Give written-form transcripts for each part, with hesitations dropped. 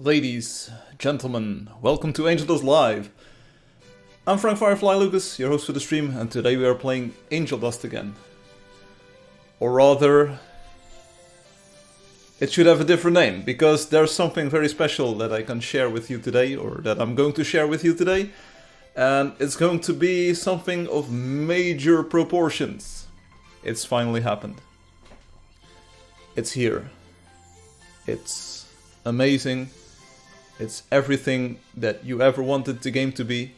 Ladies, gentlemen, welcome to Angeldust Live. I'm Firefly Lucas, your host for the stream, and today we are playing Angeldust again. Or rather, it should have a different name, because there's something very special that I can share with you today, or that I'm going to share with you today, and it's going to be something of major proportions. It's finally happened. It's here. It's amazing. It's everything that you ever wanted the game to be,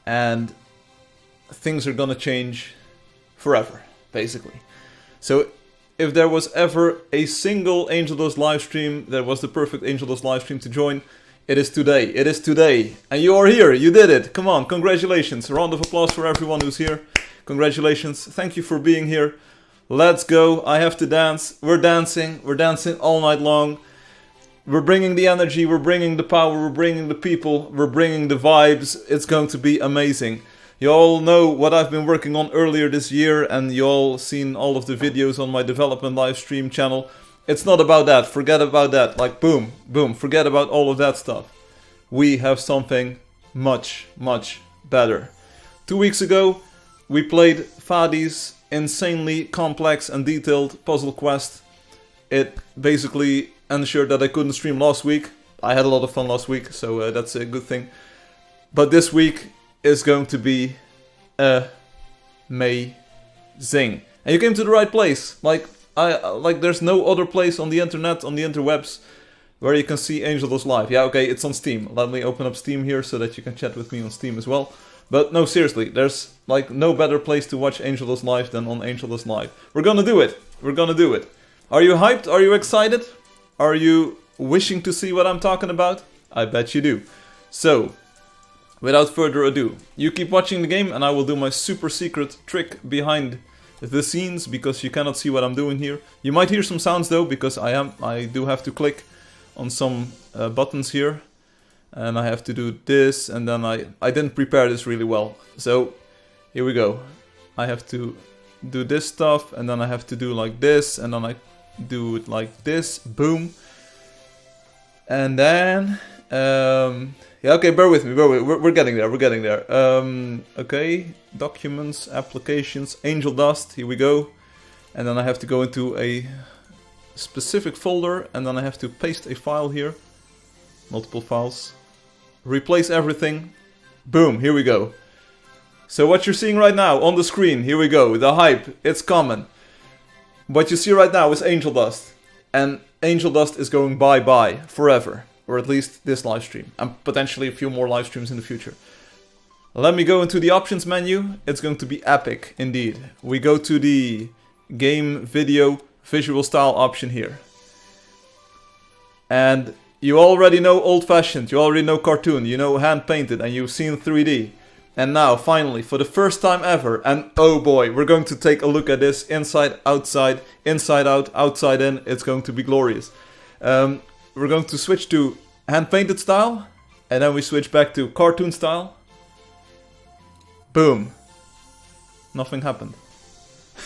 and things are gonna change forever, basically. So if there was ever a single Angeldust livestream that was the perfect Angeldust livestream to join, it is today. It is today. And you are here. You did it. Come on. Congratulations. A round of applause for everyone who's here. Congratulations. Thank you for being here. Let's go. I have to dance. We're dancing. We're dancing all night long. We're bringing the energy, we're bringing the power, we're bringing the people, we're bringing the vibes. It's going to be amazing. You all know what I've been working on earlier this year, and you all seen all of the videos on my development live stream channel. It's not about that, forget about that. Like boom, boom, forget about all of that stuff. We have something much, much better. 2 weeks ago, we played Fadi's insanely complex and detailed puzzle quest. It basically ensured that I couldn't stream last week. I had a lot of fun last week, so that's a good thing. But this week is going to be amazing. And you came to the right place. Like there's no other place on the internet, on the interwebs, where you can see Angeldust live. Yeah, okay, it's on Steam. Let me open up Steam here so that you can chat with me on Steam as well. But no, seriously, there's like no better place to watch Angeldust live than on Angeldust live. We're gonna do it. We're gonna do it. Are you hyped? Are you excited? Are you wishing to see what I'm talking about? I bet you do. So, without further ado, you keep watching the game and I will do my super secret trick behind the scenes, because you cannot see what I'm doing here. You might hear some sounds though, because I do have to click on some buttons here. And I have to do this, and then I didn't prepare this really well. So, here we go. I have to do this stuff, and then I have to do like this, and then I do it like this, boom. And then, yeah, okay, bear with me, we're getting there, okay, documents, applications, Angeldust, here we go. And then I have to go into a specific folder, and then I have to paste a file here, multiple files, replace everything, boom, here we go. So what you're seeing right now on the screen, here we go, the hype, it's coming. What you see right now is Angeldust, and Angeldust is going bye-bye forever, or at least this live stream, and potentially a few more live streams in the future. Let me go into the options menu. It's going to be epic indeed. We go to the game, video, visual style option here. And you already know old-fashioned, you already know cartoon, you know hand-painted, and you've seen 3D. And now, finally, for the first time ever, and oh boy, we're going to take a look at this inside, outside, inside out, outside in. It's going to be glorious. We're going to switch to hand-painted style, and then we switch back to cartoon style. Boom. Nothing happened.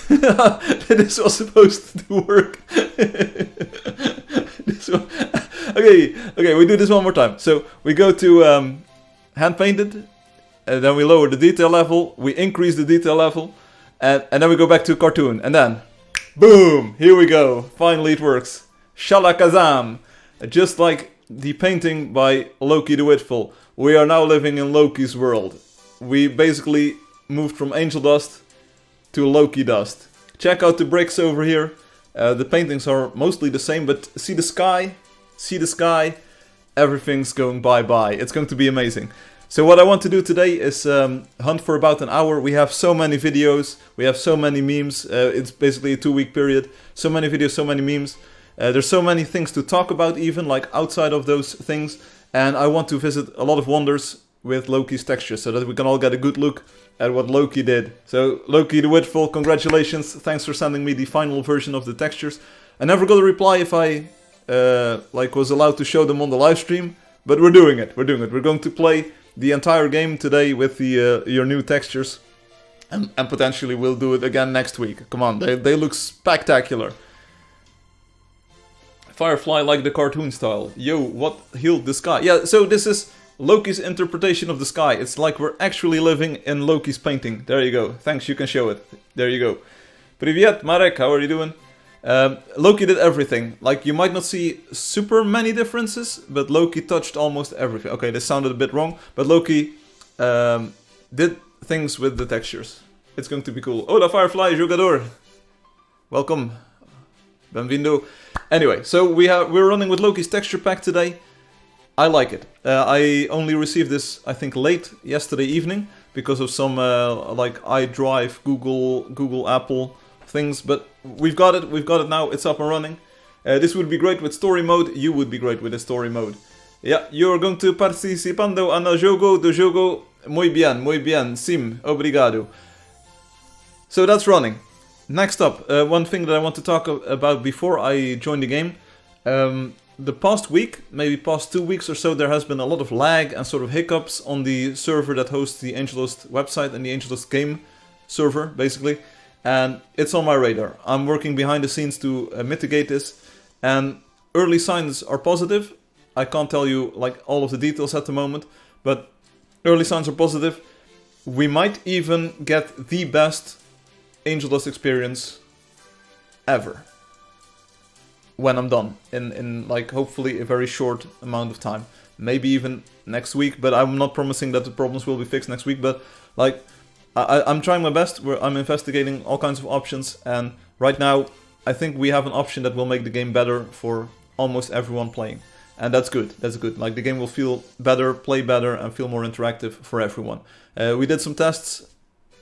This was supposed to work. Okay, we do this one more time. So, we go to hand-painted. And then we lower the detail level, we increase the detail level, and then we go back to cartoon, and then, boom, here we go, finally it works. Shalakazam! Just like the painting by Loki the Witful, we are now living in Loki's world. We basically moved from Angeldust to Loki Dust. Check out the bricks over here, the paintings are mostly the same, but see the sky, everything's going bye-bye, it's going to be amazing. So what I want to do today is hunt for about an hour. We have so many videos, we have so many memes, it's basically a 2-week period. So many videos, so many memes. There's so many things to talk about even, like outside of those things. And I want to visit a lot of wonders with Loki's textures, so that we can all get a good look at what Loki did. So Loki the Witful, congratulations, thanks for sending me the final version of the textures. I never got a reply if I was allowed to show them on the live stream, but we're doing it. We're going to play the entire game today with the your new textures, and potentially we'll do it again next week. Come on, they look spectacular. Firefly like the cartoon style. Yo, what healed the sky? Yeah, so this is Loki's interpretation of the sky. It's like we're actually living in Loki's painting. There you go. Thanks, you can show it. There you go. Privyet, Marek, how are you doing? Loki did everything. Like, you might not see super many differences, but Loki touched almost everything. Okay, this sounded a bit wrong, but Loki did things with the textures. It's going to be cool. Hola, Firefly, Jogador. Welcome. Benvindo. Anyway, so we're running with Loki's texture pack today. I like it. I only received this, I think, late yesterday evening because of some like iDrive, Google, Apple things. But we've got it. We've got it now. It's up and running. This would be great with story mode. You would be great with the story mode. Yeah, you're going to participando a jogo do jogo. Muy bien, sim, obrigado. So that's running. Next up, one thing that I want to talk about before I join the game. The past week, maybe past 2 weeks or so, there has been a lot of lag and sort of hiccups on the server that hosts the Angeldust website and the Angeldust game server, basically. And it's on my radar. I'm working behind the scenes to mitigate this. And early signs are positive. I can't tell you like all of the details at the moment, but early signs are positive. We might even get the best Angeldust experience ever when I'm done in like hopefully a very short amount of time, maybe even next week, but I'm not promising that the problems will be fixed next week. But like I'm trying my best. I'm investigating all kinds of options, and right now I think we have an option that will make the game better for almost everyone playing, and that's good. That's good. Like, the game will feel better, play better, and feel more interactive for everyone. We did some tests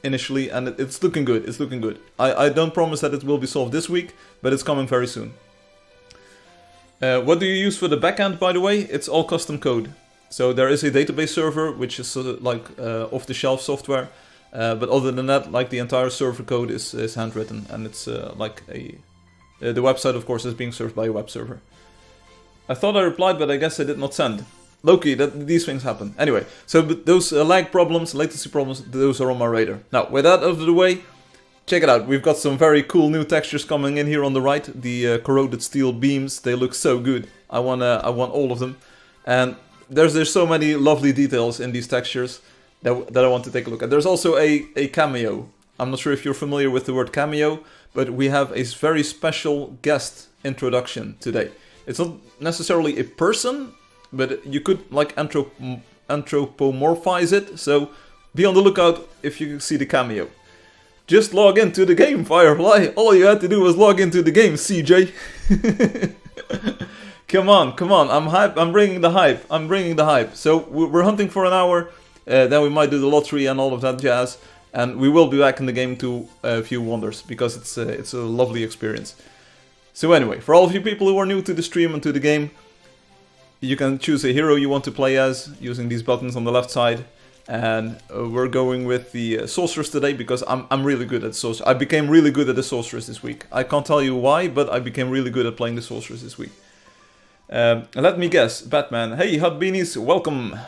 initially, and it's looking good. It's looking good. I don't promise that it will be solved this week, but it's coming very soon. What do you use for the backend, by the way? It's all custom code. So there is a database server, which is like off-the-shelf software. But other than that, like, the entire server code is handwritten, and it's like the website, of course, is being served by a web server. I thought I replied, but I guess I did not send. Loki, these things happen. Anyway, so those lag problems, latency problems, those are on my radar. Now, with that out of the way, check it out. We've got some very cool new textures coming in here on the right. The corroded steel beams, they look so good. I want all of them. And there's so many lovely details in these textures that I want to take a look at. There's also a cameo. I'm not sure if you're familiar with the word cameo, but we have a very special guest introduction today. It's not necessarily a person, but you could like anthropomorphize it, so be on the lookout if you see the cameo. Just log into the game, Firefly. All you had to do was log into the game, CJ. Come on. I'm hype. I'm bringing the hype. So we're hunting for an hour. Then we might do the lottery and all of that jazz. And we will be back in the game to a few wonders, because it's a lovely experience. So anyway, for all of you people who are new to the stream and to the game, you can choose a hero you want to play as using these buttons on the left side. And we're going with the sorceress today, because I'm really good at sorceress. I became really good at the sorceress this week. I can't tell you why, but I became really good at playing the sorceress this week. Let me guess, Batman. Hey, Hot Beanies, welcome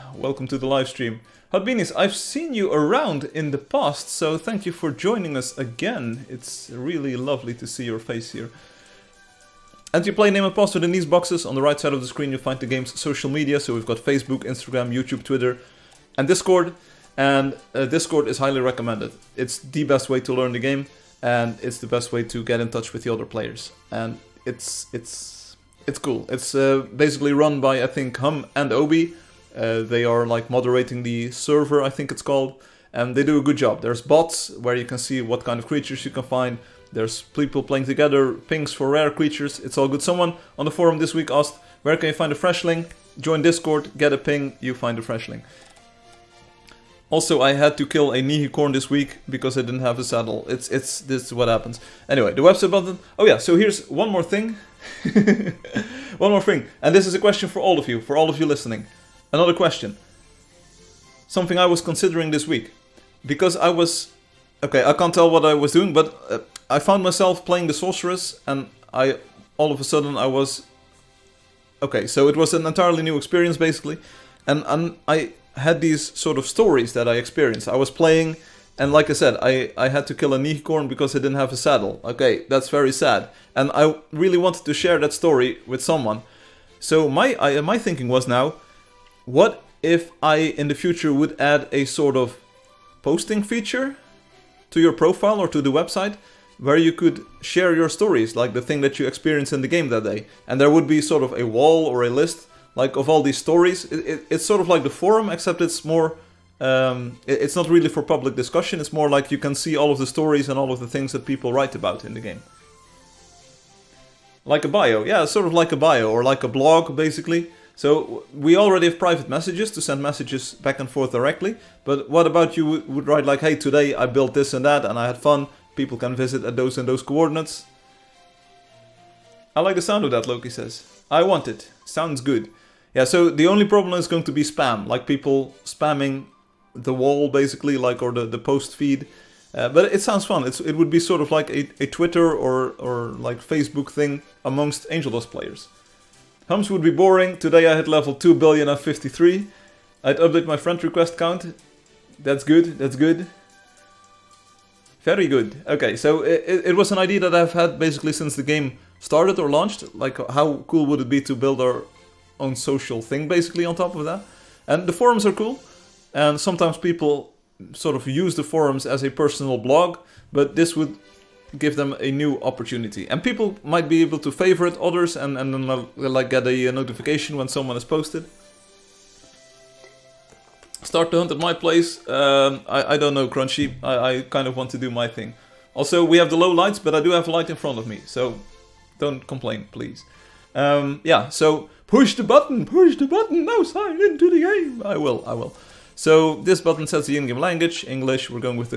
to the live stream. Hot Beanies, I've seen you around in the past, so thank you for joining us again. It's really lovely to see your face here. Enter your play name and password in these boxes. On the right side of the screen you'll find the game's social media. So we've got Facebook, Instagram, YouTube, Twitter, and Discord. And Discord is highly recommended. It's the best way to learn the game, and it's the best way to get in touch with the other players. And it's cool. It's basically run by, I think, Hum and Obi. They are like moderating the server, I think it's called, and they do a good job. There's bots where you can see what kind of creatures you can find. There's people playing together, pings for rare creatures. It's all good. Someone on the forum this week asked, where can you find a freshling? Join Discord, get a ping, you find a freshling. Also, I had to kill a Nihicorn this week because I didn't have a saddle. This is what happens. Anyway, the website button. Oh yeah, so here's one more thing. One more thing. And this is a question for all of you listening. Another question. Something I was considering this week. Because I was... Okay, I can't tell what I was doing, but I found myself playing the sorceress, and all of a sudden I was... Okay, so it was an entirely new experience, basically. And I had these sort of stories that I experienced. I was playing, And like I said, I had to kill a Nihicorn because it didn't have a saddle. Okay, that's very sad. And I really wanted to share that story with someone. So my thinking was now, what if I in the future would add a sort of posting feature to your profile or to the website where you could share your stories, like the thing that you experienced in the game that day. And there would be sort of a wall or a list like of all these stories. It's sort of like the forum, except it's more... it's not really for public discussion, it's more like you can see all of the stories and all of the things that people write about in the game. Like a bio, yeah, sort of like a bio, or like a blog, basically. So, we already have private messages to send messages back and forth directly, but what about you would write like, hey, today I built this and that, and I had fun, people can visit at those and those coordinates. I like the sound of that, Loki says. I want it, sounds good. Yeah, so the only problem is going to be spam, like people spamming the wall basically, like, or the post feed, but it sounds fun. It would be sort of like a Twitter or like Facebook thing amongst Angeldust players. Hums would be boring. Today I hit level 2,053,000,053. I'd update my friend request count. That's good, that's good. Very good. Okay, so it was an idea that I've had basically since the game started or launched. Like, how cool would it be to build our own social thing basically on top of that? And the forums are cool. And sometimes people sort of use the forums as a personal blog, but this would give them a new opportunity. And people might be able to favorite others and then like get a notification when someone is posted. Start the hunt at my place. I don't know, Crunchy. I kind of want to do my thing. Also, we have the low lights, but I do have a light in front of me, so don't complain, please. Yeah, so push the button, now sign into the game. I will. So this button sets the in-game language, English. We're going with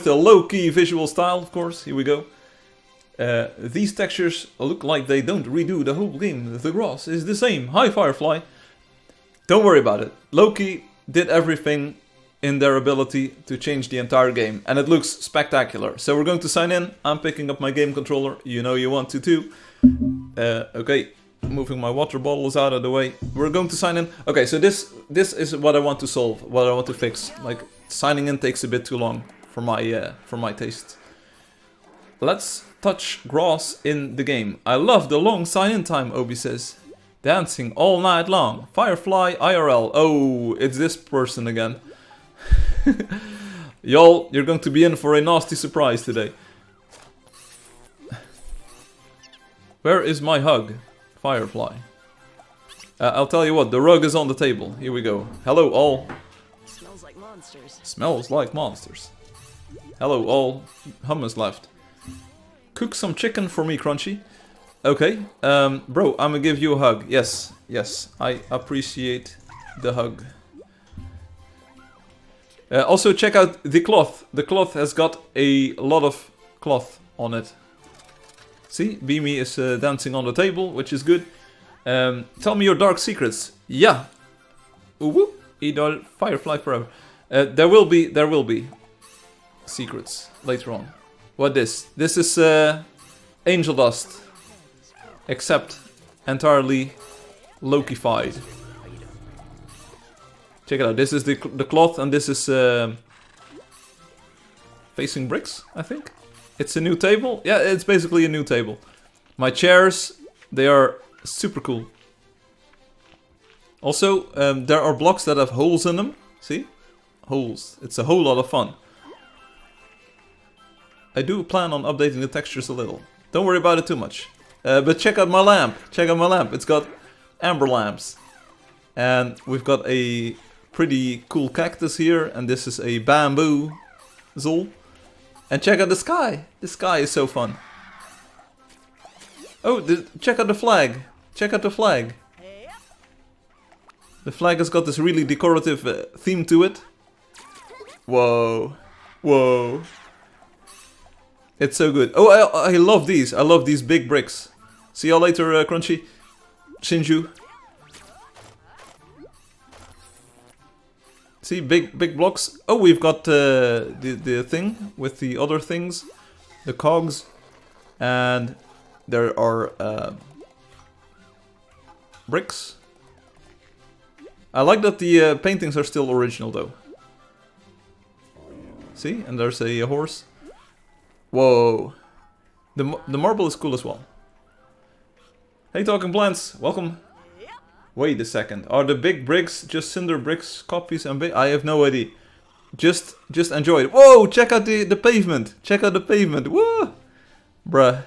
the low-key visual style, of course. Here we go. These textures look like they don't redo the whole game. The grass is the same. Hi, Firefly. Don't worry about it. Loki did everything in their ability to change the entire game, and it looks spectacular. So we're going to sign in. I'm picking up my game controller. You know you want to too. Okay. Moving my water bottles out of the way. We're going to sign in. Okay, so this is what I want to solve, what I want to fix. Like, signing in takes a bit too long for my taste. Let's touch grass in the game. I love the long sign-in time, Obi says. Dancing all night long. Firefly IRL. Oh, it's this person again. Y'all, you're going to be in for a nasty surprise today. Where is my hug? Firefly. I'll tell you what, the rug is on the table. Here we go. Hello all. Smells like monsters. Smells like monsters. Hello all. Hummus left. Cook some chicken for me, Crunchy. Okay. Bro, I'm gonna give you a hug. Yes. Yes. I appreciate the hug. Also check out the cloth. The cloth has got a lot of cloth on it. See, Beamy is dancing on the table, which is good. Tell me your dark secrets. Yeah. Ooh, Idol, Firefly forever. There will be secrets later on. What this? This is Angeldust, except entirely Loki-fied. Check it out. This is the cloth, and this is facing bricks, I think. It's a new table. Yeah, it's basically a new table. My chairs, they are super cool. Also, there are blocks that have holes in them. See? Holes. It's a whole lot of fun. I do plan on updating the textures a little. Don't worry about it too much. But check out my lamp. Check out my lamp. It's got amber lamps. And we've got a pretty cool cactus here. And this is a bamboo zol. And check out the sky. The sky is so fun. Oh, check out the flag. Check out the flag. The flag has got this really decorative theme to it. Whoa. Whoa. It's so good. Oh, I love these. I love these big bricks. See y'all later, Crunchy. Shinju. See, big blocks. Oh, we've got the thing with the other things. The cogs. And there are bricks. I like that the paintings are still original, though. See? And there's a horse. Whoa. The marble is cool as well. Hey, Talking Plants, welcome. Wait a second. Are the big bricks just cinder bricks, copies and I have no idea. Just enjoy it. Whoa, check out the pavement. Check out the pavement. Whoa. Bruh.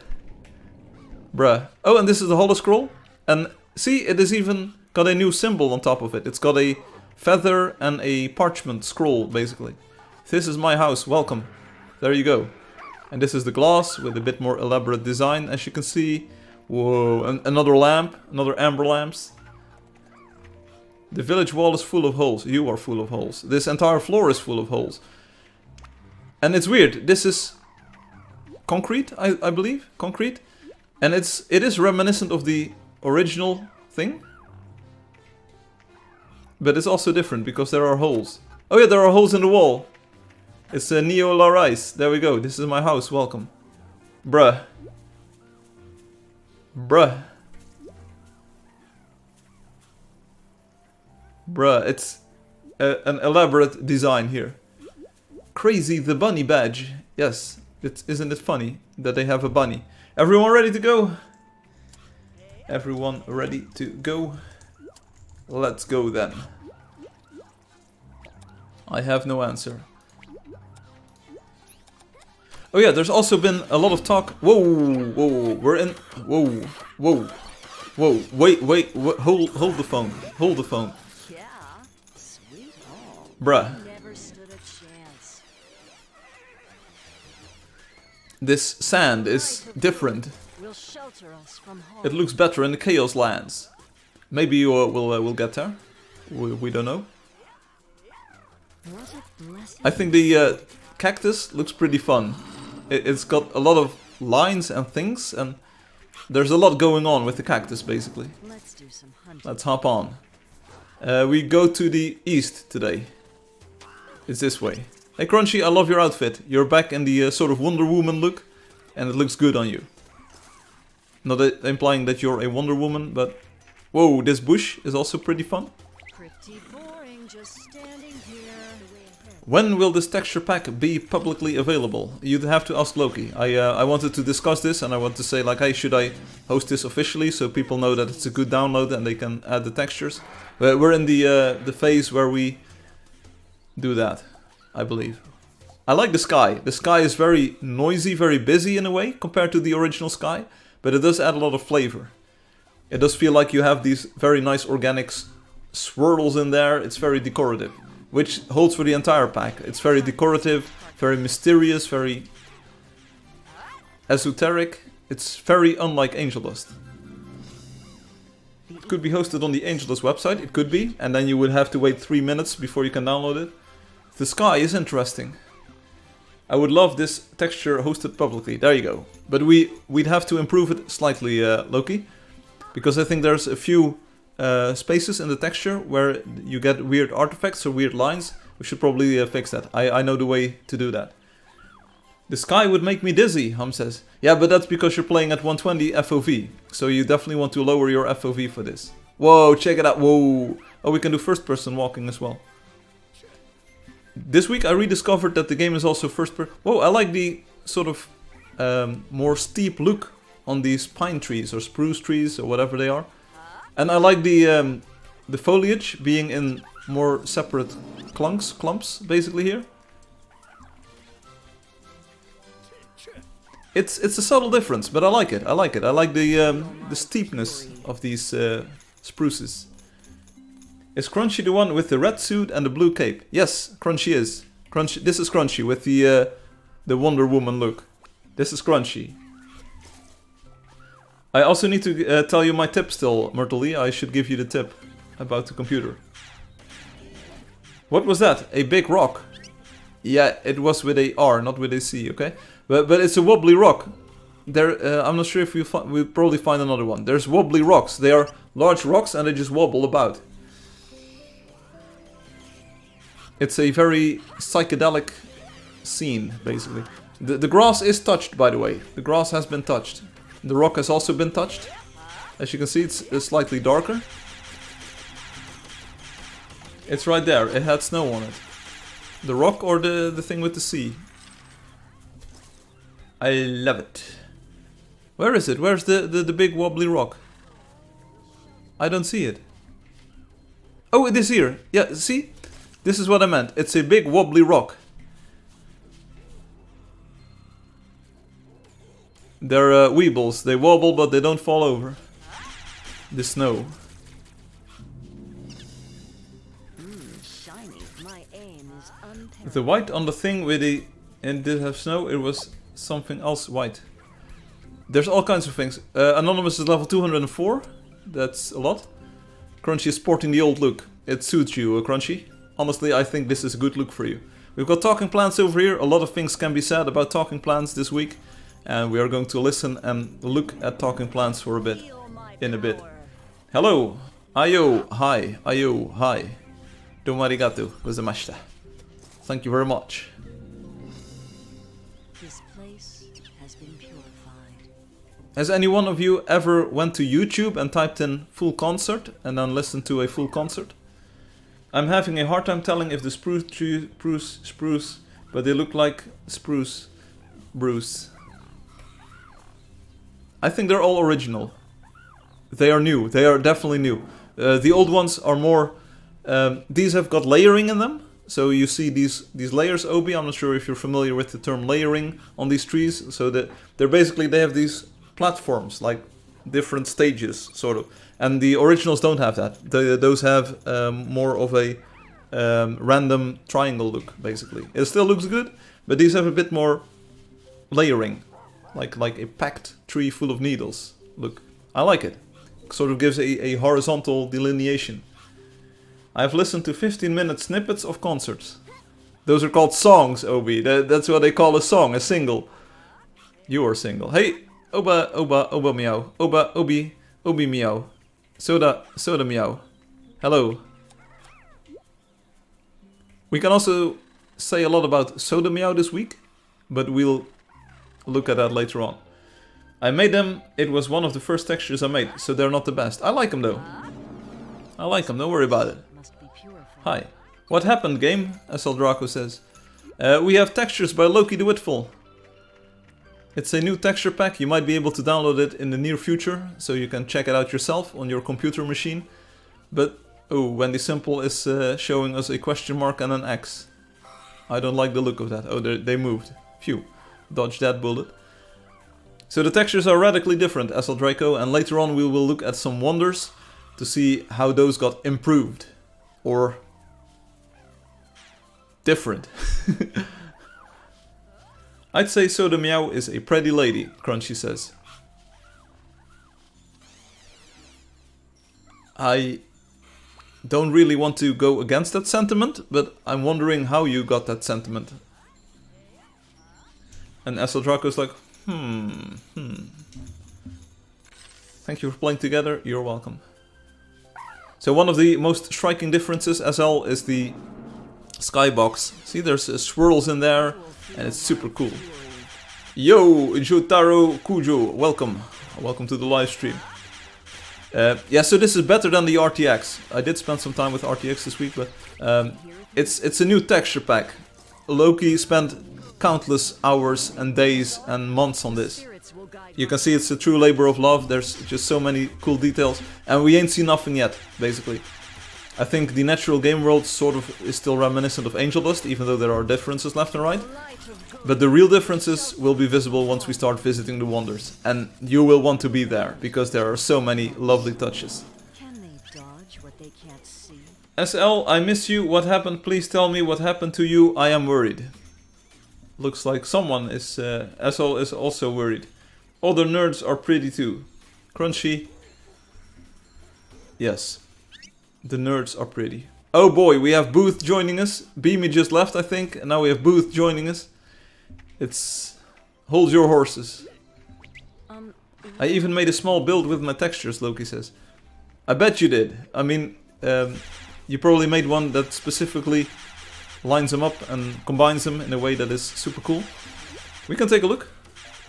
Oh, and this is the holo scroll. And see, it is even got a new symbol on top of it. It's got a feather and a parchment scroll, basically. This is my house, welcome. There you go. And this is the glass with a bit more elaborate design, as you can see. Whoa, and another lamp, another amber lamps. The village wall is full of holes. You are full of holes. This entire floor is full of holes. And it's weird. This is concrete, I believe. Concrete. And it is reminiscent of the original thing. But it's also different because there are holes. Oh yeah, there are holes in the wall. It's a Neo La Rice. There we go. This is my house. Welcome. Bruh. It's an elaborate design here. Crazy the bunny badge. Yes, isn't it funny that they have a bunny? Everyone ready to go? Everyone ready to go? Let's go then. I have no answer. Oh yeah, there's also been a lot of talk. Whoa, we're in. Whoa. Wait, hold the phone. Hold the phone. Yeah, sweet home. Bruh. Never stood a chance. This sand is different. Will shelter us from harm. It looks better in the Chaos Lands. Maybe we'll get there. We don't know. What a blessing. I think the cactus looks pretty fun. It's got a lot of lines and things, and there's a lot going on with the cactus, basically. Let's do some hunting. Let's hop on. We go to the east today. It's this way. Hey Crunchy, I love your outfit. You're back in the sort of Wonder Woman look, and it looks good on you. Not implying that you're a Wonder Woman, but... Whoa, this bush is also pretty fun. Pretty boring just standing here. When will this texture pack be publicly available? You'd have to ask Loki. I wanted to discuss this, and I want to say like, hey, should I host this officially so people know that it's a good download and they can add the textures? We're in the phase where we do that, I believe. I like the sky. The sky is very noisy, very busy in a way compared to the original sky, but it does add a lot of flavor. It does feel like you have these very nice organic swirls in there. It's very decorative. Which holds for the entire pack. It's very decorative, very mysterious, very esoteric. It's very unlike Angeldust. It could be hosted on the Angeldust website, it could be, and then you would have to wait 3 minutes before you can download it. The sky is interesting. I would love this texture hosted publicly. There you go. But we'd have to improve it slightly, Loki, because I think there's a few spaces in the texture where you get weird artifacts or weird lines. We should probably fix that. I know the way to do that. The sky would make me dizzy, Hum says. Yeah, but that's because you're playing at 120 FOV. So you definitely want to lower your FOV for this. Whoa, check it out. Whoa. Oh, we can do first person walking as well. This week I rediscovered that the game is also first person. Whoa, I like the sort of more steep look on these pine trees or spruce trees or whatever they are. And I like the foliage being in more separate clumps, basically here. It's a subtle difference, but I like it. I like the steepness of these spruces. Is Crunchy the one with the red suit and the blue cape? Yes, Crunchy is. This is Crunchy with the Wonder Woman look. This is Crunchy. I also need to tell you my tip still, Myrtle. I should give you the tip about the computer. What was that? A big rock? Yeah, it was with a R, not with a C, okay? But it's a wobbly rock. There, I'm not sure if we'll probably find another one. There's wobbly rocks. They are large rocks and they just wobble about. It's a very psychedelic scene, basically. The grass is touched, by the way. The grass has been touched. The rock has also been touched. As you can see, it's slightly darker. It's right there. It had snow on it. The rock or the thing with the sea? I love it. Where is it? Where's the big wobbly rock? I don't see it. Oh, it is here. Yeah, see? This is what I meant. It's a big wobbly rock. They're weebles. They wobble, but they don't fall over. The snow. Shiny. My aim is unparalleled. The white on the thing with the... And did it have snow? It was something else white. There's all kinds of things. Anonymous is level 204. That's a lot. Crunchy is sporting the old look. It suits you, Crunchy. Honestly, I think this is a good look for you. We've got talking plants over here. A lot of things can be said about talking plants this week. And we are going to listen and look at talking plants for a bit. In a bit. Hello. Ayo. Hi. Ayo. Hi. Domo arigato gozaimasu. Thank you very much. This place has been purified. Has any one of you ever went to YouTube and typed in full concert and then listened to a full concert? I'm having a hard time telling if the spruce tree, spruce, but they look like spruce, Bruce. I think they're all original. They are new. They are definitely new. The old ones are more. These have got layering in them. So you see these layers, Obi. I'm not sure if you're familiar with the term layering on these trees. So that they have these platforms, like different stages, sort of. And the originals don't have that. Those have more of a random triangle look, basically. It still looks good, but these have a bit more layering, like a packed tree full of needles. Look, I like it. Sort of gives a horizontal delineation. I've listened to 15-minute snippets of concerts. Those are called songs, Obi. That's what they call a song, a single. You are single. Hey, Oba meow. Obi meow. Soda meow. Hello. We can also say a lot about Soda meow this week, but we'll look at that later on. I made them. It was one of the first textures I made, so they're not the best. I like them though. I like them, don't worry about it. Must be purified. Hi. What happened, game? SL Draco says. We have textures by Loki the Witful. It's a new texture pack. You might be able to download it in the near future, so you can check it out yourself on your computer machine. But, oh, Wendy Simple is showing us a question mark and an X. I don't like the look of that. Oh, they moved. Phew. Dodge that bullet. So the textures are radically different, SL Draco, and later on we will look at some wonders to see how those got improved. Or different. I'd say Soda Meow is a pretty lady, Crunchy says. I don't really want to go against that sentiment, but I'm wondering how you got that sentiment. And SL Draco's like, Thank you for playing together, you're welcome. So one of the most striking differences, SL, is the skybox. See, there's swirls in there, and it's super cool. Yo, Jotaro Kujo, welcome. Welcome to the live stream. Yeah, so this is better than the RTX. I did spend some time with RTX this week, but it's a new texture pack. Loki spent countless hours and days and months on this. You can see it's a true labor of love. There's just so many cool details, and we ain't seen nothing yet, basically. I think the natural game world sort of is still reminiscent of Angeldust, even though there are differences left and right. But the real differences will be visible once we start visiting the wonders. And you will want to be there, because there are so many lovely touches. Can they dodge what they can't see? SL, I miss you. What happened? Please tell me what happened to you. I am worried. Looks like someone is... SL is also worried. Other nerds are pretty too. Crunchy. Yes. The nerds are pretty. Oh boy, we have Booth joining us. Beamy just left, I think. And now we have Booth joining us. It's... Hold your horses. I even made a small build with my textures, Loki says. I bet you did. I mean, you probably made one that specifically lines them up and combines them in a way that is super cool. We can take a look.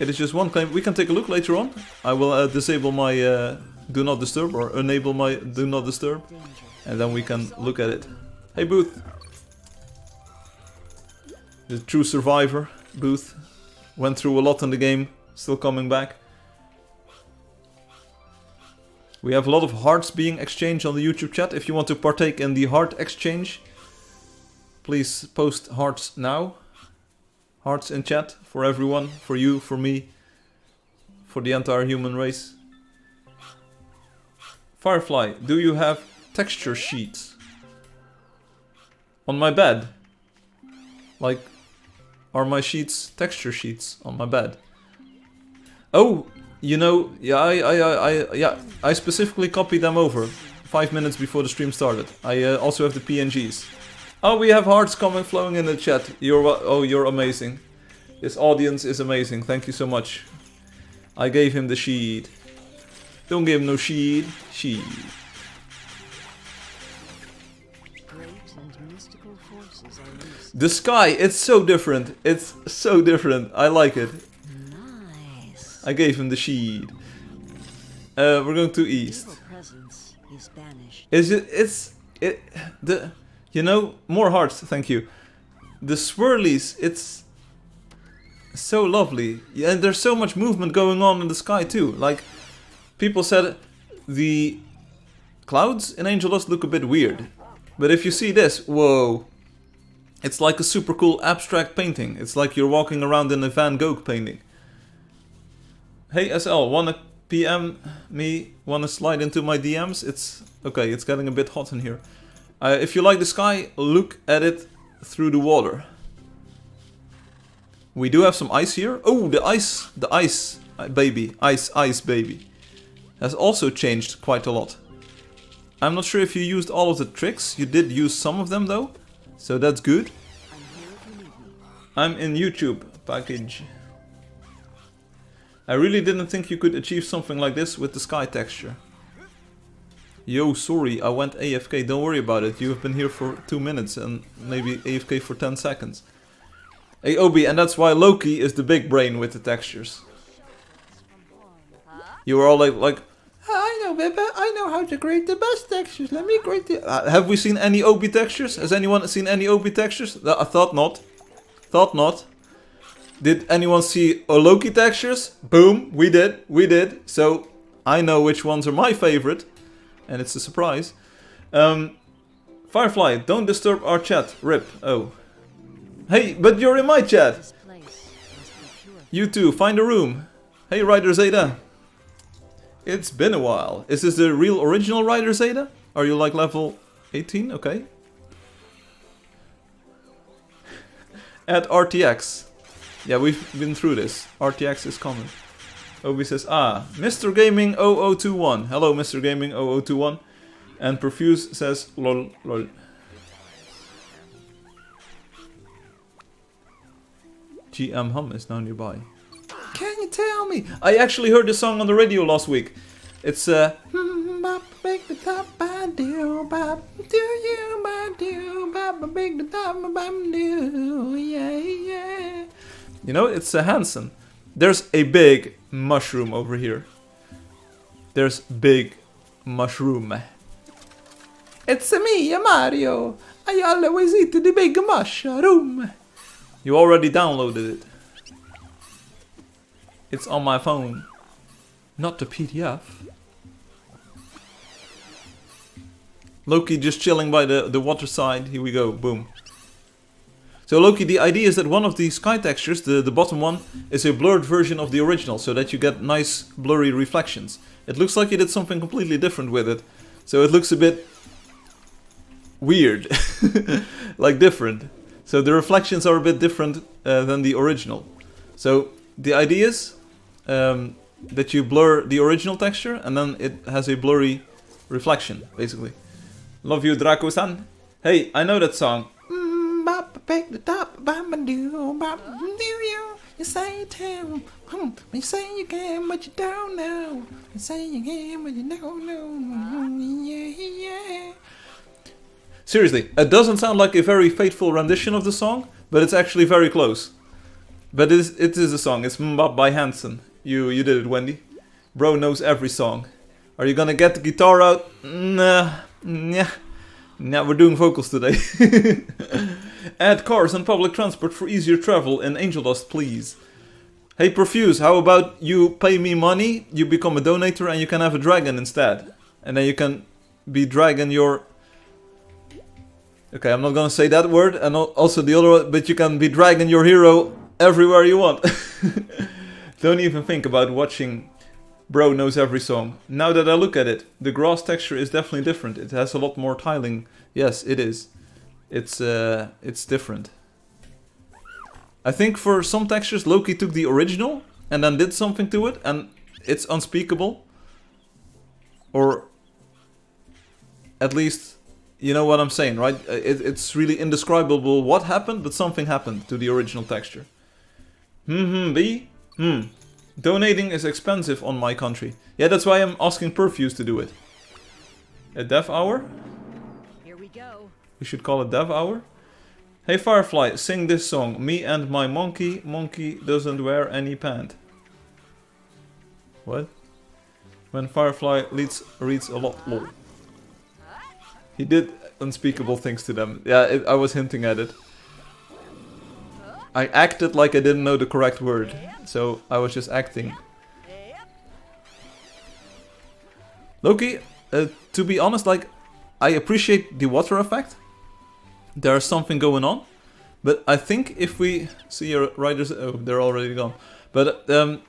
It is just one claim. We can take a look later on. I will disable my Do Not Disturb, or enable my Do Not Disturb. And then we can look at it. Hey Booth. The true survivor, Booth. Went through a lot in the game, still coming back. We have a lot of hearts being exchanged on the YouTube chat. If you want to partake in the heart exchange, please post hearts now. Hearts in chat for everyone, for you, for me, for the entire human race. Firefly, do you have texture sheets on my bed? Like, are my sheets texture sheets on my bed? Oh, you know, yeah, I specifically copied them over 5 minutes before the stream started. I also have the PNGs. Oh, we have hearts coming flowing in the chat. You're amazing. This audience is amazing. Thank you so much. I gave him the sheet. Don't give him no sheet. Sheet. Great and mystical forces are loose. The sky, it's so different. It's so different. I like it. Nice. I gave him the sheet. We're going to east. Evil presence is banished. You know, more hearts, thank you. The swirlies, it's so lovely. Yeah, and there's so much movement going on in the sky too. Like, people said the clouds in Angeldust look a bit weird. But if you see this, whoa. It's like a super cool abstract painting. It's like you're walking around in a Van Gogh painting. Hey SL, wanna PM me? Wanna slide into my DMs? It's okay, it's getting a bit hot in here. If you like the sky, look at it through the water. We do have some ice here. Oh, the ice baby, ice baby has also changed quite a lot. I'm not sure if you used all of the tricks. You did use some of them though, so that's good. I'm in YouTube package. I really didn't think you could achieve something like this with the sky texture. Yo, sorry, I went AFK, don't worry about it. You have been here for 2 minutes and maybe AFK for 10 seconds. Hey Obi, and that's why Loki is the big brain with the textures. You were all like, I know, baby, I know how to create the best textures. Let me create the... have we seen any Obi textures? Has anyone seen any Obi textures? I thought not. Thought not. Did anyone see Loki textures? Boom, we did. So, I know which ones are my favorite. And it's a surprise. Firefly, don't disturb our chat. Rip. Oh. Hey, but you're in my chat. This place must be pure. You too, find a room. Hey, Ryder Zeta. It's been a while. Is this the real original Ryder Zeta? Are you like level 18? Okay. At RTX. Yeah, we've been through this. RTX is coming. Obi says, Mr. Gaming 0021. Hello, Mr. Gaming 0021. And Perfuse says, lol, lol. GM Hum is now nearby. Can you tell me? I actually heard this song on the radio last week. It's make the top do bop do you do bop make the top do yeah. You know, it's Hanson. There's a big mushroom over here. There's big mushroom. It's me, Mario. I always eat the big mushroom. You already downloaded it. It's on my phone. Not the PDF. Loki just chilling by the water side. Here we go. Boom. So Loki, the idea is that one of the sky textures, the bottom one, is a blurred version of the original, so that you get nice blurry reflections. It looks like you did something completely different with it. So it looks a bit weird. Like different. So the reflections are a bit different than the original. So the idea is that you blur the original texture and then it has a blurry reflection, basically. Love you, Draco-san. Hey, I know that song. Pick the top, you say you can, you say you can, but you don't know. You say you can, but you don't know. Yeah. Seriously, it doesn't sound like a very faithful rendition of the song, but it's actually very close. But it is a song. It's Mbop by Hanson. You did it, Wendy. Bro knows every song. Are you gonna get the guitar out? Nah, we're doing vocals today. Add cars and public transport for easier travel in Angeldust, please. Hey Profuse, how about you pay me money, you become a donator and you can have a dragon instead. And then you can be dragon your... Okay, I'm not gonna say that word, and also the other one, but you can be dragging your hero everywhere you want. Don't even think about watching Bro Knows Every Song. Now that I look at it, the grass texture is definitely different. It has a lot more tiling. Yes, it is. It's different. I think for some textures, Loki took the original and then did something to it, and it's unspeakable. Or at least... You know what I'm saying, right? It's really indescribable what happened, but something happened to the original texture. B? Donating is expensive on my country. Yeah, that's why I'm asking Perfuse to do it. A dev hour? Here we go. We should call it dev hour. Hey Firefly, sing this song. Me and my monkey. Monkey doesn't wear any pant. What? When Firefly reads a lot. Lol. He did unspeakable things to them. Yeah, I was hinting at it. I acted like I didn't know the correct word. So I was just acting. Loki, to be honest, like, I appreciate the water effect. There's something going on. But I think if we... See your riders... Oh, they're already gone. But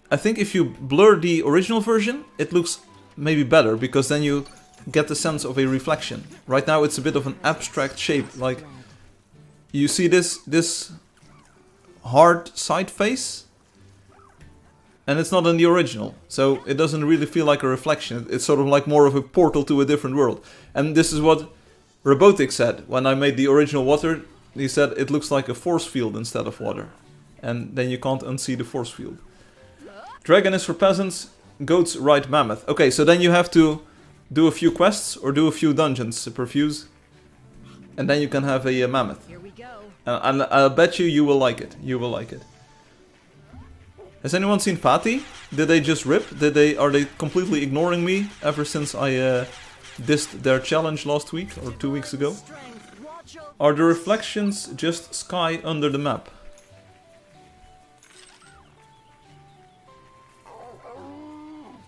I think if you blur the original version, it looks maybe better. Because then you... get the sense of a reflection. Right now it's a bit of an abstract shape, like you see this hard side face and it's not in the original, so it doesn't really feel like a reflection. It's sort of like more of a portal to a different world. And this is what Robotic said when I made the original water. He said it looks like a force field instead of water, and then you can't unsee the force field. Dragon is for peasants, goats ride mammoth. Okay, so then you have to do a few quests or do a few dungeons, Perfuse, and then you can have a mammoth. Here we go. And I'll bet you will like it. You will like it. Has anyone seen Fatty? Did they just rip? Are they completely ignoring me ever since I dissed their challenge last week or 2 weeks ago? Are the reflections just sky under the map?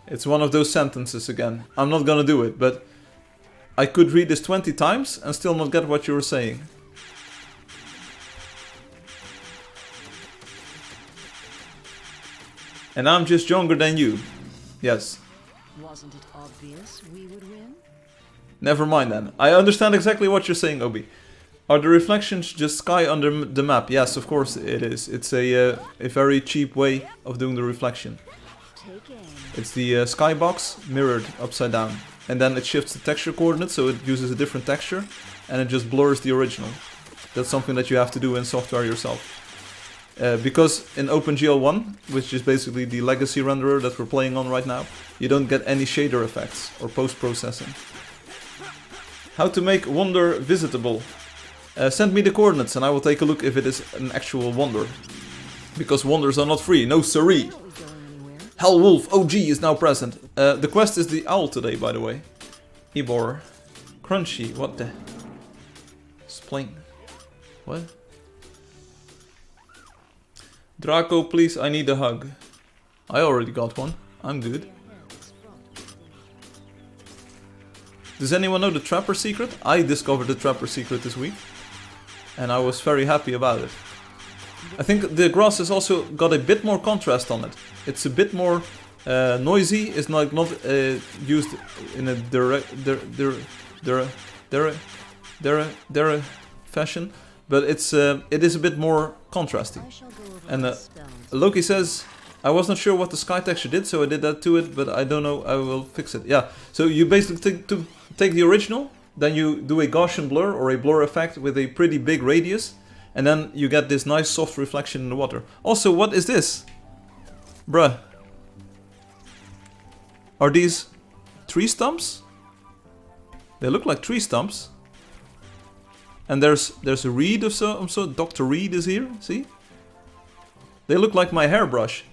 It's one of those sentences again. I'm not gonna do it, but I could read this 20 times and still not get what you were saying. And I'm just younger than you. Yes. Wasn't it obvious we would win? Never mind then. I understand exactly what you're saying, Obi. Are the reflections just sky under the map? Yes, of course it is. It's a very cheap way of doing the reflection. It's the skybox mirrored upside down. And then it shifts the texture coordinates, so it uses a different texture. And it just blurs the original. That's something that you have to do in software yourself. Because in OpenGL 1, which is basically the legacy renderer that we're playing on right now, you don't get any shader effects or post-processing. How to make Wonder visitable? Send me the coordinates and I will take a look if it is an actual Wonder. Because Wonders are not free, no siree! Hellwolf OG is now present. The quest is the owl today, by the way. Ebor. Crunchy, what the... Splain. What? Draco, please, I need a hug. I already got one. I'm good. Does anyone know the Trapper secret? I discovered the Trapper secret this week. And I was very happy about it. I think the grass has also got a bit more contrast on it. It's a bit more noisy. It's not used in a direct fashion, but it is a bit more contrasty. And Loki says, I was not sure what the sky texture did, so I did that to it, but I don't know, I will fix it. Yeah, so you basically take the original, then you do a Gaussian blur or a blur effect with a pretty big radius, and then you get this nice soft reflection in the water. Also, what is this? Bruh. Are these tree stumps? They look like tree stumps. And there's a reed of some sort. Dr. Reed is here, see? They look like my hairbrush.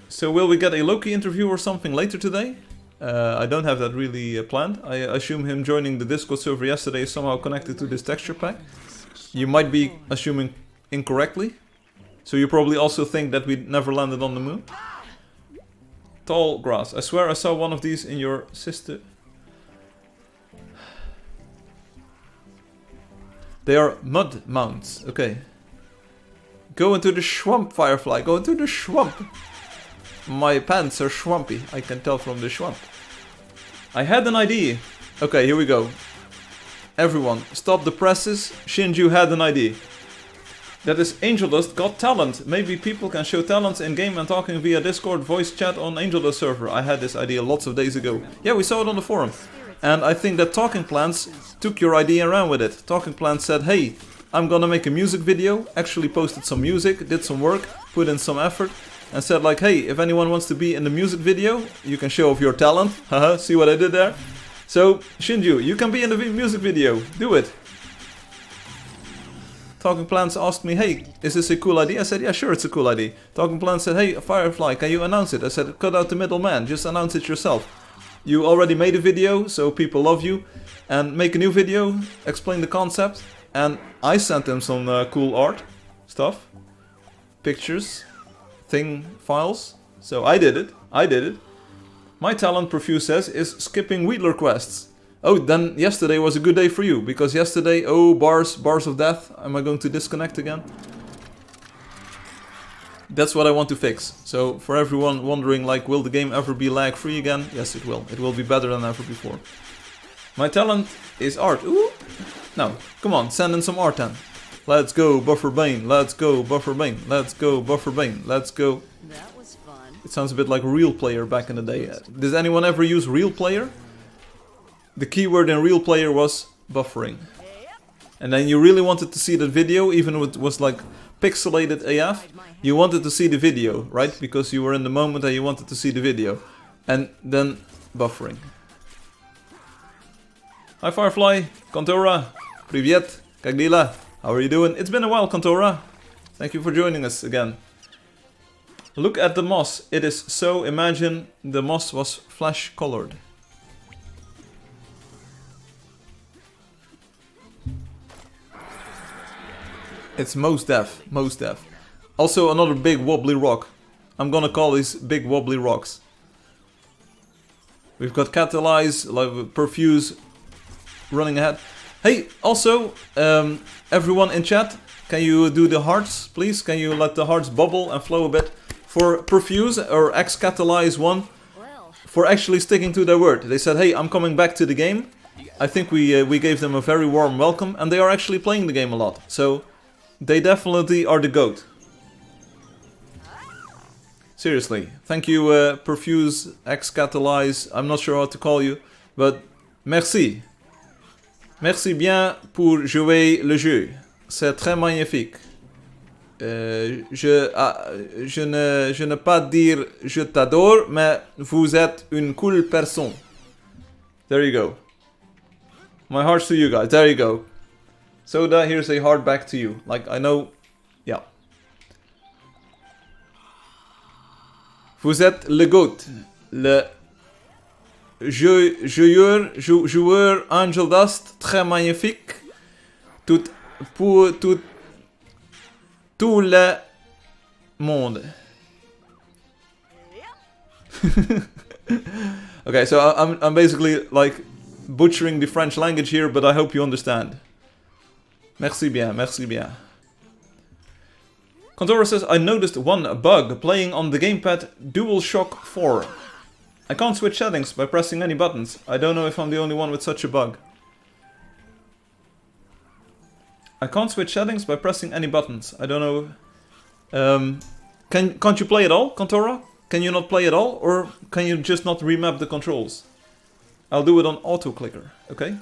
So will we get a Loki interview or something later today? I don't have that really planned. I assume him joining the Discord server yesterday is somehow connected to this texture pack. You might be assuming incorrectly. So you probably also think that we never landed on the moon. Tall grass. I swear I saw one of these in your sister. They are mud mounts. Okay. Go into the swamp, Firefly. Go into the swamp. My pants are swampy. I can tell from the swamp. I had an idea. Okay, here we go. Everyone, stop the presses. Shinju had an idea. That is Angeldust got talent. Maybe people can show talents in game and talking via Discord voice chat on Angeldust server. I had this idea lots of days ago. Yeah, we saw it on the forum. And I think that Talking Plants took your idea around with it. Talking Plants said, hey, I'm gonna make a music video. Actually posted some music, did some work, put in some effort. And said like, hey, if anyone wants to be in the music video, you can show off your talent. Haha, see what I did there? So, Shinju, you can be in the music video. Do it. Talking Plants asked me, hey, is this a cool idea? I said, yeah, sure, it's a cool idea. Talking Plants said, hey, Firefly, can you announce it? I said, cut out the middleman, just announce it yourself. You already made a video, so people love you. And make a new video, explain the concept. And I sent them some cool art stuff. Pictures. Files. So I did it. My talent, Profuse says, is skipping Wheatler quests. Oh, then yesterday was a good day for you, because yesterday, oh, bars of death. Am I going to disconnect again? That's what I want to fix. So for everyone wondering, like, will the game ever be lag free again? Yes, it will. It will be better than ever before. My talent is art. Ooh. No, come on, send in some art then. Let's go, Buffer Bane. Let's go, Buffer Bane. Let's go, Buffer Bane. Let's go. That was fun. It sounds a bit like Real Player back in the day. Does anyone ever use Real Player? The keyword in Real Player was buffering. And then you really wanted to see that video, even if it was like pixelated AF. You wanted to see the video, right? Because you were in the moment and you wanted to see the video. And then buffering. Hi Firefly, Kontora, Privyet, Kagdila. How are you doing? It's been a while, Kontora. Thank you for joining us again. Look at the moss. It is so... Imagine the moss was flesh colored. It's most def. Also another big wobbly rock. I'm gonna call these big wobbly rocks. We've got Catalyze, like Perfuse running ahead. Hey, also, everyone in chat, can you do the hearts, please? Can you let the hearts bubble and flow a bit? For Perfuse or X-Catalyze 1, for actually sticking to their word. They said, hey, I'm coming back to the game. I think we gave them a very warm welcome, and they are actually playing the game a lot. So, they definitely are the GOAT. Seriously, thank you, Perfuse, X-Catalyze, I'm not sure how to call you, but merci. Merci bien pour jouer le jeu. C'est très magnifique. Je ne pas dire je t'adore, mais vous êtes une cool personne. There you go. My hearts to you guys. There you go. Soda, here's a heart back to you. Like, I know... Yeah. Vous êtes le GOAT. Le... Joueur Angeldust, très magnifique. Tout le monde. Okay, so I'm basically like butchering the French language here, but I hope you understand. Merci bien, merci bien. Kontora says, I noticed one bug playing on the gamepad DualShock 4. I can't switch settings by pressing any buttons. I don't know if I'm the only one with such a bug. I can't switch settings by pressing any buttons. I don't know. Can't you play at all, Kontora? Can you not play at all? Or can you just not remap the controls? I'll do it on auto clicker, okay?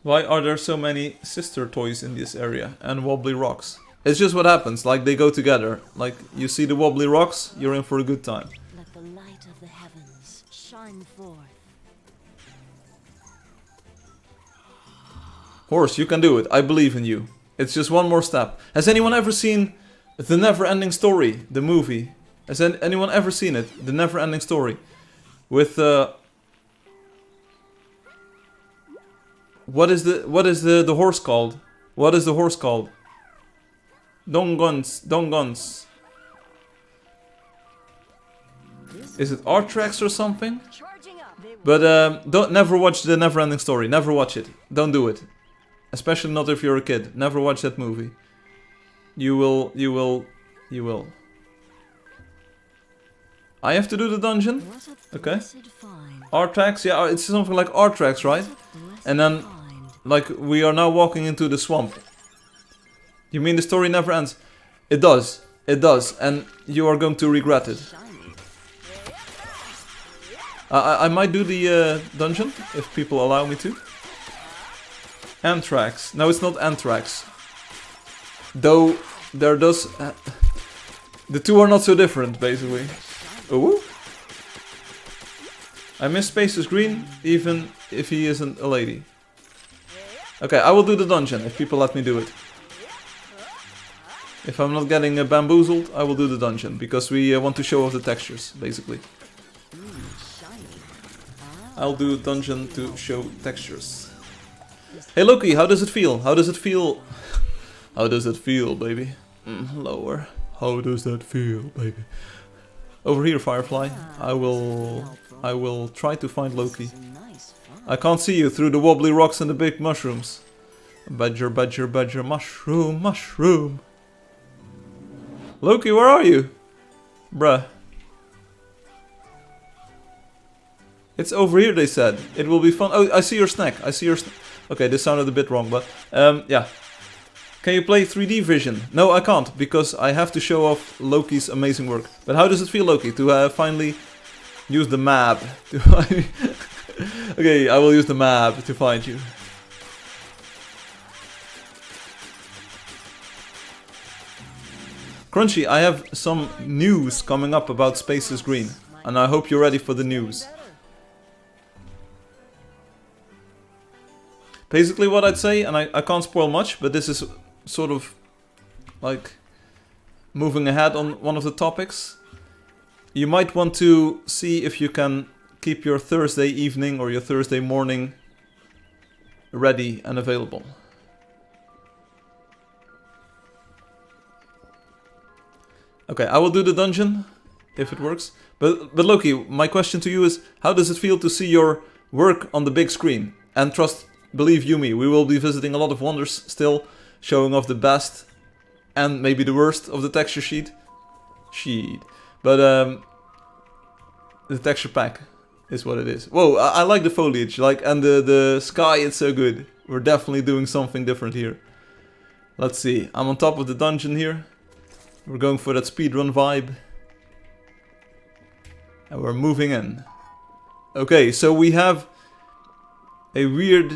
Why are there so many sister toys in this area and wobbly rocks? It's just what happens, like they go together. Like you see the wobbly rocks, you're in for a good time. Let the light of the heavens shine forth. Horse, you can do it. I believe in you. It's just one more step. Has anyone ever seen The Never Ending Story, the movie? Has anyone ever seen it? The Never Ending Story. with what is the horse called? What is the horse called? Dongons. Is it Artrax or something? But don't never watch the Neverending Story. Never watch it. Don't do it. Especially not if you're a kid. Never watch that movie. You will. I have to do the dungeon? Okay. Artrax, yeah, it's something like Artrax, right? And then, like, we are now walking into the swamp. You mean the story never ends? It does. It does. And you are going to regret it. I might do the dungeon, if people allow me to. Anthrax. No, it's not Anthrax. Though, there does... the two are not so different, basically. Ooh. I miss Space is Green, even if he isn't a lady. Okay, I will do the dungeon, if people let me do it. If I'm not getting bamboozled, I will do the dungeon, because we want to show off the textures, basically. I'll do dungeon to show textures. Hey Loki, how does it feel? How does it feel? How does it feel, baby? Lower. How does that feel, baby? Over here, Firefly. I will try to find Loki. I can't see you through the wobbly rocks and the big mushrooms. Badger, badger, badger, mushroom, mushroom. Loki, where are you? Bruh. It's over here, they said. It will be fun. Oh, I see your snack. I see your snack. Okay, this sounded a bit wrong, but yeah. Can you play 3D vision? No, I can't, because I have to show off Loki's amazing work. But how does it feel, Loki, to finally use the map? Okay, I will use the map to find you. Crunchy, I have some news coming up about Space is Green. And I hope you're ready for the news. Basically what I'd say, and I can't spoil much, but this is sort of like moving ahead on one of the topics. You might want to see if you can keep your Thursday evening or your Thursday morning ready and available. Okay, I will do the dungeon if it works. But Loki, my question to you is, how does it feel to see your work on the big screen? And believe you me, we will be visiting a lot of wonders still, showing off the best and maybe the worst of the texture sheet. But the texture pack is what it is. Whoa, I like the foliage, like, and the sky, it's so good. We're definitely doing something different here. Let's see, I'm on top of the dungeon here. We're going for that speedrun vibe. And we're moving in. Okay, so we have a weird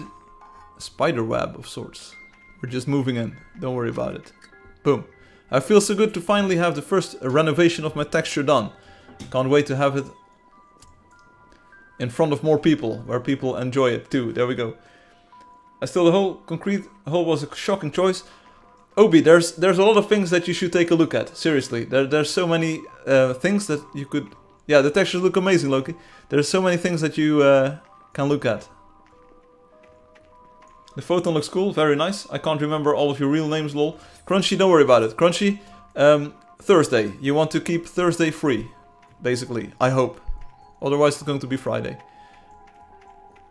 spider web of sorts. We're just moving in. Don't worry about it. Boom. I feel so good to finally have the first renovation of my texture done. Can't wait to have it in front of more people, where people enjoy it too. There we go. Still, the whole concrete hole was a shocking choice. Obi, there's a lot of things that you should take a look at. Seriously, there's so many things that you could... Yeah, the textures look amazing, Loki. There's so many things that you can look at. The photon looks cool, very nice. I can't remember all of your real names, lol. Crunchy, don't worry about it. Crunchy, Thursday. You want to keep Thursday free, basically. I hope. Otherwise it's going to be Friday.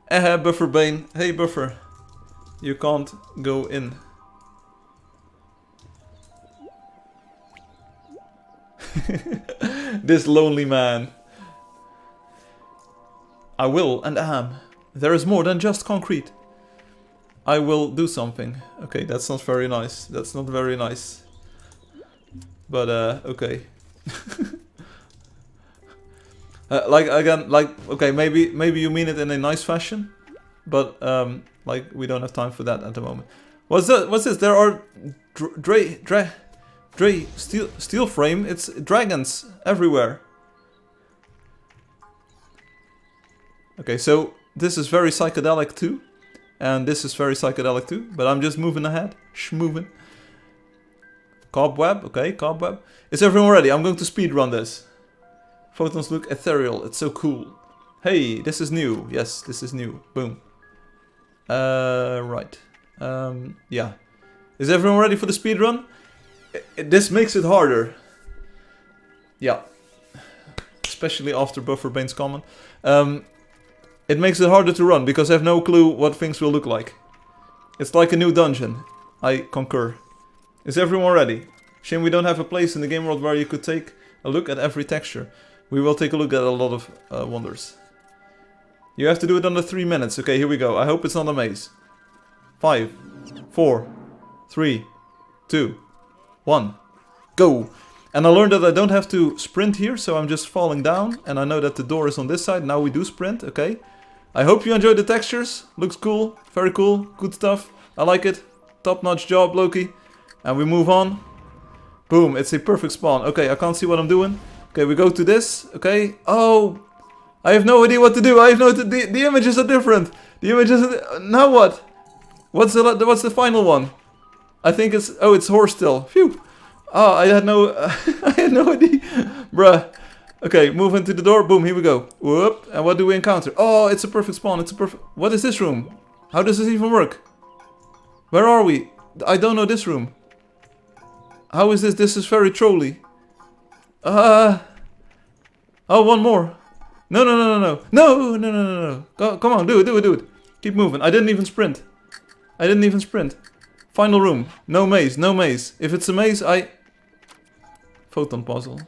Buffer Bane. Hey, Buffer. You can't go in. This lonely man. I will and am. There is more than just concrete. I will do something. Okay, that's not very nice. That's not very nice. But okay. Like again, like okay, maybe you mean it in a nice fashion, but like we don't have time for that at the moment. What's this? There are steel frame. It's dragons everywhere. Okay, so this is very psychedelic too. And this is very psychedelic too, but I'm just moving ahead. Schmoving. Cobweb, okay, cobweb. Is everyone ready? I'm going to speedrun this. Photons look ethereal, it's so cool. Hey, this is new. Yes, this is new. Boom. Right. Yeah. Is everyone ready for the speed run? This makes it harder. Yeah. Especially after Buffer Bane's comment. It makes it harder to run because I have no clue what things will look like. It's like a new dungeon. I concur. Is everyone ready? Shame we don't have a place in the game world where you could take a look at every texture. We will take a look at a lot of wonders. You have to do it under 3 minutes. Okay, here we go. I hope it's not a maze. 5, 4, 3, 2, 1. Go! And I learned that I don't have to sprint here, so I'm just falling down. And I know that the door is on this side. Now we do sprint, okay. I hope you enjoyed the textures. Looks cool. Very cool. Good stuff. I like it. Top-notch job, Loki. And we move on. Boom, it's a perfect spawn. Okay, I can't see what I'm doing. Okay, we go to this. Okay. Oh, I have no idea what to do. I have no... The images are different. The images are... Now what? What's the final one? I think it's... Oh, it's horse still. Phew. Oh, I had no... I had no idea. Bruh. Okay, move into the door. Boom, here we go. Whoop. And what do we encounter? Oh, it's a perfect spawn. It's a perfect... What is this room? How does this even work? Where are we? I don't know this room. How is this? This is very trolly. Oh, one more. No, no, no, no, no. No, no, no, no, no. Go, come on, do it, do it, do it. Keep moving. I didn't even sprint. I didn't even sprint. Final room. No maze, no maze. If it's a maze, Photon puzzle.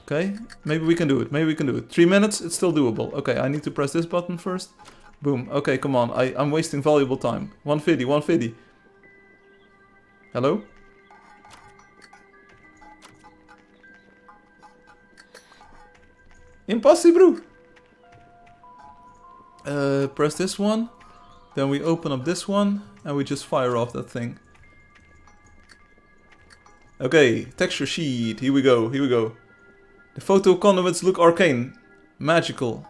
Okay, maybe we can do it. Maybe we can do it. 3 minutes, it's still doable. Okay, I need to press this button first. Boom. Okay, come on. I'm wasting valuable time. 150, 150. Hello? Impossible! Press this one. Then we open up this one. And we just fire off that thing. Okay, texture sheet. Here we go, here we go. The photo conduits look arcane. Magical.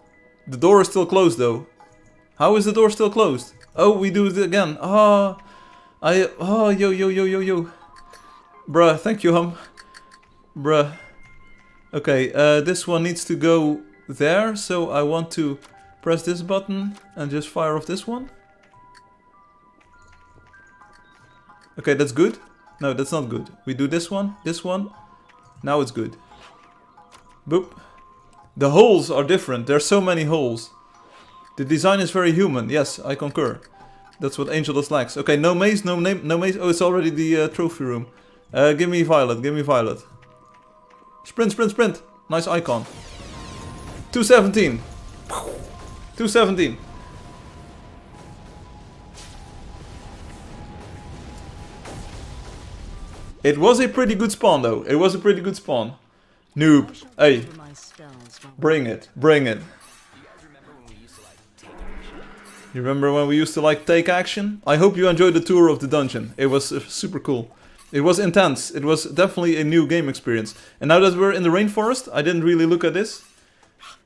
The door is still closed though. How is the door still closed? Oh, we do it again. Oh, yo. Bruh, thank you, Bruh. Okay, this one needs to go there, so I want to press this button and just fire off this one. Okay, that's good. No, that's not good. We do this one. Now it's good. Boop. The holes are different. There's so many holes. The design is very human. Yes, I concur. That's what Angeldust lacks. Okay, no maze, no maze. Oh, it's already the trophy room. Give me violet, give me violet. Sprint, sprint, sprint. Nice icon. 217. 217. It was a pretty good spawn though. It was a pretty good spawn. Noob. Hey. Bring it. Bring it. You remember when we used to like take action? I hope you enjoyed the tour of the dungeon. It was super cool. It was intense. It was definitely a new game experience. And now that we're in the rainforest, I didn't really look at this.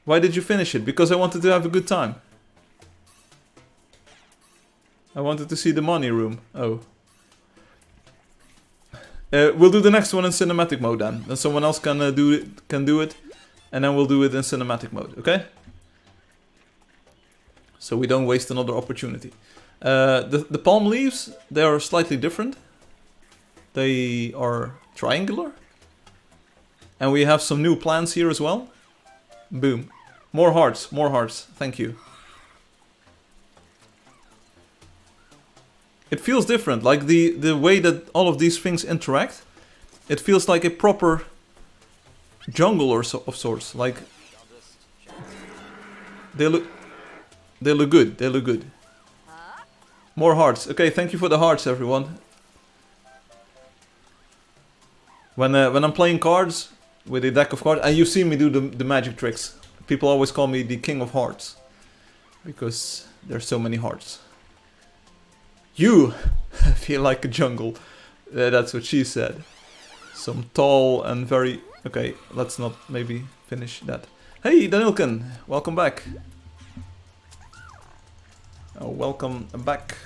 Why did you finish it? Because I wanted to have a good time. I wanted to see the money room. Oh. We'll do the next one in cinematic mode then. Then someone else can do it. And then we'll do it in cinematic mode, okay? So we don't waste another opportunity. The palm leaves, they are slightly different. They are triangular. And we have some new plants here as well. Boom. More hearts, more hearts. Thank you. It feels different, like the way that all of these things interact. It feels like a proper jungle or so, of sorts. Like they look good. They look good. More hearts. Okay, thank you for the hearts, everyone. When I'm playing cards with a deck of cards, and you've seen me do the magic tricks, people always call me the King of Hearts because there's so many hearts. You feel like a jungle. That's what she said. Some tall and very... Okay, let's not maybe finish that. Hey, Danilken, welcome back. Welcome back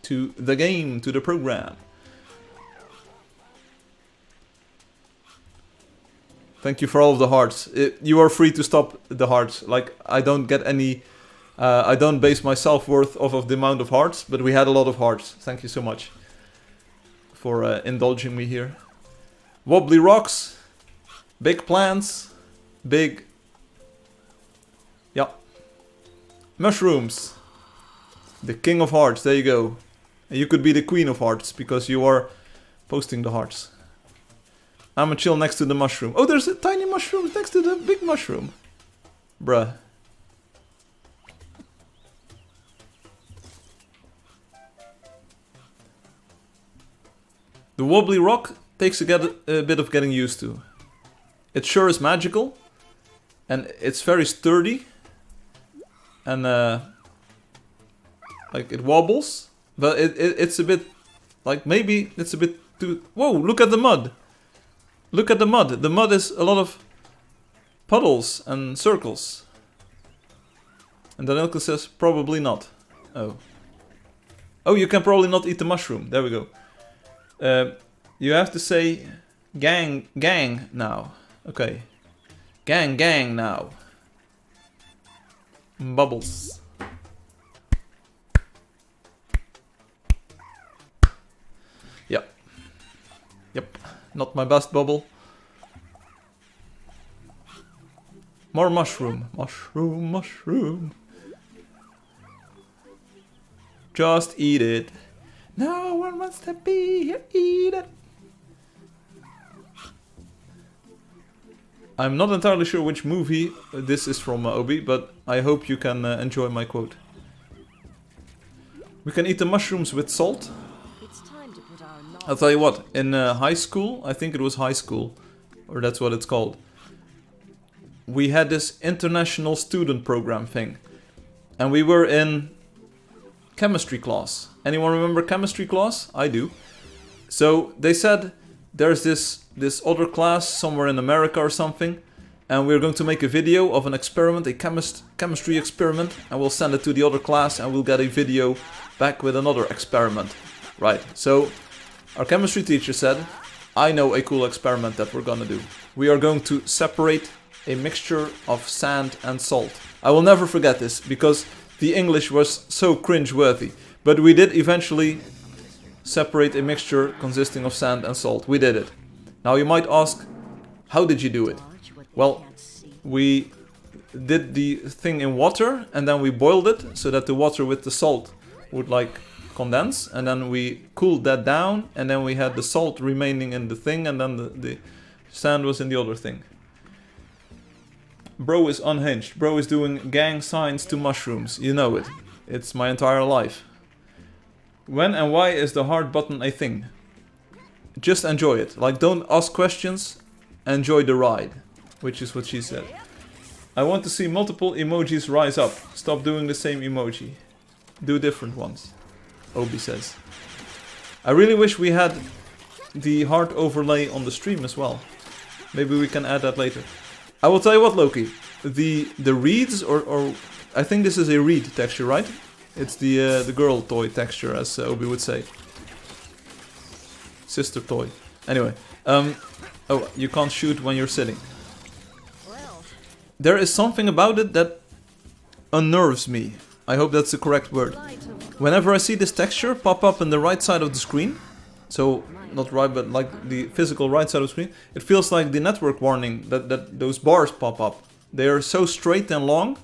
to the game, to the program. Thank you for all of the hearts. You are free to stop the hearts. Like, I don't get any... I don't base my self-worth off of the amount of hearts, but we had a lot of hearts. Thank you so much for indulging me here. Wobbly rocks. Big plants. Big... Yeah. Mushrooms. The king of hearts, there you go. And you could be the queen of hearts, because you are posting the hearts. I'm gonna chill next to the mushroom. Oh, there's a tiny mushroom next to the big mushroom. Bruh. The wobbly rock takes a bit of getting used to. It sure is magical. And it's very sturdy. And like it wobbles. But it's a bit... Like maybe it's a bit too... Whoa, look at the mud. Look at the mud. The mud is a lot of puddles and circles. And Danielka says probably not. Oh. Oh, you can probably not eat the mushroom. There we go. You have to say gang now. Okay. Gang now. Bubbles. Yep. Yep. Not my best bubble. More mushroom. Mushroom, mushroom. Just eat it. No one wants to be here, eat it. I'm not entirely sure which movie this is from, Obi, but I hope you can enjoy my quote. We can eat the mushrooms with salt. It's time to put our I'll tell you what, in high school, I think it was high school, or that's what it's called, we had this international student program thing. And we were in chemistry class. Anyone remember chemistry class? I do. So they said there's this other class somewhere in America or something, and we're going to make a video of an experiment, a chemistry experiment, and we'll send it to the other class and we'll get a video back with another experiment. Right, so our chemistry teacher said, I know a cool experiment that we're gonna do. We are going to separate a mixture of sand and salt. I will never forget this, because the English was so cringe-worthy. But we did eventually separate a mixture consisting of sand and salt. We did it. Now you might ask, how did you do it? Well, we did the thing in water and then we boiled it so that the water with the salt would like condense, and then we cooled that down, and then we had the salt remaining in the thing, and then the sand was in the other thing. Bro is unhinged. Bro is doing gang signs to mushrooms. You know it. It's my entire life. When and why is the heart button a thing? Just enjoy it. Like, don't ask questions. Enjoy the ride. Which is what she said. I want to see multiple emojis rise up. Stop doing the same emoji. Do different ones. Obi says. I really wish we had the heart overlay on the stream as well. Maybe we can add that later. I will tell you what, Loki. The reeds, or I think this is a reed texture, right? It's the girl toy texture, as Obi would say. Sister toy. Anyway, oh, you can't shoot when you're sitting. There is something about it that unnerves me. I hope that's the correct word. Whenever I see this texture pop up in the right side of the screen, so not right, but like the physical right side of the screen, it feels like the network warning that those bars pop up. They are so straight and long.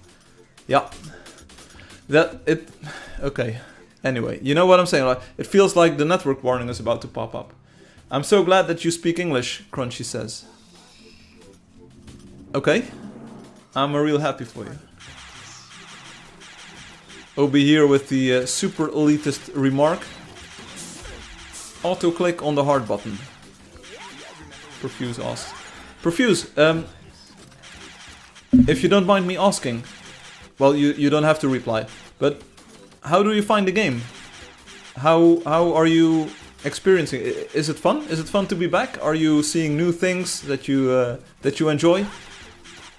Yeah. Okay. Anyway, you know what I'm saying, right? It feels like the network warning is about to pop up. I'm so glad that you speak English, Crunchy says. Okay. I'm real happy for you. Obi here with the super elitist remark. Auto-click on the heart button. Profuse asks. Profuse, if you don't mind me asking, well, you don't have to reply, but how do you find the game? How are you experiencing it? Is it fun? Is it fun to be back? Are you seeing new things that you enjoy?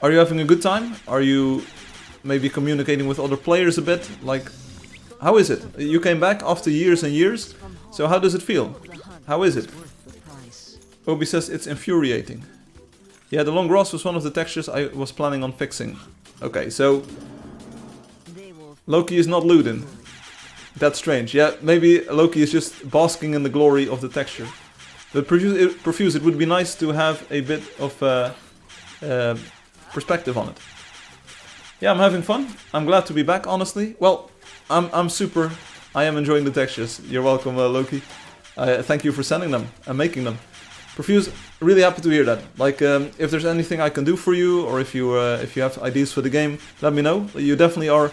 Are you having a good time? Are you maybe communicating with other players a bit? Like, how is it? You came back after years and years, so how does it feel? How is it? Obi says it's infuriating. Yeah, the long grass was one of the textures I was planning on fixing. Okay, so They will Loki is not looting. That's strange. Yeah, maybe Loki is just basking in the glory of the texture. But Profuse, it would be nice to have a bit of perspective on it. Yeah, I'm having fun. I'm glad to be back, honestly. Well, I am enjoying the textures. You're welcome, Loki. Thank you for sending them and making them. Profuse, really happy to hear that. Like, if there's anything I can do for you, or if you have ideas for the game, let me know. You definitely are.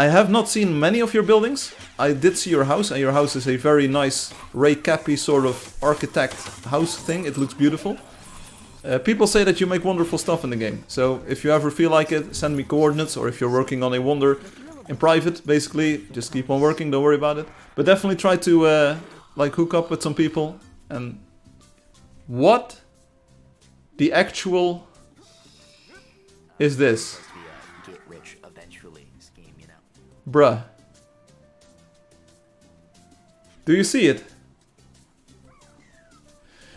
I have not seen many of your buildings. I did see your house, and your house is a very nice Ray Cappy sort of architect house thing. It looks beautiful. People say that you make wonderful stuff in the game, so if you ever feel like it, send me coordinates, or if you're working on a wonder in private, basically, just keep on working, don't worry about it. But definitely try to, like, hook up with some people, and... What the actual is this? Get rich eventually scheme, you know. Bruh. Do you see it?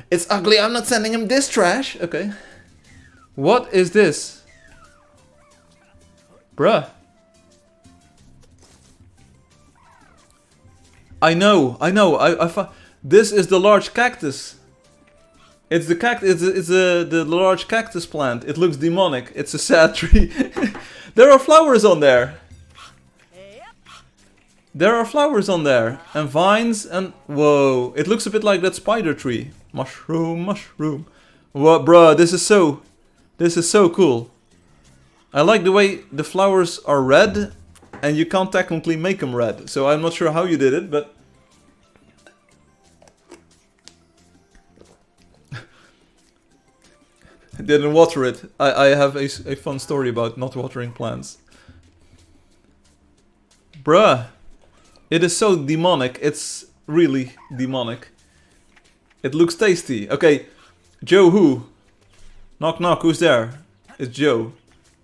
It's ugly, I'm not sending him this trash. Okay. What is this? Bruh. I know. This is the large cactus. It's the cactus. It's the large cactus plant. It looks demonic. It's a sad tree. There are flowers on there. There are flowers on there and vines and whoa! It looks a bit like that spider tree. Mushroom, mushroom. What, bruh? This is so cool. I like the way the flowers are red, and you can't technically make them red. So I'm not sure how you did it, but. Didn't water it. I have a fun story about not watering plants. Bruh. It is so demonic. It's really demonic. It looks tasty. Okay. Joe who? Knock knock, who's there? It's Joe.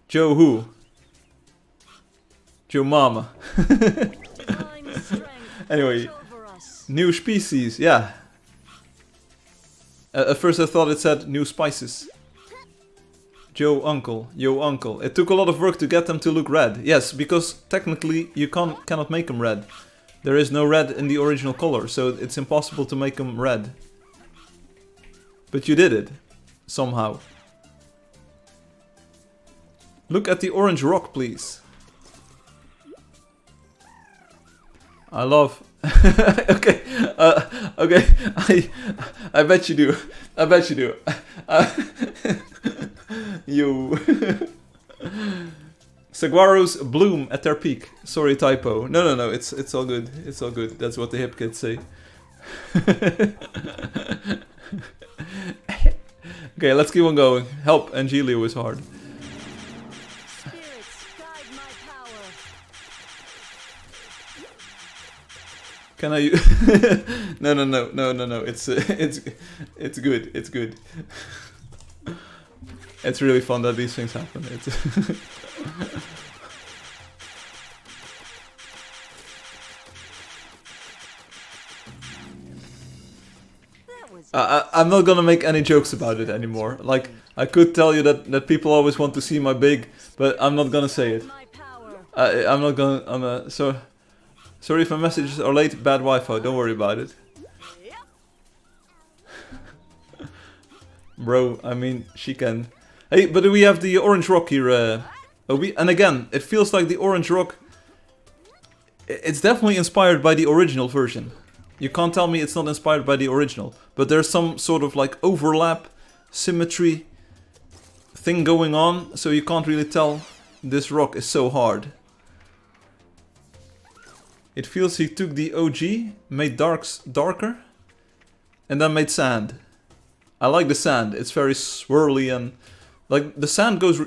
Joe who? Joe Mama. Anyway. New species, yeah. At first I thought it said new spices. Joe Uncle, yo Uncle. It took a lot of work to get them to look red. Yes, because technically you cannot make them red. There is no red in the original color, so it's impossible to make them red. But you did it. Somehow. Look at the orange rock, please. I love... okay, okay, I bet you do. I bet you do. You. Saguaros bloom at their peak. Sorry, typo. No, it's all good. It's all good. That's what the hip kids say. Okay, let's keep on going. Help, Angelio is hard. Can I? No. It's good. It's good. It's really fun that these things happen. I'm not gonna make any jokes about it anymore. Like, I could tell you that people always want to see my big, but I'm not gonna say it. I'm not gonna. Sorry if my messages are late. Bad Wi-Fi. Don't worry about it. Bro, I mean, she can. Hey, but we have the orange rock here, Obi. And again, it feels like the orange rock... It's definitely inspired by the original version. You can't tell me it's not inspired by the original. But there's some sort of like overlap, symmetry thing going on. So you can't really tell this rock is so hard. It feels he took the OG, made darks darker, and then made sand. I like the sand. It's very swirly and like the sand goes.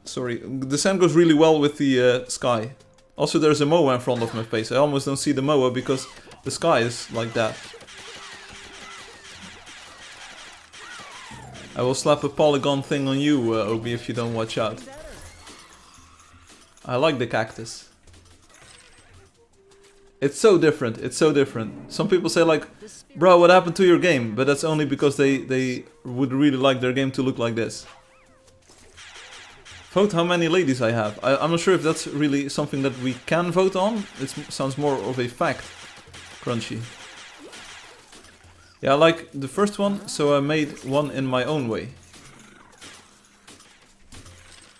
The sand goes really well with the sky. Also, there's a moa in front of my face. I almost don't see the moa because the sky is like that. I will slap a polygon thing on you, Obi, if you don't watch out. I like the cactus. It's so different. It's so different. Some people say like, bro, what happened to your game? But that's only because they would really like their game to look like this. Vote how many ladies I have. I'm not sure if that's really something that we can vote on. It sounds more of a fact. Crunchy. Yeah, I like the first one, so I made one in my own way.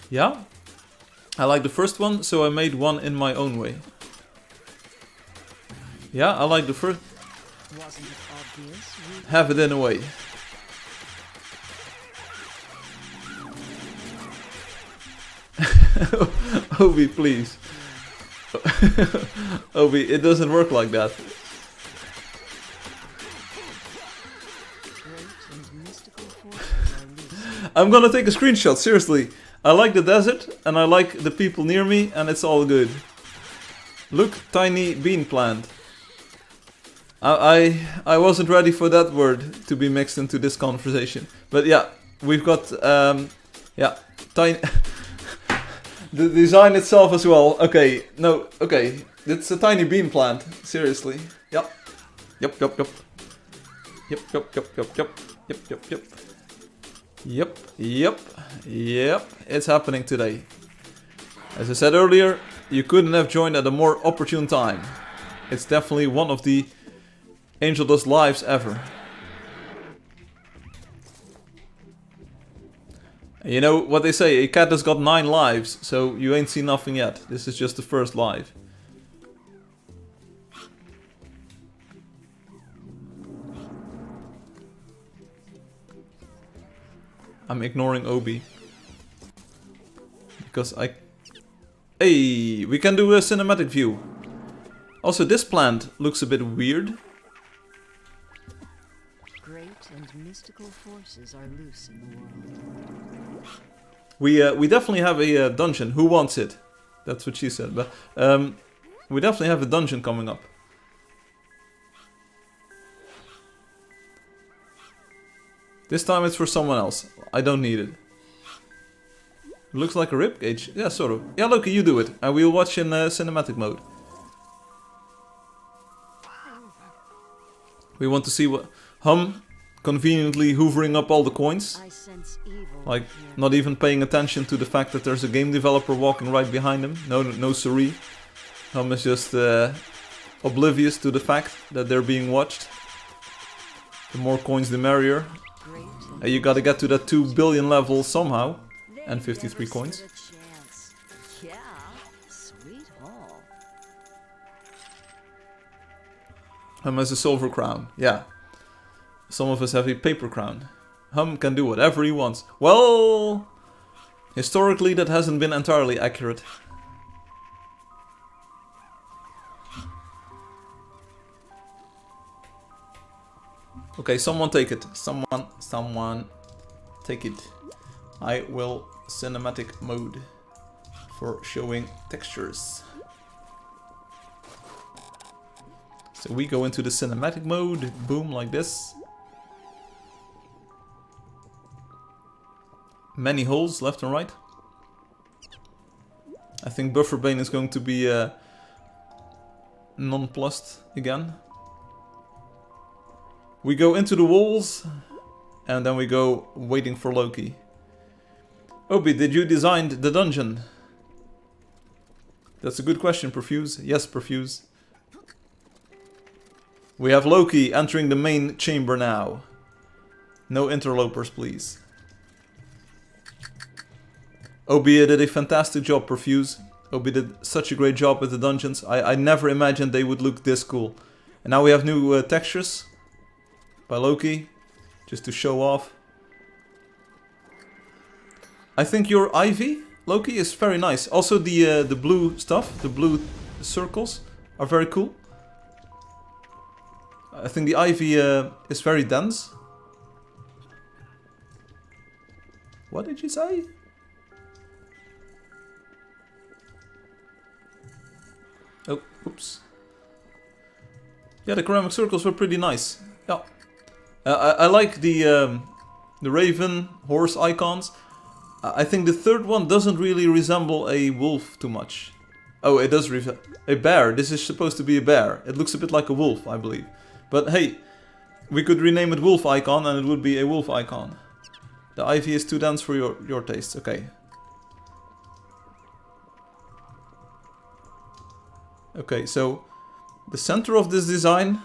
Yeah? I like the first one, so I made one in my own way. Yeah, I like the first... Wasn't it obvious? Have it in a way. Obi, please. Obi, it doesn't work like that. Great and mystical forces are loose. I'm gonna take a screenshot, seriously. I like the desert, and I like the people near me, and it's all good. Look, tiny bean plant. I wasn't ready for that word to be mixed into this conversation. But yeah, we've got, yeah, tiny... The design itself as well. Okay, no, okay. It's a tiny bean plant. Seriously. Yep. Yep, yep, yep. Yep, yep, yep, yep, yep. Yep, yep, yep. Yep, yep, yep. It's happening today. As I said earlier, you couldn't have joined at a more opportune time. It's definitely one of the Angeldust lives ever. You know what they say, a cat has got 9 lives, so you ain't seen nothing yet. This is just the first live. I'm ignoring Obi. Because I... Hey, we can do a cinematic view. Also, this plant looks a bit weird. Great and mystical forces are loose in the world. We definitely have a dungeon. Who wants it? That's what she said. But we definitely have a dungeon coming up. This time it's for someone else. I don't need it. Looks like a ribcage. Yeah, sort of. Yeah, Loki, you do it. And we'll watch in cinematic mode. We want to see what... conveniently hoovering up all the coins. I sense evil. Like, not even paying attention to the fact that there's a game developer walking right behind him. No siree. Is just oblivious to the fact that they're being watched. The more coins the merrier. Great and You gotta get to that 2 billion level somehow. And 53 never coins. stood a chance. Yeah, sweet haul. Has a silver crown. Yeah. Some of us have a paper crown. Can do whatever he wants. Well, historically that hasn't been entirely accurate. Okay, someone take it. Someone take it. I will cinematic mode for showing textures. So we go into the cinematic mode, boom, like this. Many holes left and right. I think Bufferbane is going to be nonplussed again. We go into the walls and then we go waiting for Loki. Obi, did you design the dungeon? That's a good question, Perfuse. Yes, Perfuse. We have Loki entering the main chamber now. No interlopers, please. Obi did a fantastic job, Perfuse. Obi did such a great job with the dungeons. I never imagined they would look this cool. And now we have new textures by Loki, just to show off. I think your ivy, Loki, is very nice. Also the blue stuff, the blue circles are very cool. I think the ivy is very dense. What did you say? Oh, oops. Yeah, the ceramic circles were pretty nice. Yeah. I like the raven, horse icons. I think the third one doesn't really resemble a wolf too much. Oh, it does reveal a bear. This is supposed to be a bear. It looks a bit like a wolf, I believe. But hey, we could rename it wolf icon and it would be a wolf icon. The ivy is too dense for your taste. Okay. Okay, so the center of this design.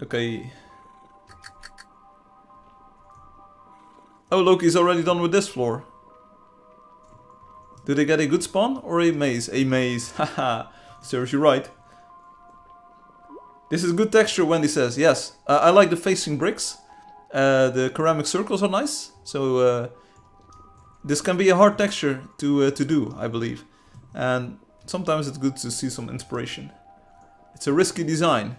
Okay. Oh, Loki's already done with this floor. Do they get a good spawn or a maze? A maze. Haha. Serves you right. This is good texture, Wendy says. Yes. I like the facing bricks. The ceramic circles are nice. So this can be a hard texture to do, I believe. And sometimes it's good to see some inspiration. It's a risky design.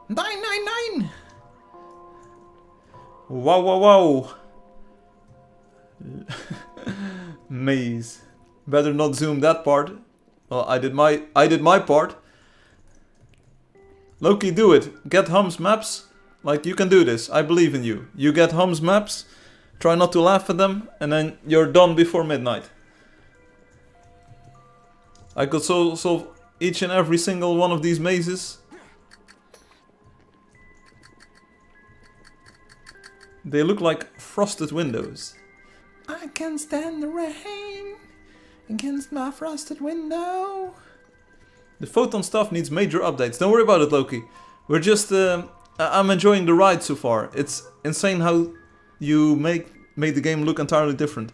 999! Wow, wow, wow! Maze. Better not zoom that part. Well, I did my part. Loki, do it. Get Hum's maps. Like, you can do this. I believe in you. You get Hum's maps. Try not to laugh at them. And then you're done before midnight. I could solve each and every single one of these mazes. They look like frosted windows. I can stand the rain against my frosted window. The photon stuff needs major updates. Don't worry about it, Loki. We're just... I'm enjoying the ride so far. It's insane how you made the game look entirely different.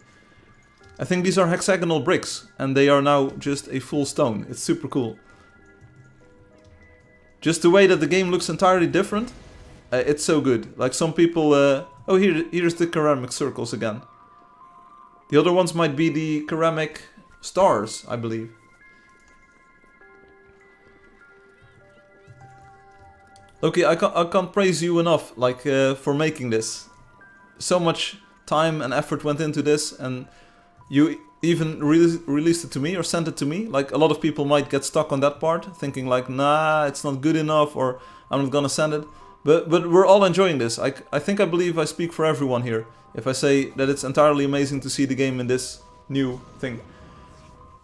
I think these are hexagonal bricks. And they are now just a full stone. It's super cool. Just the way that the game looks entirely different. It's so good. Like some people... oh, here's the ceramic circles again. The other ones might be the ceramic stars, I believe. Loki, I can't praise you enough, like, for making this. So much time and effort went into this, and you even released it to me or sent it to me. Like, a lot of people might get stuck on that part, thinking like, nah, it's not good enough, or I'm not gonna send it. But we're all enjoying this. I believe I speak for everyone here if I say that it's entirely amazing to see the game in this new thing.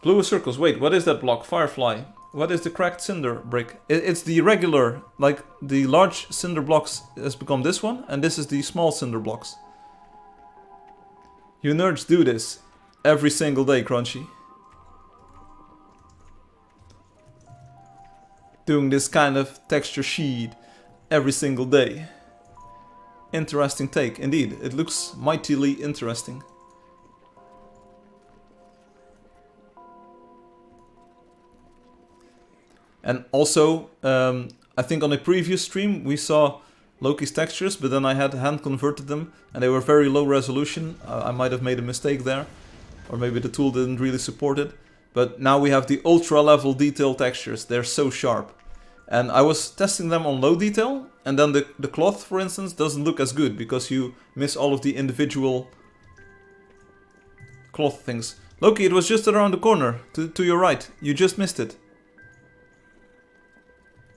Blue circles. Wait, what is that block? Firefly. What is the cracked cinder brick? It's the regular, like the large cinder blocks has become this one, and this is the small cinder blocks. You nerds do this every single day, Crunchy. Doing this kind of texture sheet every single day. Interesting take, indeed. It looks mightily interesting. And also, I think on a previous stream we saw Loki's textures, but then I had hand converted them and they were very low resolution. I might have made a mistake there, or maybe the tool didn't really support it. But now we have the ultra level detail textures. They're so sharp. And I was testing them on low detail, and then the cloth, for instance, doesn't look as good because you miss all of the individual cloth things. Loki, it was just around the corner, to your right. You just missed it.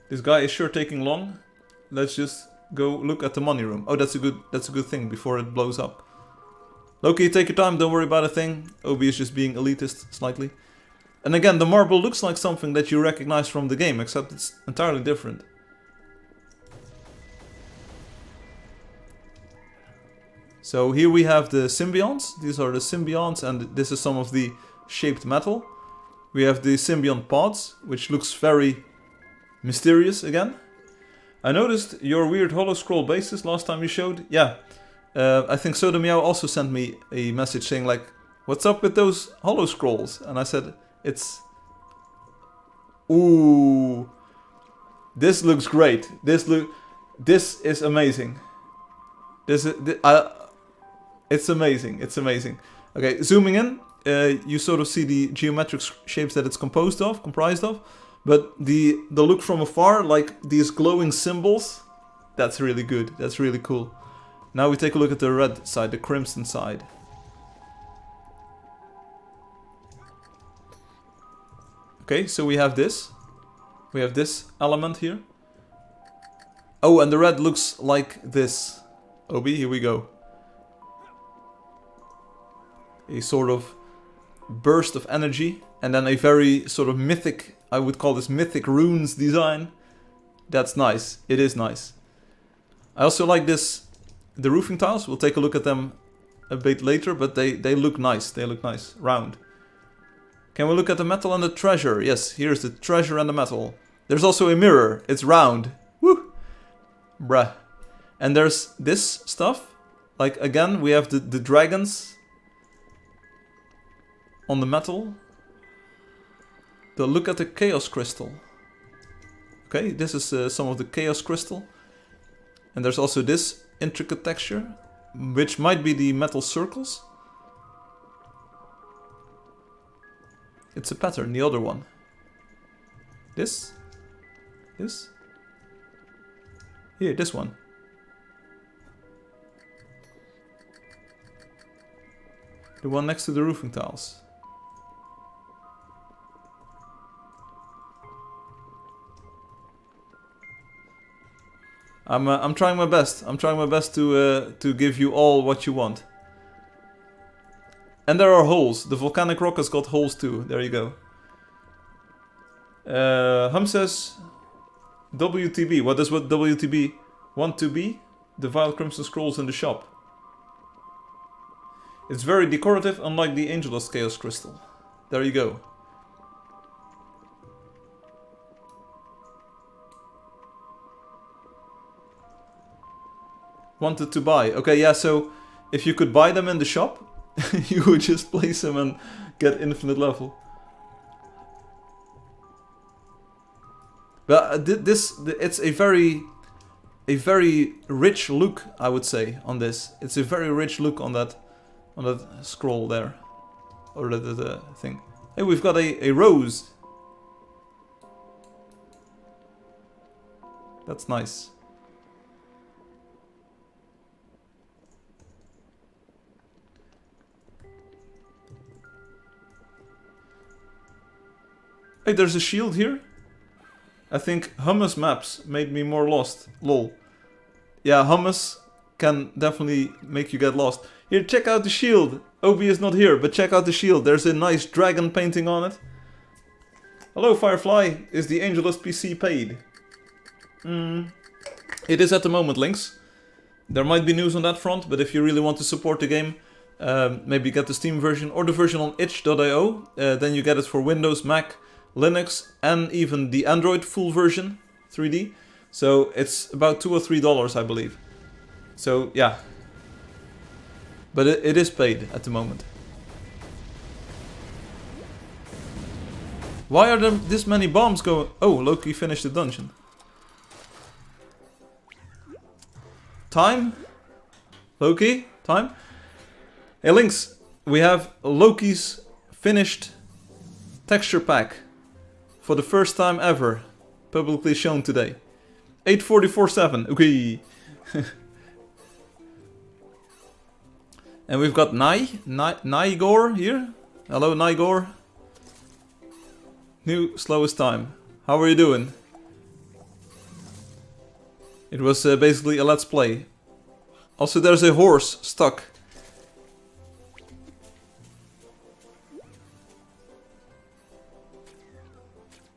This guy is sure taking long. Let's just go look at the money room. Oh, that's a good thing before it blows up. Loki, take your time, don't worry about a thing. Obi is just being elitist slightly. And again, the marble looks like something that you recognize from the game, except it's entirely different. So here we have the symbionts. These are the symbionts, and this is some of the shaped metal. We have the symbiont pods, which looks very mysterious again. I noticed your weird hollow scroll bases last time you showed. Yeah, I think Soda Meow also sent me a message saying like, what's up with those hollow scrolls? And I said, it's... Ooh. This looks great. This is amazing. It's amazing. It's amazing. Okay, zooming in, you sort of see the geometric shapes that it's comprised of. But the look from afar, like these glowing symbols, that's really good. That's really cool. Now we take a look at the red side, the crimson side. Okay, so we have this. We have this element here. Oh, and the red looks like this. Obi, here we go. A sort of burst of energy. And then a very sort of mythic, I would call this mythic runes design. That's nice. It is nice. I also like this, the roofing tiles. We'll take a look at them a bit later, but they look nice. They look nice. Round. Can we look at the metal and the treasure? Yes, here's the treasure and the metal. There's also a mirror. It's round. Woo! Bruh. And there's this stuff. Like, again, we have the dragons on the metal. Look at the chaos crystal. Okay, this is some of the chaos crystal. And there's also this intricate texture, which might be the metal circles. It's a pattern, the other one. This? This? Here, this one. The one next to the roofing tiles. I'm trying my best. I'm trying my best to give you all what you want. And there are holes. The volcanic rock has got holes too. There you go. Hum says WTB. What does what WTB want to be? The Vile Crimson Scrolls in the shop. It's very decorative, unlike the Angeldust Chaos Crystal. There you go. Wanted to buy. Okay, yeah, so if you could buy them in the shop, you would just place them and get infinite level. But it's a very rich look, I would say, on this. It's a very rich look on that scroll there, or the thing. Hey, we've got a rose. That's nice. Hey, there's a shield here. I think hummus maps made me more lost. Lol. Yeah, hummus can definitely make you get lost. Here, check out the shield. Obi is not here, but check out the shield. There's a nice dragon painting on it. Hello, Firefly. Is the Angeldust PC paid? It is at the moment, Links. There might be news on that front, but if you really want to support the game, maybe get the Steam version or the version on itch.io. Then you get it for Windows, Mac, Linux, and even the Android full version, 3D. So it's about $2 or $3, I believe. So yeah, but it is paid at the moment. Why are there this many bombs going? Oh, Loki finished the dungeon. Time? Loki? Time? Hey, Links, we have Loki's finished texture pack for the first time ever, publicly shown today. 844.7. Okay. And we've got Nigor here. Hello, Nigor. New slowest time. How are you doing? It was basically a let's play. Also, there's a horse stuck.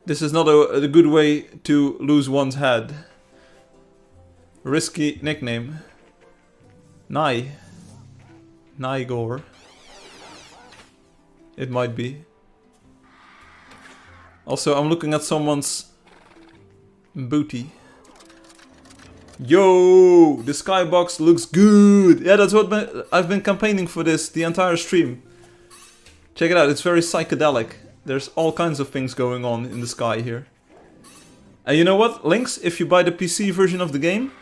This is not a good way to lose one's head. Risky nickname. Nigor. It might be. Also, I'm looking at someone's booty. Yo, the skybox looks good. Yeah, that's what I've been campaigning for this the entire stream. Check it out, it's very psychedelic. There's all kinds of things going on in the sky here. And you know what, Links? If you buy the PC version of the game,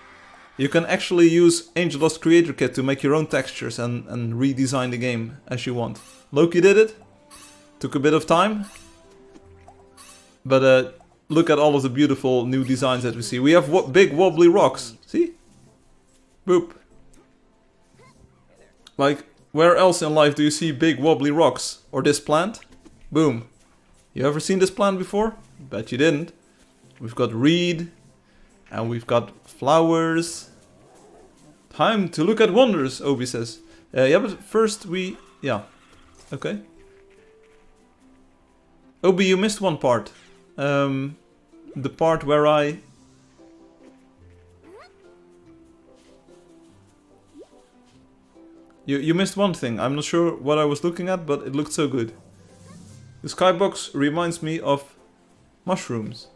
you can actually use Angeldust Creator Kit to make your own textures and redesign the game as you want. Loki did it. Took a bit of time. But look at all of the beautiful new designs that we see. We have big wobbly rocks. See? Boop. Like, where else in life do you see big wobbly rocks? Or this plant? Boom. You ever seen this plant before? Bet you didn't. We've got reed. And we've got flowers. Time to look at wonders, Obi says. Yeah, but first we... Yeah. Okay. Obi, you missed one part. The part where I... You missed one thing. I'm not sure what I was looking at, but it looked so good. The skybox reminds me of mushrooms.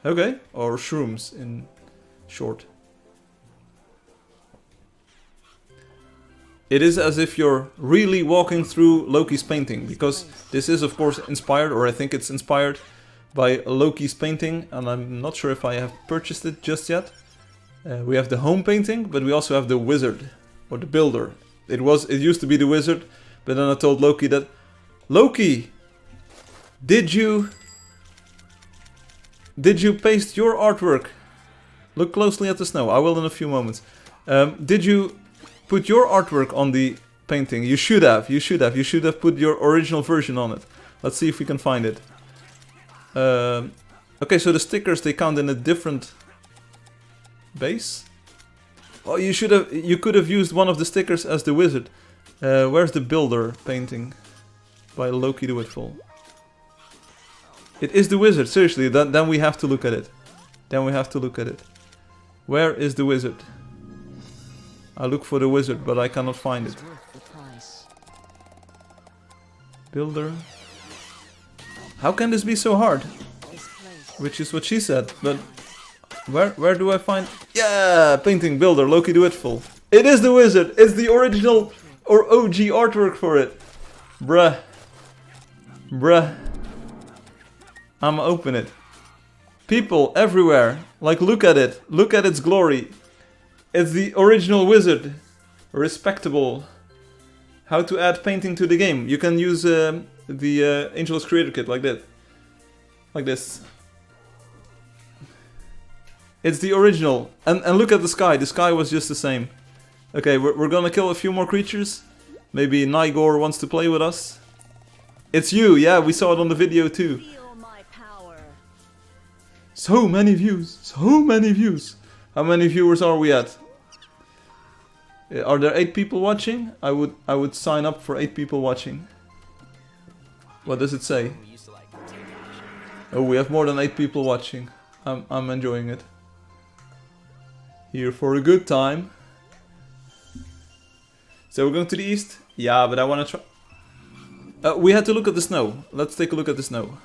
Okay, or shrooms in short. It is as if you're really walking through Loki's painting, because this is of course inspired, or I think it's inspired by Loki's painting, and I'm not sure if I have purchased it just yet. We have the home painting, but we also have the wizard, or the builder. It used to be the wizard, but then I told Loki that, Loki, did you paste your artwork? Look closely at the snow. I will in a few moments. Did you put your artwork on the painting? You should have. You should have put your original version on it. Let's see if we can find it. Okay, so the stickers, they count in a different base. Oh, you could have used one of the stickers as the wizard. Where's the builder painting by Loki the Witful? It is the wizard, seriously. Then we have to look at it. Where is the wizard? I look for the wizard, but I cannot find it. Builder. How can this be so hard? Which is what she said, but where do I find... Yeah, painting builder, Loki the Witful. It is the wizard. It's the original or OG artwork for it. Bruh. I'ma open it. People everywhere, like, look at it. Look at its glory. It's the original wizard. Respectable. How to add painting to the game. You can use the Angeldust Creator Kit like that. Like this. It's the original. And look at the sky. The sky was just the same. Okay, we're gonna kill a few more creatures. Maybe Nigor wants to play with us. It's you, yeah, we saw it on the video too. So many views. How many viewers are we at? Are there 8 people watching? I would sign up for 8 people watching. What does it say? Oh, we have more than 8 people watching. I'm enjoying it. Here for a good time. So we're going to the east? Yeah, but I want to try... we had to look at the snow. Let's take a look at the snow.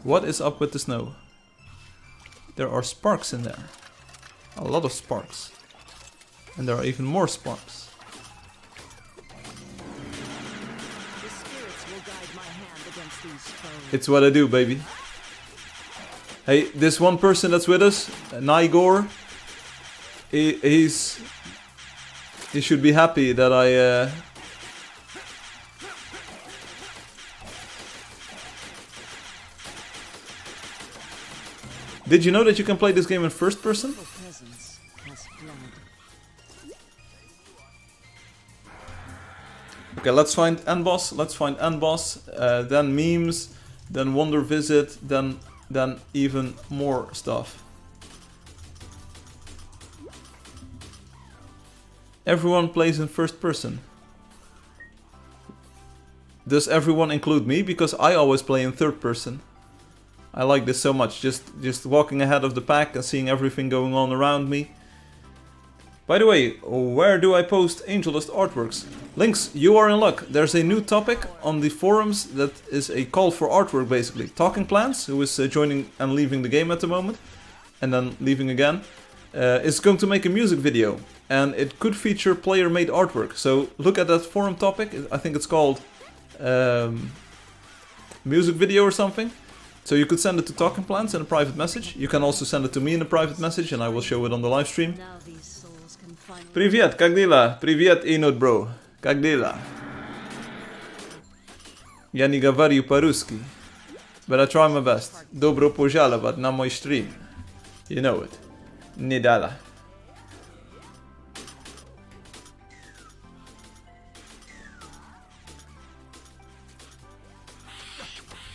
What is up with the snow? There are sparks in there. A lot of sparks. And there are even more sparks. It's what I do, baby. Hey, this one person that's with us, Nigor, he should be happy that I... Did you know that you can play this game in first person? Okay, let's find end boss. Then memes, then Wonder Visit, then even more stuff. Everyone plays in first person. Does everyone include me? Because I always play in third person. I like this so much, just walking ahead of the pack and seeing everything going on around me. By the way, where do I post Angeldust artworks? Links, you are in luck. There's a new topic on the forums that is a call for artwork basically. Talking Plants, who is joining and leaving the game at the moment, and then leaving again, is going to make a music video. And it could feature player-made artwork. So look at that forum topic, I think it's called music video or something. So you could send it to Talking Plants in a private message. You can also send it to me in a private message and I will show it on the live stream. Привет, как дела? Привет, Inut bro. Как дела? Я не говорю по-русски, but I try my best. Добро пожаловать на мой stream. You know it. Nidala.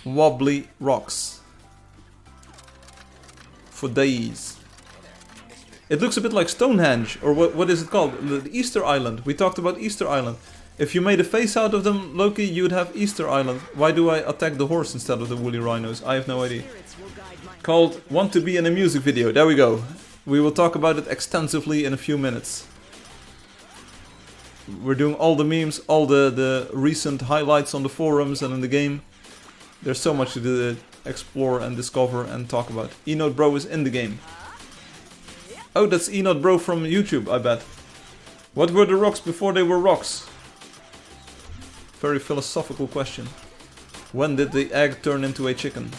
Wobbly rocks. For days. It looks a bit like Stonehenge, or what is it called? The Easter Island. We talked about Easter Island. If you made a face out of them, Loki, you'd have Easter Island. Why do I attack the horse instead of the woolly rhinos? I have no idea. Called Want to Be in a Music Video. There we go. We will talk about it extensively in a few minutes. We're doing all the memes, all the recent highlights on the forums and in the game. There's so much to explore and discover and talk about. Enote Bro is in the game. Oh, that's Enote Bro from YouTube, I bet. What were the rocks before they were rocks? Very philosophical question. When did the egg turn into a chicken?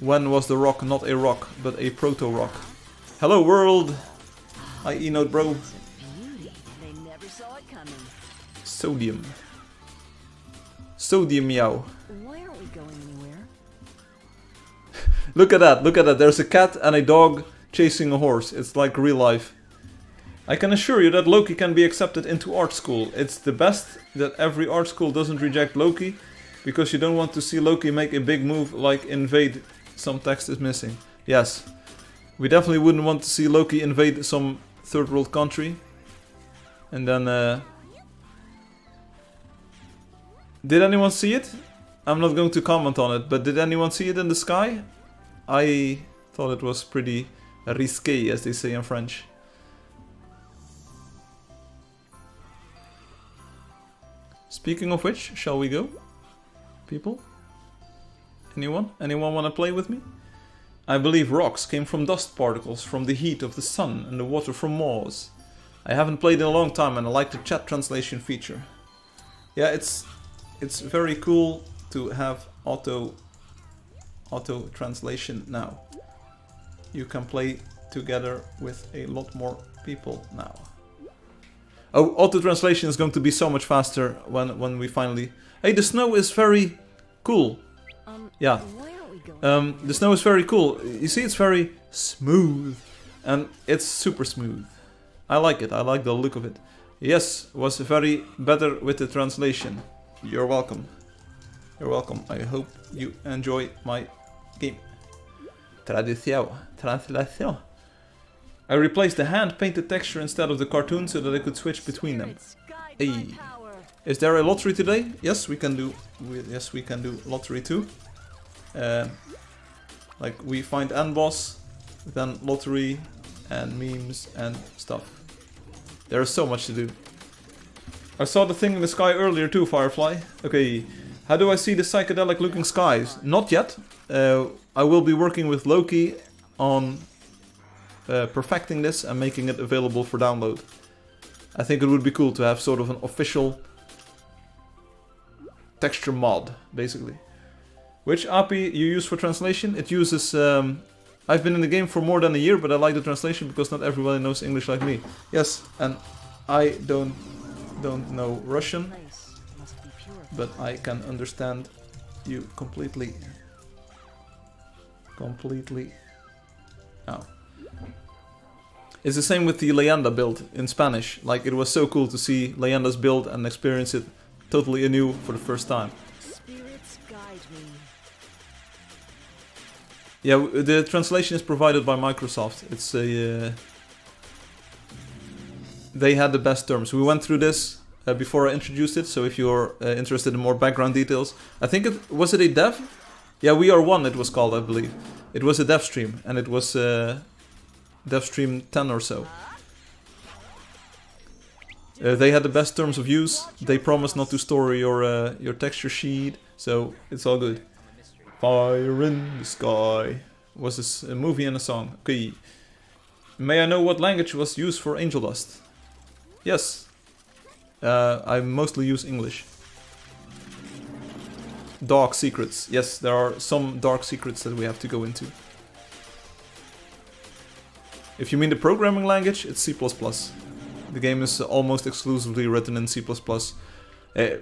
When was the rock not a rock, but a proto-rock? Hello world! Hi Enote Bro. Sodium. Sodium meow. Why aren't we going anywhere? Look at that, look at that. There's a cat and a dog chasing a horse. It's like real life. I can assure you that Loki can be accepted into art school. It's the best that every art school doesn't reject Loki, because you don't want to see Loki make a big move like invade. Some text is missing. Yes. We definitely wouldn't want to see Loki invade some third world country. And then did anyone see it? I'm not going to comment on it, but did anyone see it in the sky? I thought it was pretty risqué, as they say in French. Speaking of which, shall we go? People? Anyone? Anyone want to play with me? I believe rocks came from dust particles from the heat of the sun and the water from Mars. I haven't played in a long time and I like the chat translation feature. Yeah, it's very cool to have auto translation now. You can play together with a lot more people now. Oh, auto translation is going to be so much faster when we finally... Hey, the snow is very cool. Yeah. The snow is very cool. You see, it's very smooth. And it's super smooth. I like it. I like the look of it. Yes, was very better with the translation. You're welcome. You're welcome. I hope you enjoy my game. Translation. I replaced the hand-painted texture instead of the cartoon so that I could switch between them. Hey. Is there a lottery today? Yes, we can do. Yes, we can do lottery too. Like we find end boss, then lottery, and memes and stuff. There is so much to do. I saw the thing in the sky earlier too, Firefly. Okay, how do I see the psychedelic looking skies? Not yet. I will be working with Loki on perfecting this and making it available for download. I think it would be cool to have sort of an official texture mod, basically. Which API you use for translation? It uses... I've been in the game for more than a year, but I like the translation because not everybody knows English like me. Yes, and I don't know Russian, but I can understand you completely. Oh. It's the same with the Leyenda build in Spanish. Like, it was so cool to see Leyenda's build and experience it totally anew for the first time. Spirits guide me. Yeah, the translation is provided by Microsoft. It's a... they had the best terms. We went through this before I introduced it, so if you're interested in more background details... I think it... Was it a dev? Yeah, We Are One it was called, I believe. It was a dev stream, and it was dev stream 10 or so. They had the best terms of use. They promised not to store your texture sheet, so it's all good. Fire in the Sky. Was this a movie and a song? Okay. May I know what language was used for Angeldust? Yes. I mostly use English. Dark secrets. Yes, there are some dark secrets that we have to go into. If you mean the programming language, it's C++. The game is almost exclusively written in C++.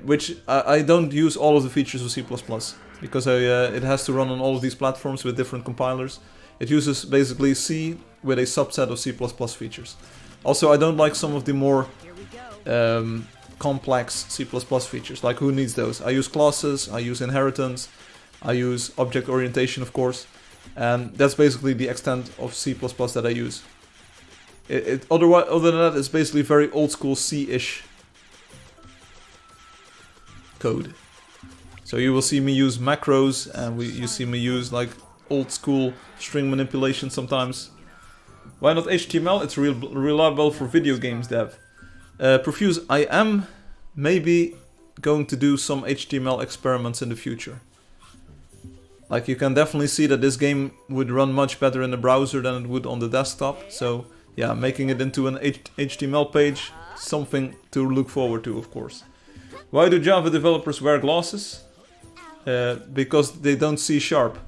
Which I don't use all of the features of C++. Because it has to run on all of these platforms with different compilers. It uses basically C with a subset of C++ features. Also, I don't like some of the more complex C++ features. Like, who needs those? I use classes, I use inheritance, I use object orientation, of course. And that's basically the extent of C++ that I use. Other than that, it's basically very old school C-ish. code. So you will see me use macros, and you see me use like old school string manipulation sometimes. Why not HTML? It's reliable for video games dev. Profuse, I am maybe going to do some HTML experiments in the future. Like, you can definitely see that this game would run much better in the browser than it would on the desktop. So yeah, making it into an HTML page, something to look forward to, of course. Why do Java developers wear glasses? Because they don't see sharp.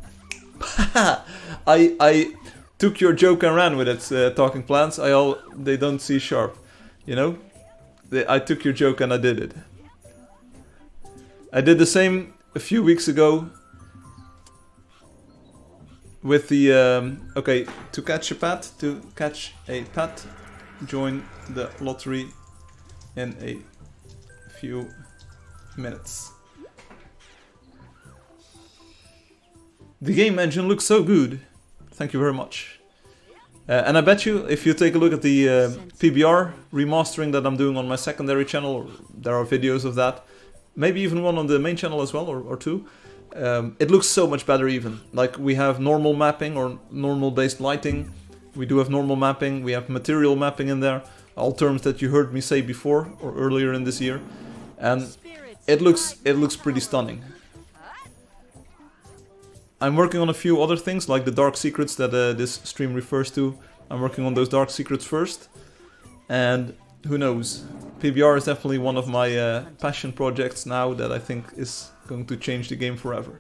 I took your joke and ran with it, Talking Plants. They don't see sharp, you know? I took your joke and I did it. I did the same a few weeks ago with the okay, to catch a pet, join the lottery in a few minutes. The game engine looks so good. Thank you very much. And I bet you, if you take a look at the PBR remastering that I'm doing on my secondary channel, there are videos of that. Maybe even one on the main channel as well, or two. It looks so much better even. Like, we have normal mapping or normal based lighting. We do have normal mapping. We have material mapping in there. All terms that you heard me say before or earlier in this year. And it looks pretty stunning. I'm working on a few other things, like the dark secrets that this stream refers to. I'm working on those dark secrets first. And who knows? PBR is definitely one of my passion projects now that I think is going to change the game forever.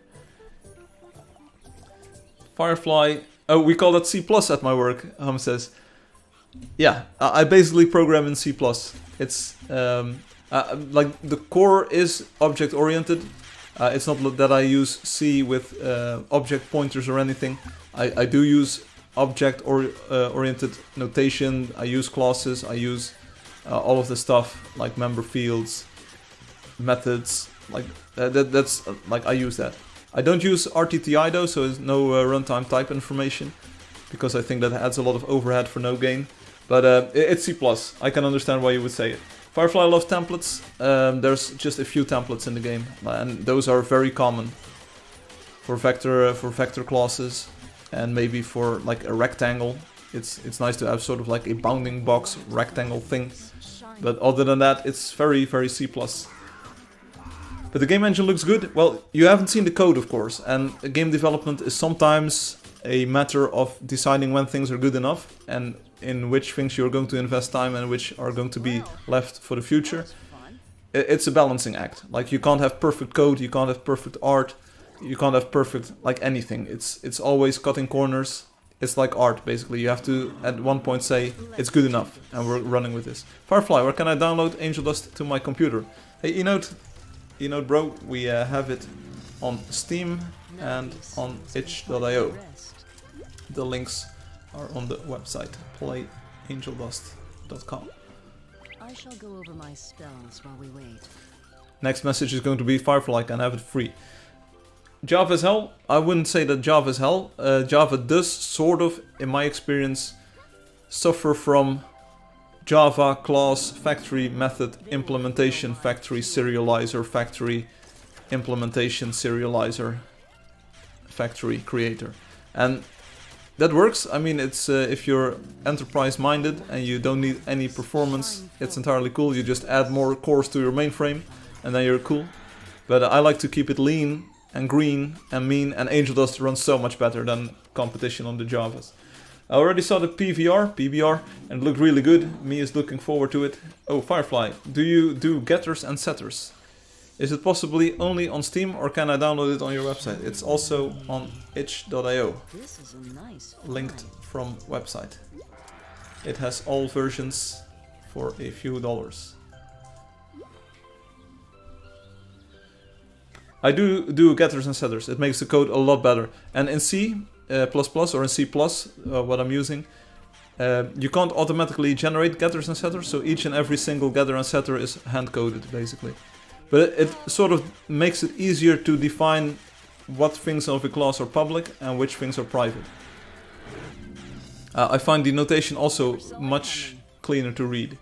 Firefly. Oh, we call that C+ at my work, says. Yeah, I basically program in C+. It's like, the core is object-oriented. It's not that I use C with object pointers or anything. I do use object-oriented notation. I use classes. I use all of the stuff like member fields, methods. Like that's like I use that. I don't use RTTI though, so there's no runtime type information, because I think that adds a lot of overhead for no gain. But it's C+. I can understand why you would say it. Firefly loves templates. There's just a few templates in the game, and those are very common for vector classes, and maybe for like a rectangle. It's nice to have sort of like a bounding box rectangle thing, but other than that, it's very C+. But the game engine looks good. Well, you haven't seen the code, of course, and game development is sometimes a matter of deciding when things are good enough and in which things you're going to invest time and which are going to be left for the future. It's a balancing act. Like, you can't have perfect code, you can't have perfect art, you can't have perfect, like, anything. It's always cutting corners. It's like art, basically. You have to, at one point, say, it's good enough, and we're running with this. Firefly, where can I download Angeldust to my computer? Hey, Enote bro, we have it on Steam and on itch.io. The links are on the website, playangeldust.com. I shall go over my spells while we wait. Next message is going to be Firefly can have it free. Java is hell? I wouldn't say that Java is hell. Java does sort of, in my experience, suffer from Java class factory method implementation factory serializer factory implementation serializer factory creator. And that works. I mean, it's if you're enterprise minded and you don't need any performance, it's entirely cool. You just add more cores to your mainframe and then you're cool. But I like to keep it lean and green and mean, and Angeldust runs so much better than competition on the Javas. I already saw the PBR, and it looked really good. Me is looking forward to it. Oh, Firefly, do you do getters and setters? Is it possibly only on Steam, or can I download it on your website? It's also on itch.io, linked from website. It has all versions for a few dollars. I do getters and setters. It makes the code a lot better. And in C++ or in C++, what I'm using, you can't automatically generate getters and setters, so each and every single getter and setter is hand-coded, basically. But it sort of makes it easier to define what things of a class are public and which things are private. I find the notation also much cleaner to read.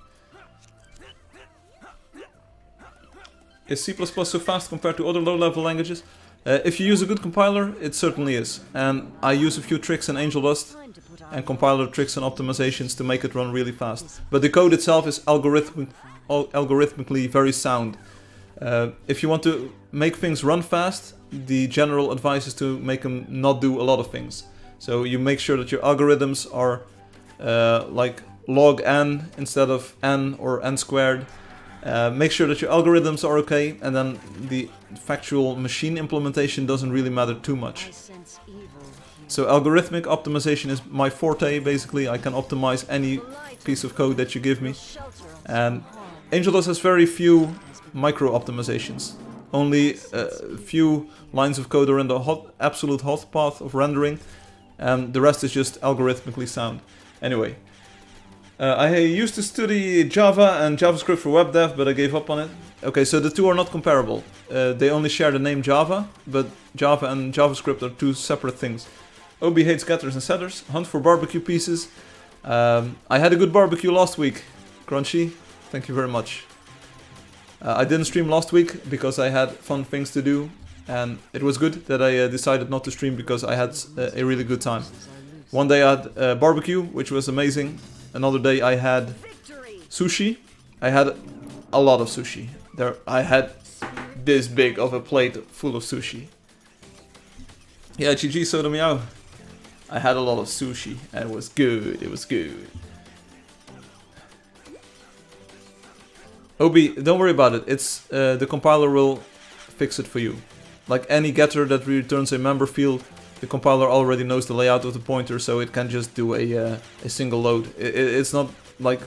Is C++ so fast compared to other low-level languages? If you use a good compiler, it certainly is. And I use a few tricks in Angeldust and compiler tricks and optimizations to make it run really fast. But the code itself is algorithmically very sound. If you want to make things run fast, the general advice is to make them not do a lot of things. So you make sure that your algorithms are like log n instead of n or n squared. Make sure that your algorithms are okay, and then the factual machine implementation doesn't really matter too much. So algorithmic optimization is my forte, basically. I can optimize any piece of code that you give me. And Angeldust has very few micro optimizations. Only a few lines of code are in the absolute hot path of rendering, and the rest is just algorithmically sound. Anyway. I used to study Java and JavaScript for web dev, but I gave up on it. Okay, so the two are not comparable. They only share the name Java, but Java and JavaScript are two separate things. Obi hates getters and setters. Hunt for barbecue pieces. I had a good barbecue last week. Crunchy, thank you very much. I didn't stream last week because I had fun things to do, and it was good that I decided not to stream because I had a really good time. One day I had barbecue, which was amazing. Another day I had sushi. I had a lot of sushi. I had this big of a plate full of sushi. Yeah, GG Soda Meow. I had a lot of sushi and it was good. It was good. Obi, don't worry about it. It's the compiler will fix it for you. Like any getter that returns a member field, the compiler already knows the layout of the pointer, so it can just do a single load. It's not like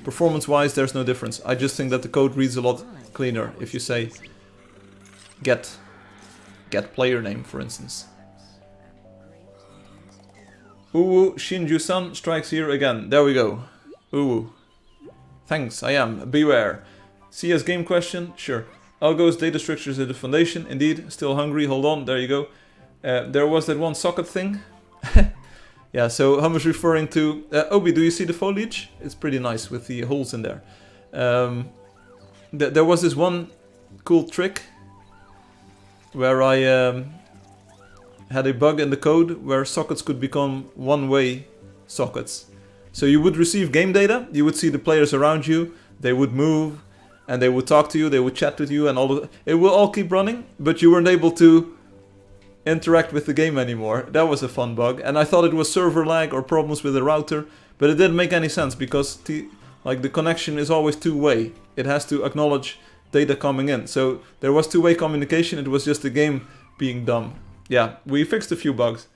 performance-wise, there's no difference. I just think that the code reads a lot cleaner if you say get player name, for instance. Uwu Shinju-san strikes here again. There we go. Uwu. Thanks, I am. Beware. CS game question? Sure. Algo's data structures are the foundation. Indeed. Still hungry. Hold on. There you go. There was that one socket thing. Yeah, so Hum is referring to... Obi, do you see the foliage? It's pretty nice with the holes in there. There was this one cool trick where I had a bug in the code where sockets could become one-way sockets. So you would receive game data, you would see the players around you, they would move, and they would talk to you, they would chat with you, and all of it will all keep running, but you weren't able to interact with the game anymore. That was a fun bug, and I thought it was server lag or problems with the router, but it didn't make any sense because the connection is always two-way. It has to acknowledge data coming in. So there was two-way communication, it was just the game being dumb. Yeah, we fixed a few bugs.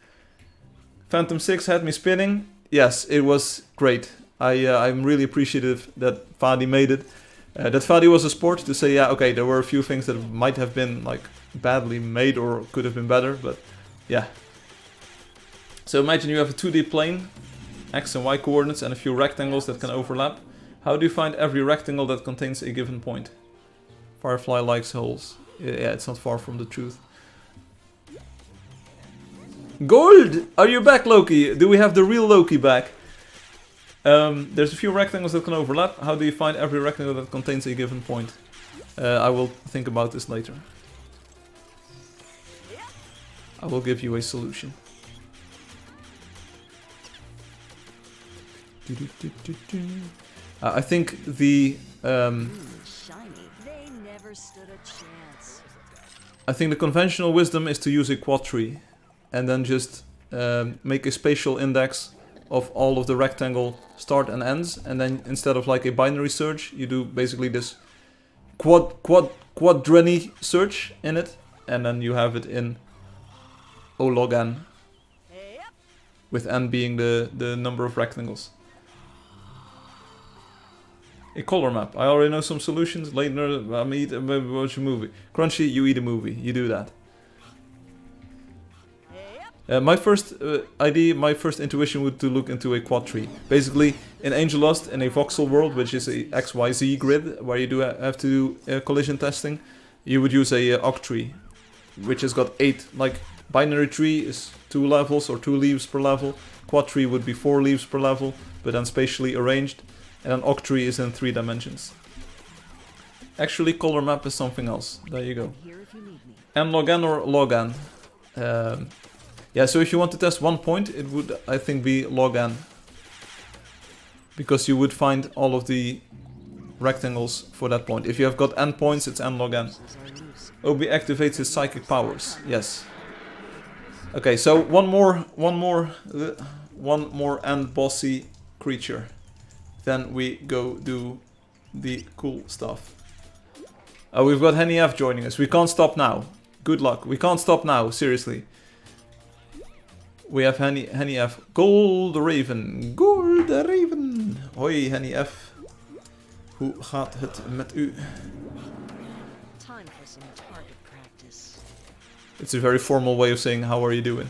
Phantom 6 had me spinning. Yes, it was great. I'm really appreciative that Fadi made it. That Fadi was a sport to say, yeah, okay, there were a few things that might have been like badly made or could have been better, but yeah. So imagine you have a 2D plane, X and Y coordinates, and a few rectangles that can overlap. How do you find every rectangle that contains a given point? Firefly likes holes. Yeah, it's not far from the truth. Gold! Are you back, Loki? Do we have the real Loki back? There's a few rectangles that can overlap. How do you find every rectangle that contains a given point? I will think about this later. I will give you a solution. I think the I think the conventional wisdom is to use a quad tree and then just make a spatial index of all of the rectangle start and ends, and then instead of like a binary search, you do basically this quadrenny search in it, and then you have it in O log n, with n being the number of rectangles. A color map. I already know some solutions. Later, watch a movie. Crunchy, you eat a movie. You do that. My first idea, my first intuition would to look into a quad tree. Basically, in Angeldust, in a voxel world, which is a XYZ grid, where you do have to do collision testing, you would use a octree, which has got 8, like binary tree is 2 levels or 2 leaves per level. Quad tree would be 4 leaves per level, but then spatially arranged. And an octree is in 3 dimensions. Actually, color map is something else. There you go. I'm here if you need me. Nlogan or logan? Yeah, so if you want to test one point, it would, I think, be logan. Because you would find all of the rectangles for that point. If you have got n points, it's nlogan. Forces are loose. Obi activates his psychic powers. Yes. Okay, so one more end bossy creature. Then we go do the cool stuff. Oh, we've got Henny F joining us. We can't stop now. Good luck. We can't stop now, seriously. We have Henny F. Gold Raven. Gold Raven. Hoi Henny F. Hoe gaat het met u? Time for some target practice. It's a very formal way of saying how are you doing.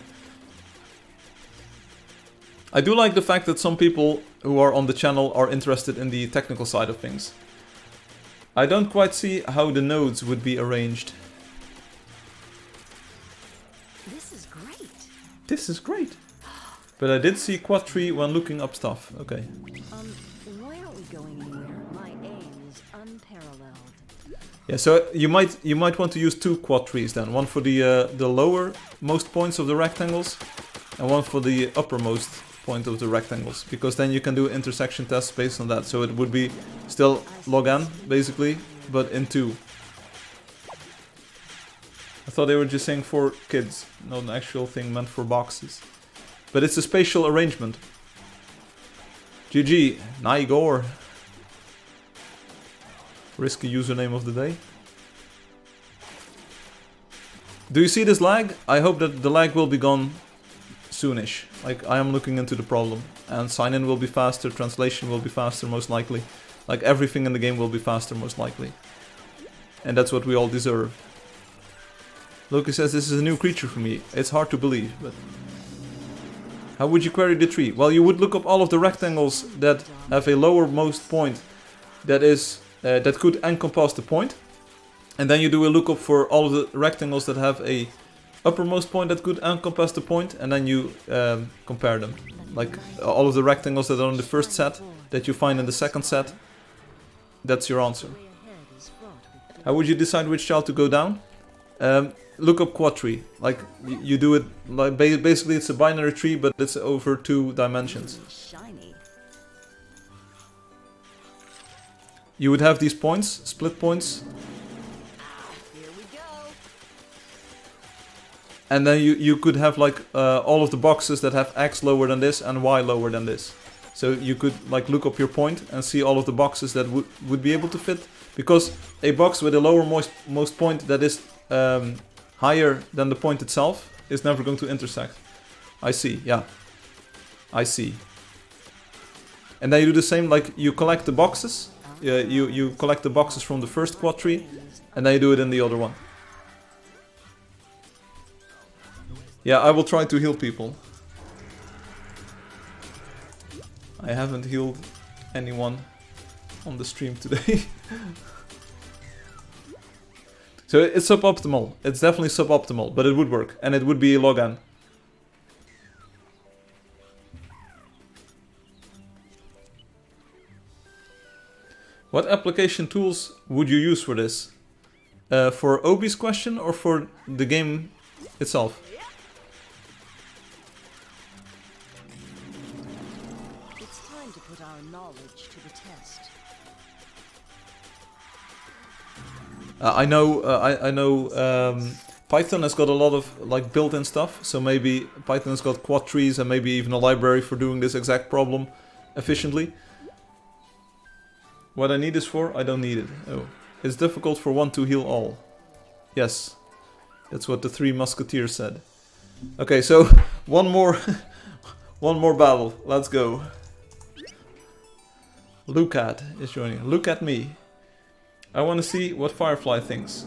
I do like the fact that some people who are on the channel are interested in the technical side of things. I don't quite see how the nodes would be arranged. This is great. This is great. But I did see quad tree when looking up stuff. Okay. Why aren't we going anywhere? My aim is unparalleled. Yeah, so you might want to use two quad trees then. One for the lower most points of the rectangles, and one for the uppermost point of the rectangles, because then you can do intersection tests based on that. So it would be still log n basically, but in two. I thought they were just saying for kids, not an actual thing meant for boxes. But it's a spatial arrangement. GG, Nigor. Risky username of the day. Do you see this lag? I hope that the lag will be gone soonish. Like, I am looking into the problem. And sign-in will be faster, translation will be faster most likely. Like, everything in the game will be faster most likely. And that's what we all deserve. Loki says this is a new creature for me. It's hard to believe, but... How would you query the tree? Well, you would look up all of the rectangles that have a lowermost point that is that could encompass the point. And then you do a lookup for all of the rectangles that have a uppermost point that could encompass the point, and then you compare them. Like all of the rectangles that are in the first set that you find in the second set. That's your answer. How would you decide which child to go down? Look up quad tree. Like you do it like basically it's a binary tree, but it's over 2 dimensions. Shiny. You would have these points, split points, Here we go. and then you could have like all of the boxes that have X lower than this and Y lower than this. So you could like look up your point and see all of the boxes that would be able to fit, because a box with a lowermost point that is higher than the point itself is never going to intersect. I see, yeah. I see. And then you do the same, like you collect the boxes. You collect the boxes from the first quad tree, and then you do it in the other one. Yeah, I will try to heal people. I haven't healed anyone on the stream today. So it's suboptimal. It's definitely suboptimal, but it would work, and it would be a login. What application tools would you use for this? For Obi's question or for the game itself? It's time to put our knowledge to the test. I know Python has got a lot of like built-in stuff, so maybe Python has got quad trees and maybe even a library for doing this exact problem efficiently. What I need this for, I don't need it. Oh, it's difficult for one to heal all. Yes, that's what the 3 musketeers said. Okay, so one more battle. Let's go. Look at is joining. Look at me. I want to see what Firefly thinks.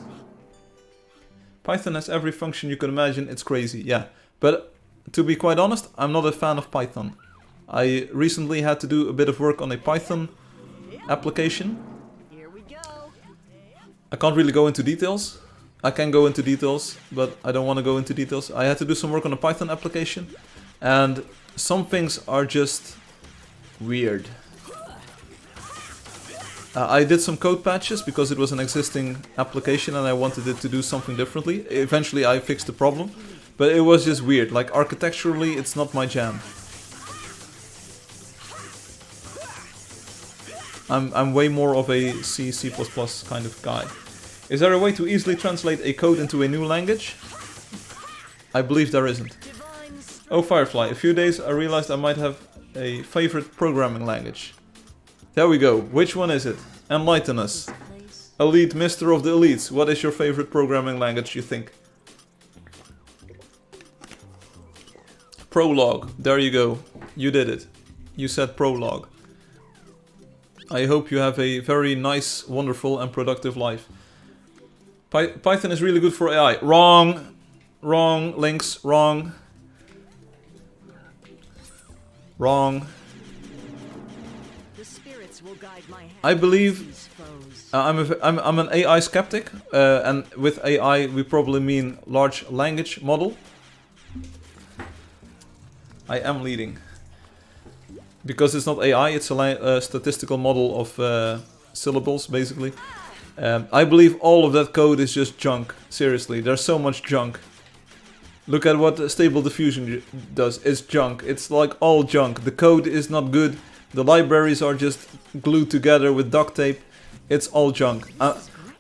Python has every function you could imagine. It's crazy, yeah. But to be quite honest, I'm not a fan of Python. I recently had to do a bit of work on a Python application. Here we go. I can't really go into details. I can go into details, but I don't want to go into details. I had to do some work on a Python application, and some things are just weird. I did some code patches because it was an existing application and I wanted it to do something differently. Eventually I fixed the problem, but it was just weird. Like architecturally, it's not my jam. I'm way more of a C++ kind of guy. Is there a way to easily translate a code into a new language? I believe there isn't. Oh, Firefly. A few days I realized I might have a favorite programming language. There we go. Which one is it? Enlighten us. Elite Mister of the Elites. What is your favorite programming language, you think? Prologue. There you go. You did it. You said Prologue. I hope you have a very nice, wonderful and productive life. Python is really good for AI. Wrong. Wrong. Links. Wrong. Wrong. I believe I'm an AI skeptic, and with AI we probably mean large language model. I am leading. Because it's not AI, it's a statistical model of syllables, basically. I believe all of that code is just junk. Seriously, there's so much junk. Look at what Stable Diffusion does. It's junk. It's like all junk. The code is not good. The libraries are just glued together with duct tape. It's all junk.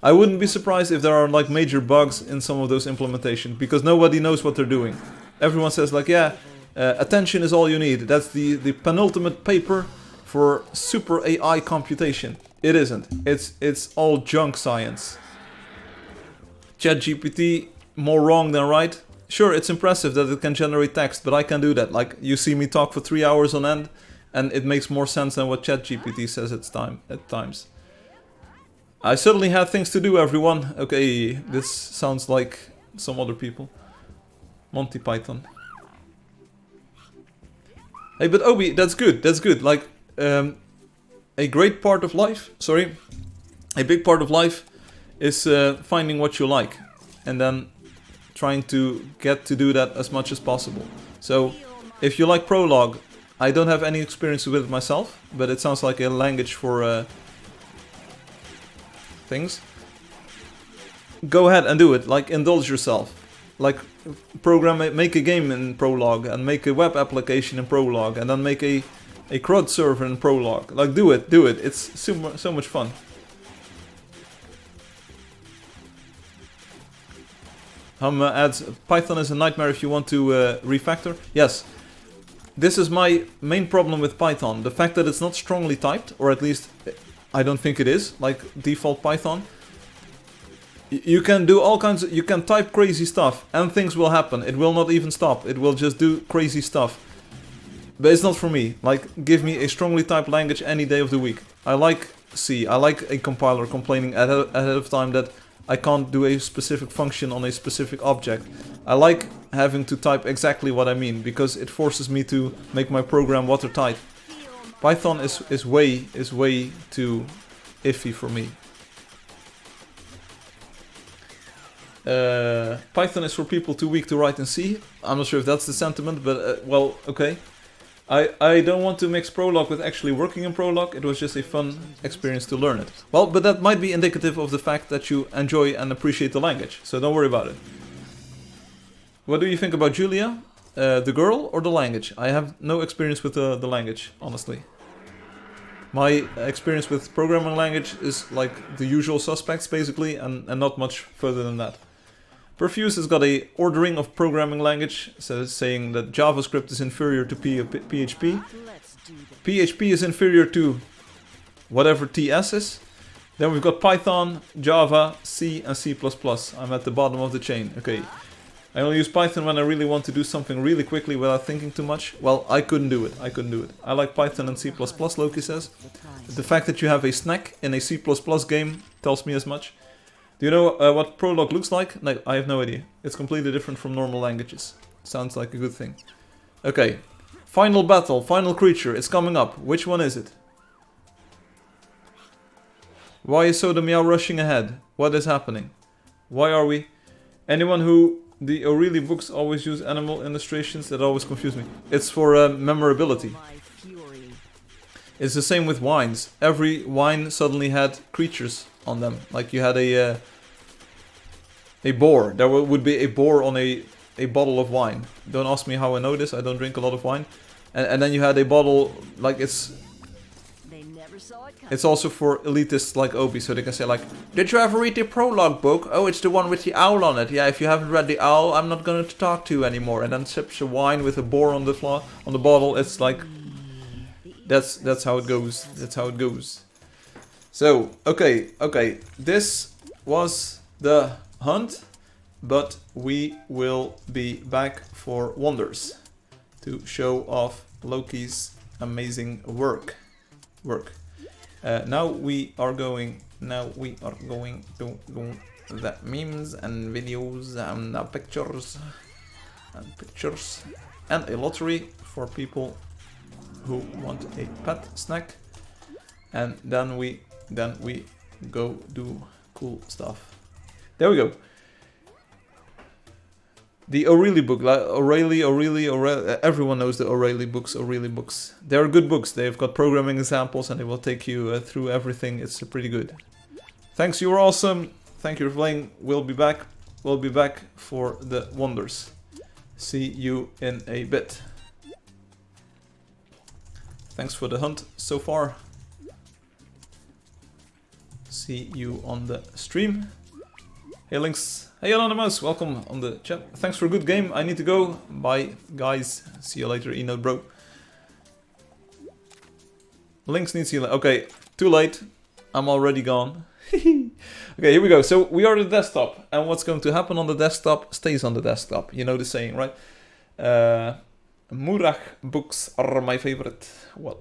I wouldn't be surprised if there are like major bugs in some of those implementations, because nobody knows what they're doing. Everyone says like, yeah, attention is all you need. That's the penultimate paper for super AI computation. It isn't. It's all junk science. ChatGPT, more wrong than right. Sure, it's impressive that it can generate text, but I can do that. Like, you see me talk for 3 hours on end, and it makes more sense than what ChatGPT says at times. I certainly had things to do, everyone. Okay, this sounds like some other people. Monty Python. Hey, but Obi, that's good. That's good. Like, a great part of life, a big part of life is finding what you like, and then trying to get to do that as much as possible. So, if you like Prologue, I don't have any experience with it myself, but it sounds like a language for things. Go ahead and do it. Like, indulge yourself. Like, make a game in Prologue, and make a web application in Prologue, and then make a CRUD server in Prologue. Like, do it. It's so much fun. Adds, Python is a nightmare if you want to refactor. Yes. This is my main problem with Python. The fact that it's not strongly typed, or at least I don't think it is, like default Python. You can do all kinds of, you can type crazy stuff and things will happen. It will not even stop. It will just do crazy stuff. But it's not for me. Like, give me a strongly typed language any day of the week. I like C. I like a compiler complaining ahead of time that I can't do a specific function on a specific object. I like having to type exactly what I mean, because it forces me to make my program watertight. Python is way too iffy for me. Python is for people too weak to write in C. I'm not sure if that's the sentiment, but well, okay. I don't want to mix Prologue with actually working in Prologue. It was just a fun experience to learn it. Well, but that might be indicative of the fact that you enjoy and appreciate the language, so don't worry about it. What do you think about Julia? The girl or the language? I have no experience with the language, honestly. My experience with programming language is like the usual suspects, basically, and not much further than that. Perfuse has got a ordering of programming language, saying that JavaScript is inferior to PHP. PHP is inferior to whatever TS is. Then we've got Python, Java, C, and C++. I'm at the bottom of the chain. Okay. I only use Python when I really want to do something really quickly without thinking too much. Well, I couldn't do it. I like Python and C++, Loki says. The fact that you have a snack in a C++ game tells me as much. Do you know what Prologue looks like? No, I have no idea. It's completely different from normal languages. Sounds like a good thing. Okay. Final battle, final creature. It's coming up. Which one is it? Why is Soda Meow rushing ahead? What is happening? Why are we... Anyone who... The O'Reilly books always use animal illustrations. That always confuse me. It's for memorability. It's the same with wines. Every wine suddenly had creatures on them. Like you had a boar. There would be a boar on a bottle of wine. Don't ask me how I know this. I don't drink a lot of wine. And then you had a bottle, like They never saw it coming. it's also for elitists like Obi, so they can say like, did you ever read the prologue book? Oh, it's the one with the owl on it. Yeah, if you haven't read the owl, I'm not going to talk to you anymore. And then sips a wine with a boar on the bottle. It's like, that's how it goes. That's how it goes. So, okay. This was the hunt, but we will be back for Wonders to show off Loki's amazing work. Now we are going to do the memes and videos and pictures and a lottery for people who want a pet snack, and then we go do cool stuff. There we go. The O'Reilly book, like O'Reilly, everyone knows the O'Reilly books. They're good books. They've got programming examples and they will take you through everything. It's pretty good. Thanks, you were awesome. Thank you for playing. We'll be back. We'll be back for the Wonders. See you in a bit. Thanks for the hunt so far. See you on the stream. Hey Lynx. Hey Anonymous, welcome on the chat. Thanks for a good game. I need to go. Bye guys. See you later, Enote bro. Lynx needs healing. Okay, too late. I'm already gone. Okay, here we go. So we are the desktop, and what's going to happen on the desktop stays on the desktop. You know the saying, right? Murach books are my favorite. Well,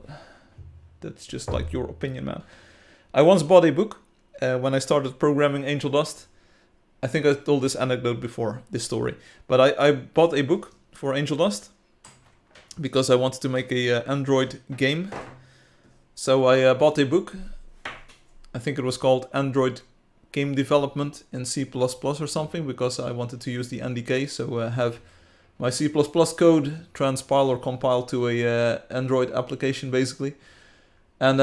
that's just like your opinion, man. I once bought a book when I started programming Angeldust. I think I told this anecdote before, this story. But I bought a book for Angeldust because I wanted to make a Android game. So I bought a book. I think it was called Android Game Development in C++ or something, because I wanted to use the NDK, so have my C++ code transpile or compile to a Android application basically. And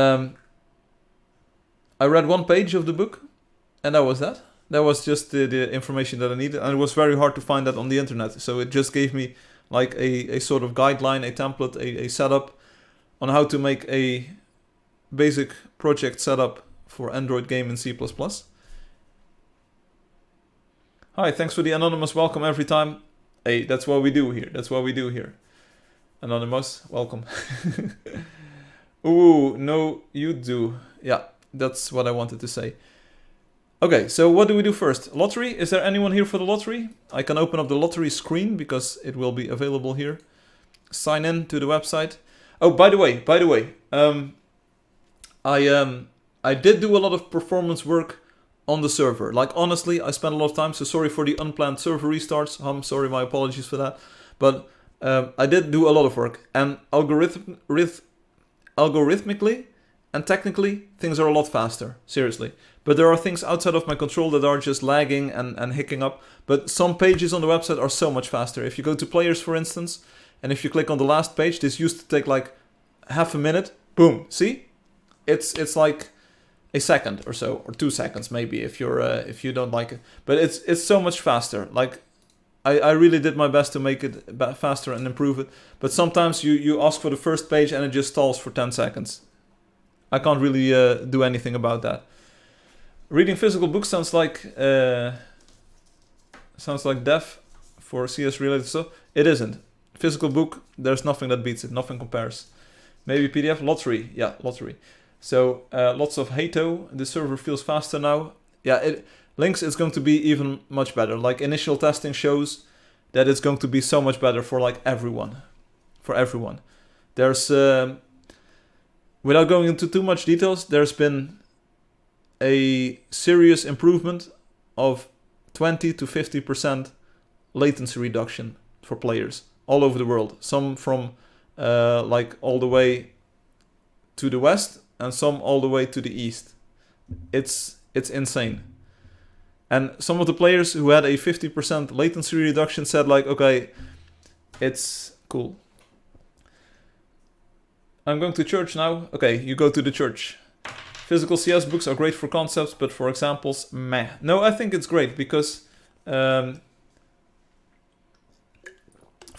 I read one page of the book, and that was that. That was just the information that I needed, and it was very hard to find that on the internet. So it just gave me like a sort of guideline, a template, a setup on how to make a basic project setup for Android game in C++. Hi, thanks for the anonymous welcome every time. Hey, that's what we do here. That's what we do here. Anonymous, welcome. Ooh, no, you do. Yeah, that's what I wanted to say. Okay, so what do we do first? Lottery? Is there anyone here for the lottery? I can open up the lottery screen because it will be available here. Sign in to the website. Oh, by the way, I did do a lot of performance work on the server. Like, honestly, I spent a lot of time, so sorry for the unplanned server restarts. I'm sorry, my apologies for that. But I did do a lot of work, and algorithmically and technically, things are a lot faster, seriously. But there are things outside of my control that are just lagging and hicking up. But some pages on the website are so much faster. If you go to players, for instance, and if you click on the last page, this used to take like half a minute. Boom, see? It's like a second or so, or 2 seconds maybe if you don't like it. But it's so much faster. Like I really did my best to make it faster and improve it. But sometimes you ask for the first page and it just stalls for 10 seconds. I can't really do anything about that. Reading physical books sounds like deaf for CS related stuff. It isn't. Physical book, there's nothing that beats it. Nothing compares. Maybe PDF lottery. Yeah, lottery. So lots of hato. The server feels faster now. Yeah, Links is going to be even much better. Like initial testing shows that it's going to be so much better for like everyone. For everyone. There's without going into too much details, there's been a serious improvement of 20 to 50% latency reduction for players all over the world. Some from like all the way to the west and some all the way to the east. It's insane. And some of the players who had a 50% latency reduction said like, okay, it's cool. I'm going to church now. Okay, you go to the church. Physical CS books are great for concepts, but for examples, meh. No, I think it's great because for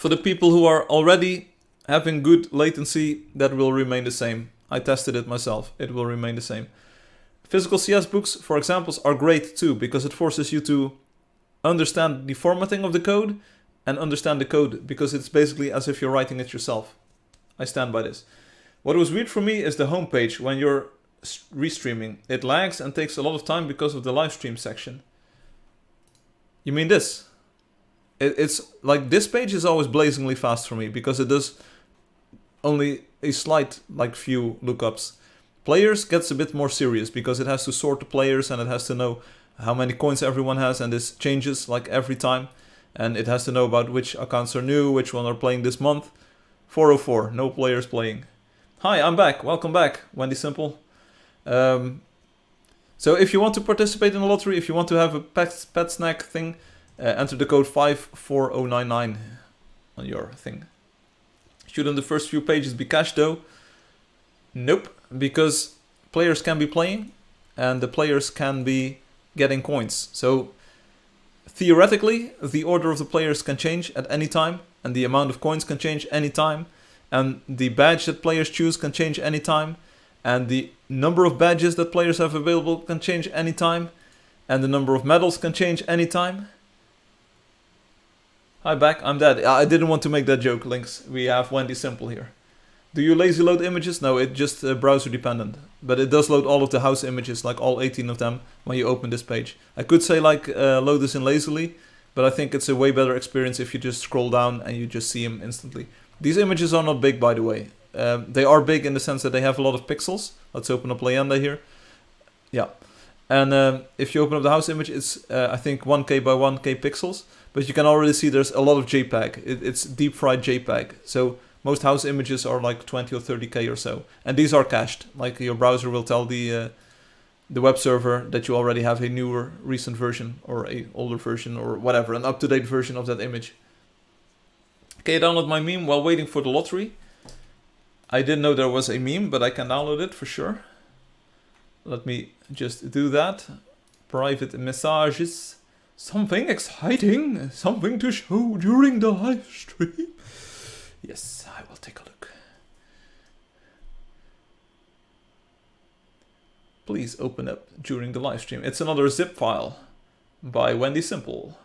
the people who are already having good latency, that will remain the same. I tested it myself. It will remain the same. Physical CS books, for examples, are great too because it forces you to understand the formatting of the code and understand the code because it's basically as if you're writing it yourself. I stand by this. What was weird for me is the homepage when you're restreaming. It lags and takes a lot of time because of the live stream section. You mean this? It's like this page is always blazingly fast for me because it does only a slight like few lookups. Players gets a bit more serious because it has to sort the players and it has to know how many coins everyone has, and this changes like every time, and it has to know about which accounts are new, which one are playing this month. 404, no players playing. Hi, I'm back. Welcome back, Wendy Simple. So if you want to participate in the lottery, if you want to have a pet snack thing, enter the code 54099 on your thing. Shouldn't the first few pages be cached though? Nope, because players can be playing and the players can be getting coins. So theoretically, the order of the players can change at any time and the amount of coins can change any time and the badge that players choose can change any time. And the number of badges that players have available can change anytime. And the number of medals can change anytime. Hi back, I'm dead. I didn't want to make that joke, Links. We have Wendy Simple here. Do you lazy load images? No, it's just browser dependent. But it does load all of the house images, like all 18 of them, when you open this page. I could say like load this in lazily, but I think it's a way better experience if you just scroll down and you just see them instantly. These images are not big, by the way. They are big in the sense that they have a lot of pixels. Let's open up Leyenda here. Yeah. And if you open up the house image, it's I think 1K by 1K pixels. But you can already see there's a lot of JPEG. It's deep fried JPEG. So most house images are like 20 or 30K or so. And these are cached. Like your browser will tell the web server that you already have a newer recent version or a older version or whatever. An up-to-date version of that image. Okay, download my meme while waiting for the lottery. I didn't know there was a meme, but I can download it for sure. Let me just do that. Private messages. Something exciting. Something to show during the live stream. Yes, I will take a look. Please open up during the live stream. It's another zip file by Wendy Simple.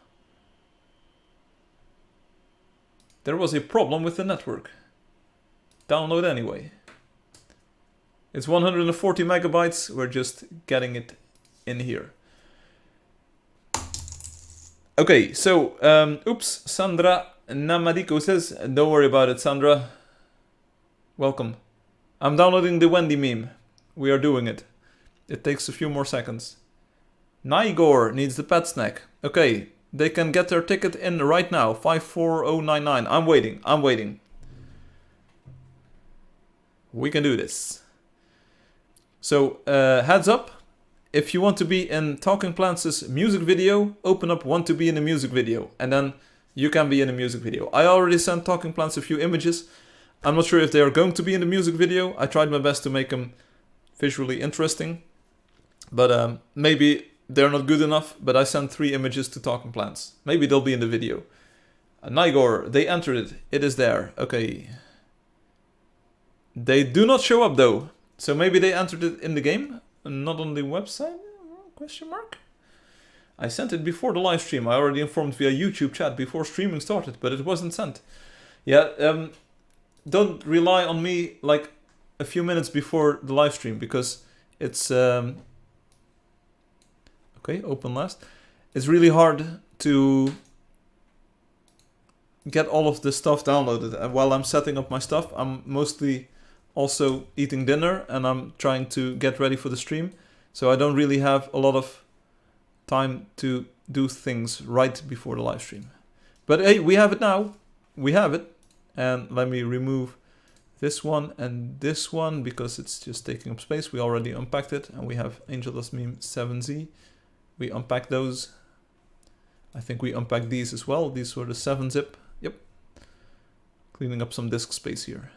There was a problem with the network. Download anyway. It's 140 megabytes. We're just getting it in here. Okay, so, oops, Sandra Namadiko says, don't worry about it, Sandra. Welcome. I'm downloading the Wendy meme. We are doing it. It takes a few more seconds. Nigor needs the pet snack. Okay, they can get their ticket in right now. 54099. I'm waiting. We can do this. So, heads up. If you want to be in Talking Plants' music video, open up Want to be in a music video. And then you can be in a music video. I already sent Talking Plants a few images. I'm not sure if they are going to be in the music video. I tried my best to make them visually interesting. But maybe they're not good enough. But I sent 3 images to Talking Plants. Maybe they'll be in the video. Nigor, they entered it. It is there. Okay. They do not show up though. So maybe they entered it in the game. Not on the website? Question mark? I sent it before the live stream. I already informed via YouTube chat before streaming started, but it wasn't sent. Yeah, don't rely on me like a few minutes before the live stream because it's... okay, open last. It's really hard to get all of the stuff downloaded. And while I'm setting up my stuff, I'm mostly also eating dinner and I'm trying to get ready for the stream. So I don't really have a lot of time to do things right before the live stream. But hey, we have it now. We have it. And let me remove this one and this one because it's just taking up space. We already unpacked it and we have Angeldust meme 7Z. We unpacked those. I think we unpacked these as well. These were the 7-zip. Yep. Cleaning up some disk space here.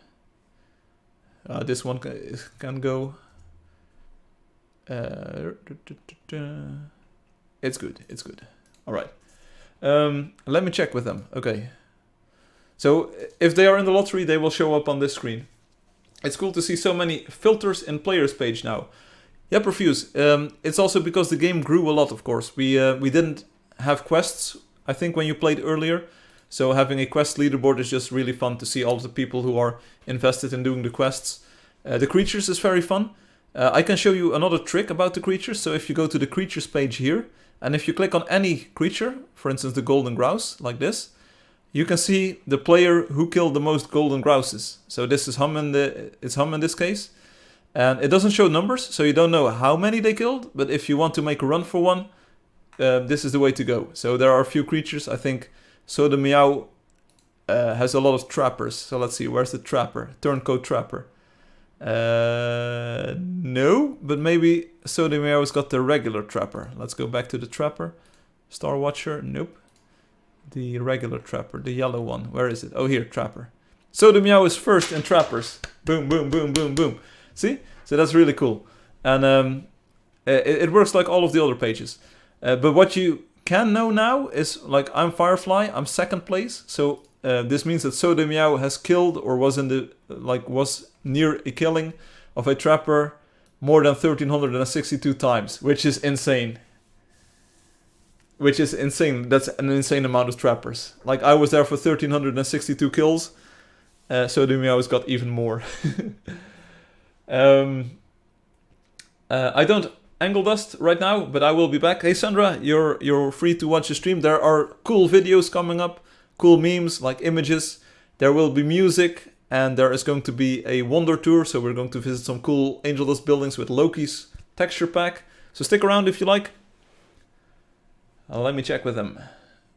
This one can go. It's good. It's good. All right. Let me check with them. Okay. So if they are in the lottery, they will show up on this screen. It's cool to see so many filters in players page now. Yeah, Profuse. It's also because the game grew a lot, of course. We didn't have quests, I think, when you played earlier. So having a quest leaderboard is just really fun to see all of the people who are invested in doing the quests. The creatures is very fun. I can show you another trick about the creatures. So if you go to the creatures page here, and if you click on any creature, for instance the golden grouse, like this, you can see the player who killed the most golden grouses. So this is it's Hum in this case. And it doesn't show numbers, so you don't know how many they killed. But if you want to make a run for one, this is the way to go. So there are a few creatures. I think Soda Meow has a lot of trappers. So let's see, where's the trapper? Turncoat trapper. No, but maybe Soda Meow has got the regular trapper. Let's go back to the trapper. Star Watcher, nope. The regular trapper, the yellow one. Where is it? Oh, here, trapper. Soda Meow is first in trappers. Boom, boom, boom, boom, boom. See? So that's really cool. And it works like all of the other pages. But what you can know now is, like, I'm Firefly, I'm second place. So this means that Soda Meow has killed or was near a killing of a trapper more than 1362 times, which is insane. Which is insane. That's an insane amount of trappers. Like, I was there for 1362 kills. Soda Meow has got even more. I don't Angeldust right now, but I will be back. Hey Sandra, you're free to watch the stream. There are cool videos coming up, cool memes, like images. There will be music, and there is going to be a wonder tour, so we're going to visit some cool Angeldust buildings with Loki's texture pack. So stick around if you like. Let me check with them.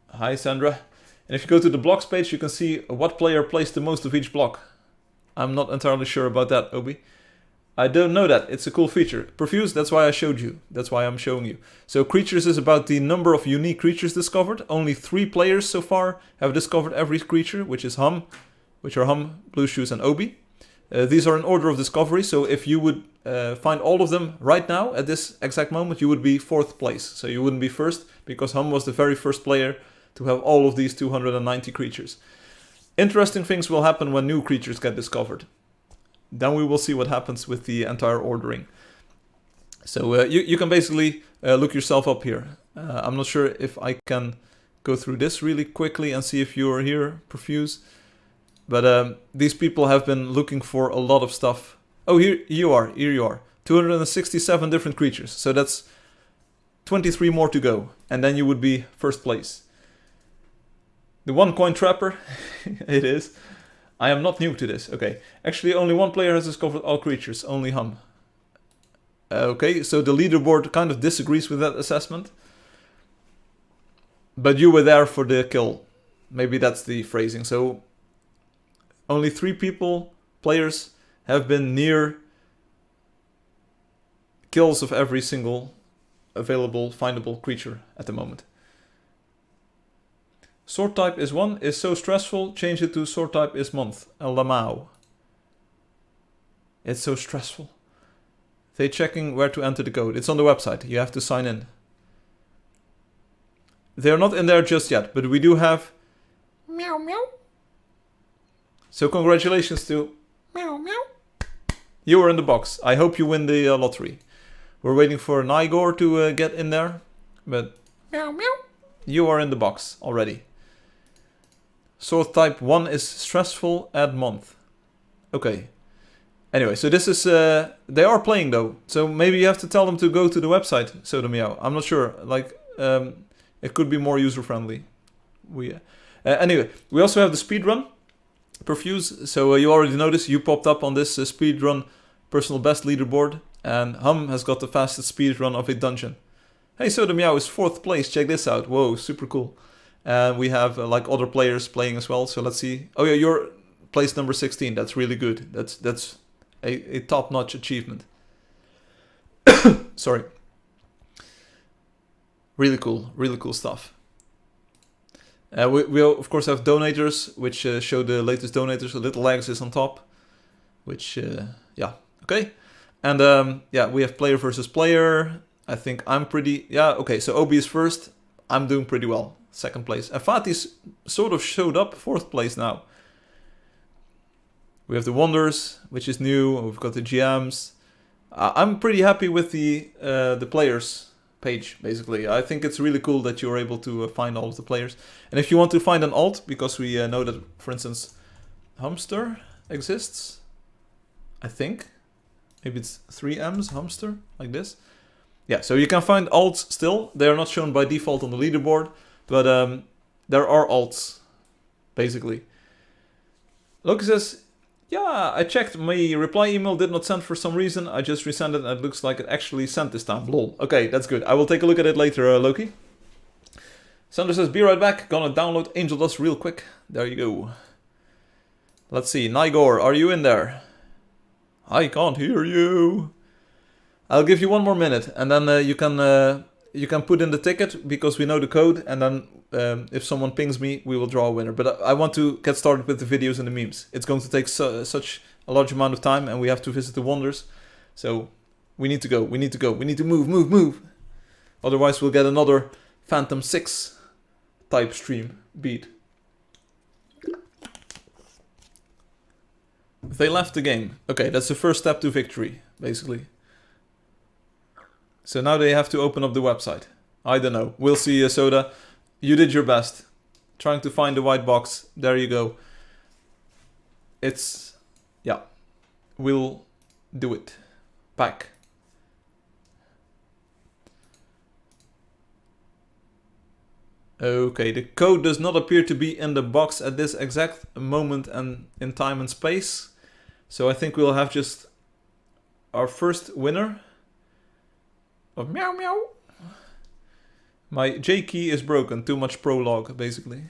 Hi Sandra. And if you go to the blocks page, you can see what player placed the most of each block. I'm not entirely sure about that, Obi. I don't know that. It's a cool feature. Profuse, that's why I showed you. That's why I'm showing you. So creatures is about the number of unique creatures discovered. Only 3 players so far have discovered every creature, which are Hum, Blue Shoes, and Obi. These are in order of discovery, so if you would find all of them right now, at this exact moment, you would be 4th place. So you wouldn't be first, because Hum was the very first player to have all of these 290 creatures. Interesting things will happen when new creatures get discovered. Then we will see what happens with the entire ordering. So you can basically look yourself up here. I'm not sure if I can go through this really quickly and see if you are here, Profuse. But these people have been looking for a lot of stuff. Oh, here you are. 267 different creatures. So that's 23 more to go. And then you would be first place. The 1 coin trapper. It is. I am not new to this. Okay. Actually, only 1 player has discovered all creatures. Only Hum. Okay, so the leaderboard kind of disagrees with that assessment. But you were there for the kill. Maybe that's the phrasing. So only 3 players have been near kills of every single available, findable creature at the moment. Sword type is 1, is so stressful, change it to sword type is month. Lamau. It's so stressful. They checking where to enter the code. It's on the website, you have to sign in. They're not in there just yet, but we do have... Meow meow. So congratulations to... Meow meow. You are in the box. I hope you win the lottery. We're waiting for Nigor to get in there, but... Meow meow. You are in the box already. Sword type 1 is stressful, add month. Okay. Anyway, so this is... they are playing though. So maybe you have to tell them to go to the website, Soda Meow. I'm not sure. Like, it could be more user-friendly. Anyway, we also have the speedrun. Profuse. So you already noticed you popped up on this speedrun personal best leaderboard. And Hum has got the fastest speedrun of a dungeon. Hey, Soda Meow is 4th place. Check this out. Whoa, super cool. And we have like other players playing as well. So let's see. Oh yeah, you're place number 16. That's really good. That's a top-notch achievement. Sorry. Really cool stuff. We of course have donators, which show the latest donators. So Little Legs is on top. which, yeah, okay. And yeah, we have player versus player. I think I'm pretty, yeah, okay, so Obi is first. I'm doing pretty well, 2nd place. And Fatih's sort of showed up 4th place now. We have the Wonders, which is new. We've got the GMs. I'm pretty happy with the players page, basically. I think it's really cool that you're able to find all of the players. And if you want to find an alt, because we know that, for instance, Hamster exists, I think. Maybe it's 3M's, Hamster, like this. Yeah, so you can find alts still. They are not shown by default on the leaderboard, but there are alts, basically. Loki says, yeah, I checked, my reply email did not send for some reason. I just resent it and it looks like it actually sent this time. Lol. Okay, that's good. I will take a look at it later, Loki. Sander says, be right back. Gonna download Angeldust real quick. There you go. Let's see. Nigor, are you in there? I can't hear you. I'll give you 1 more minute and then you can put in the ticket because we know the code, and then if someone pings me, we will draw a winner. But I want to get started with the videos and the memes. It's going to take such a large amount of time, and we have to visit the Wonders. So we need to go, we need to go, we need to move. Otherwise we'll get another Phantom 6 type stream beat. They left the game. Okay, that's the first step to victory, basically. So now they have to open up the website. I don't know. We'll see, Soda. You did your best. Trying to find the white box. There you go. It's... yeah. We'll do it. Back. Okay, the code does not appear to be in the box at this exact moment and in time and space. So I think we'll have just our first winner of meow meow. My J key is broken, too much prologue, basically.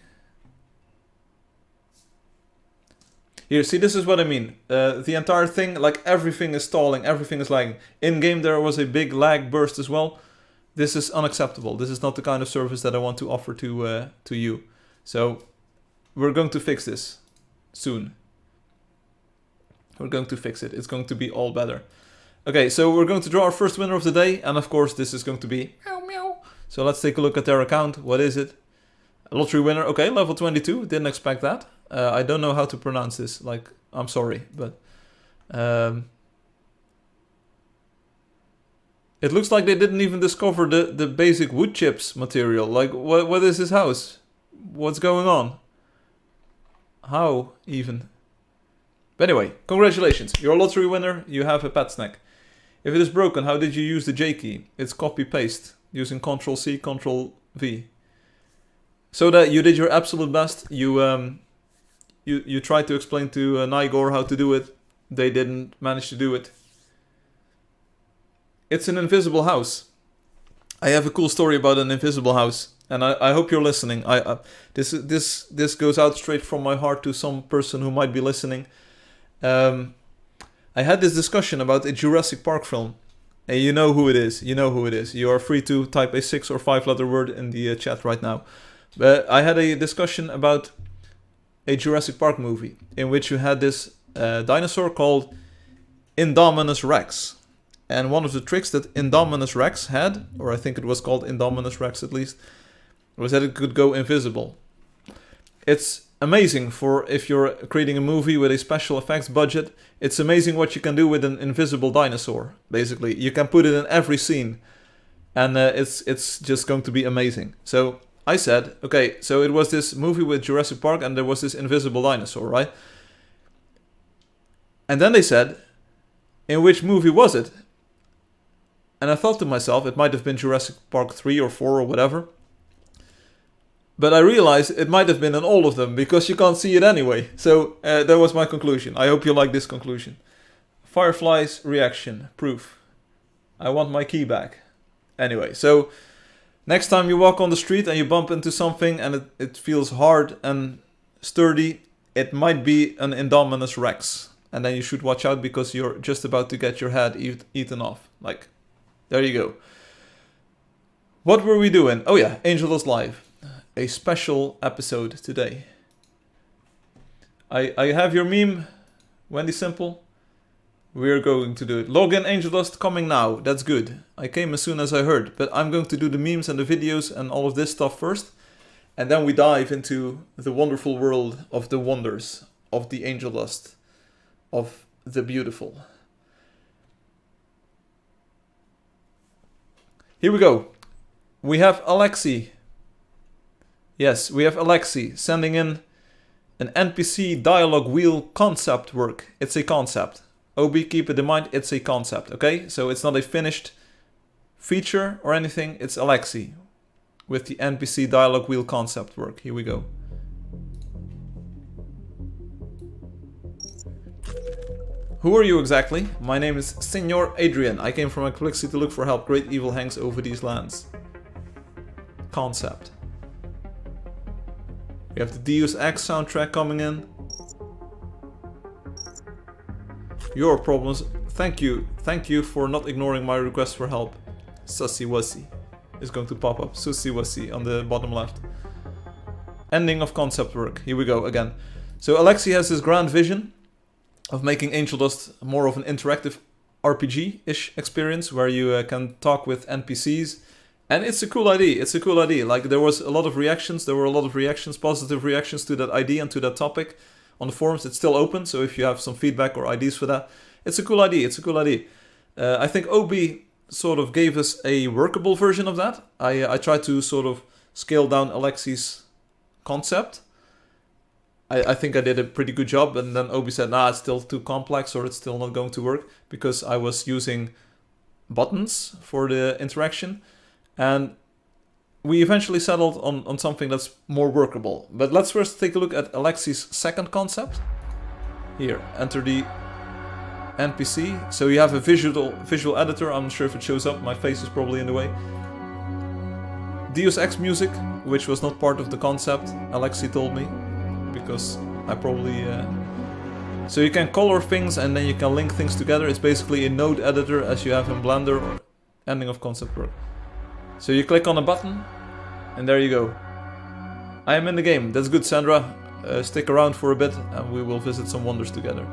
Here, see, this is what I mean. The entire thing, like everything is stalling, everything is lagging. In-game there was a big lag burst as well. This is unacceptable. This is not the kind of service that I want to offer to you. So, we're going to fix this soon. We're going to fix it. It's going to be all better. Okay, so we're going to draw our first winner of the day. And of course, this is going to be meow meow. So let's take a look at their account. What is it? A lottery winner. Okay, level 22. Didn't expect that. I don't know how to pronounce this. Like, I'm sorry, but... it looks like they didn't even discover the basic wood chips material. Like, what is this house? What's going on? How, even? But anyway, congratulations. You're a lottery winner. You have a pet snack. If it is broken, how did you use the J key? It's copy-paste, using Ctrl-C, Ctrl-V. So that you did your absolute best. You tried to explain to Nigor how to do it. They didn't manage to do it. It's an invisible house. I have a cool story about an invisible house, and I hope you're listening. This goes out straight from my heart to some person who might be listening. I had this discussion about a Jurassic Park film, and you know who it is. You know who it is. You are free to type a 6 or 5 letter word in the chat right now. But I had a discussion about a Jurassic Park movie in which you had this dinosaur called Indominus Rex. And one of the tricks that Indominus Rex had, or I think it was called Indominus Rex at least, was that it could go invisible. It's amazing for if you're creating a movie with a special effects budget. It's amazing what you can do with an invisible dinosaur, basically. You can put it in every scene, and it's just going to be amazing. So I said, okay, so it was this movie with Jurassic Park, and there was this invisible dinosaur, right? And then they said, in which movie was it? And I thought to myself, it might have been Jurassic Park 3 or 4 or whatever. But I realized it might have been in all of them, because you can't see it anyway. So that was my conclusion. I hope you like this conclusion. Firefly's reaction. Proof. I want my key back. Anyway, so next time you walk on the street and you bump into something and it feels hard and sturdy, it might be an Indominus Rex. And then you should watch out, because you're just about to get your head eaten off. Like... there you go. What were we doing? Oh yeah, Angeldust Live. A special episode today. I have your meme, Wendy Simple. We're going to do it. Login Angeldust coming now. That's good. I came as soon as I heard. But I'm going to do the memes and the videos and all of this stuff first. And then we dive into the wonderful world of the wonders of the Angeldust. Of the beautiful. Here we go. We have Alexi. Yes, we have Alexi sending in an NPC dialogue wheel concept work. It's a concept. OB, keep it in mind, it's a concept, okay? So it's not a finished feature or anything, it's Alexi with the NPC dialogue wheel concept work. Here we go. Who are you exactly? My name is Senor Adrian. I came from a galaxy to look for help. Great evil hangs over these lands. Concept. We have the Deus Ex soundtrack coming in. Your problems. Thank you for not ignoring my request for help. Sussy Wussy is going to pop up. Sussy Wussy on the bottom left. Ending of concept work. Here we go again. So Alexi has this grand vision of making Angeldust more of an interactive RPG-ish experience where you can talk with NPCs. And it's a cool idea. It's a cool idea. Like there was a lot of reactions. There were a lot of reactions, positive reactions to that idea and to that topic. On the forums, it's still open, so if you have some feedback or ideas for that, it's a cool idea, it's a cool idea. I think OB sort of gave us a workable version of that. I tried to sort of scale down Alexi's concept. I think I did a pretty good job, and then OB said, nah, it's still too complex, or it's still not going to work, because I was using buttons for the interaction, and we eventually settled on something that's more workable. But let's first take a look at Alexi's second concept. Here, enter the NPC. So you have a visual editor. I'm not sure if it shows up. My face is probably in the way. Deus Ex music, which was not part of the concept, Alexi told me. Because I probably... So you can color things and then you can link things together. It's basically a node editor as you have in Blender or ending of concept work. So you click on a button, and there you go. I am in the game. That's good, Sandra. Stick around for a bit, and we will visit some wonders together.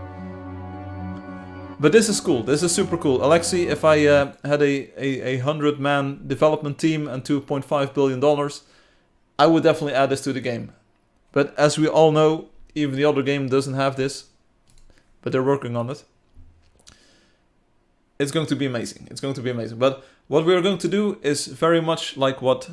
But this is cool. This is super cool. Alexi, if I had a 100-man development team and $2.5 billion, I would definitely add this to the game. But as we all know, even the other game doesn't have this. But they're working on it. It's going to be amazing. It's going to be amazing. But what we're going to do is very much like what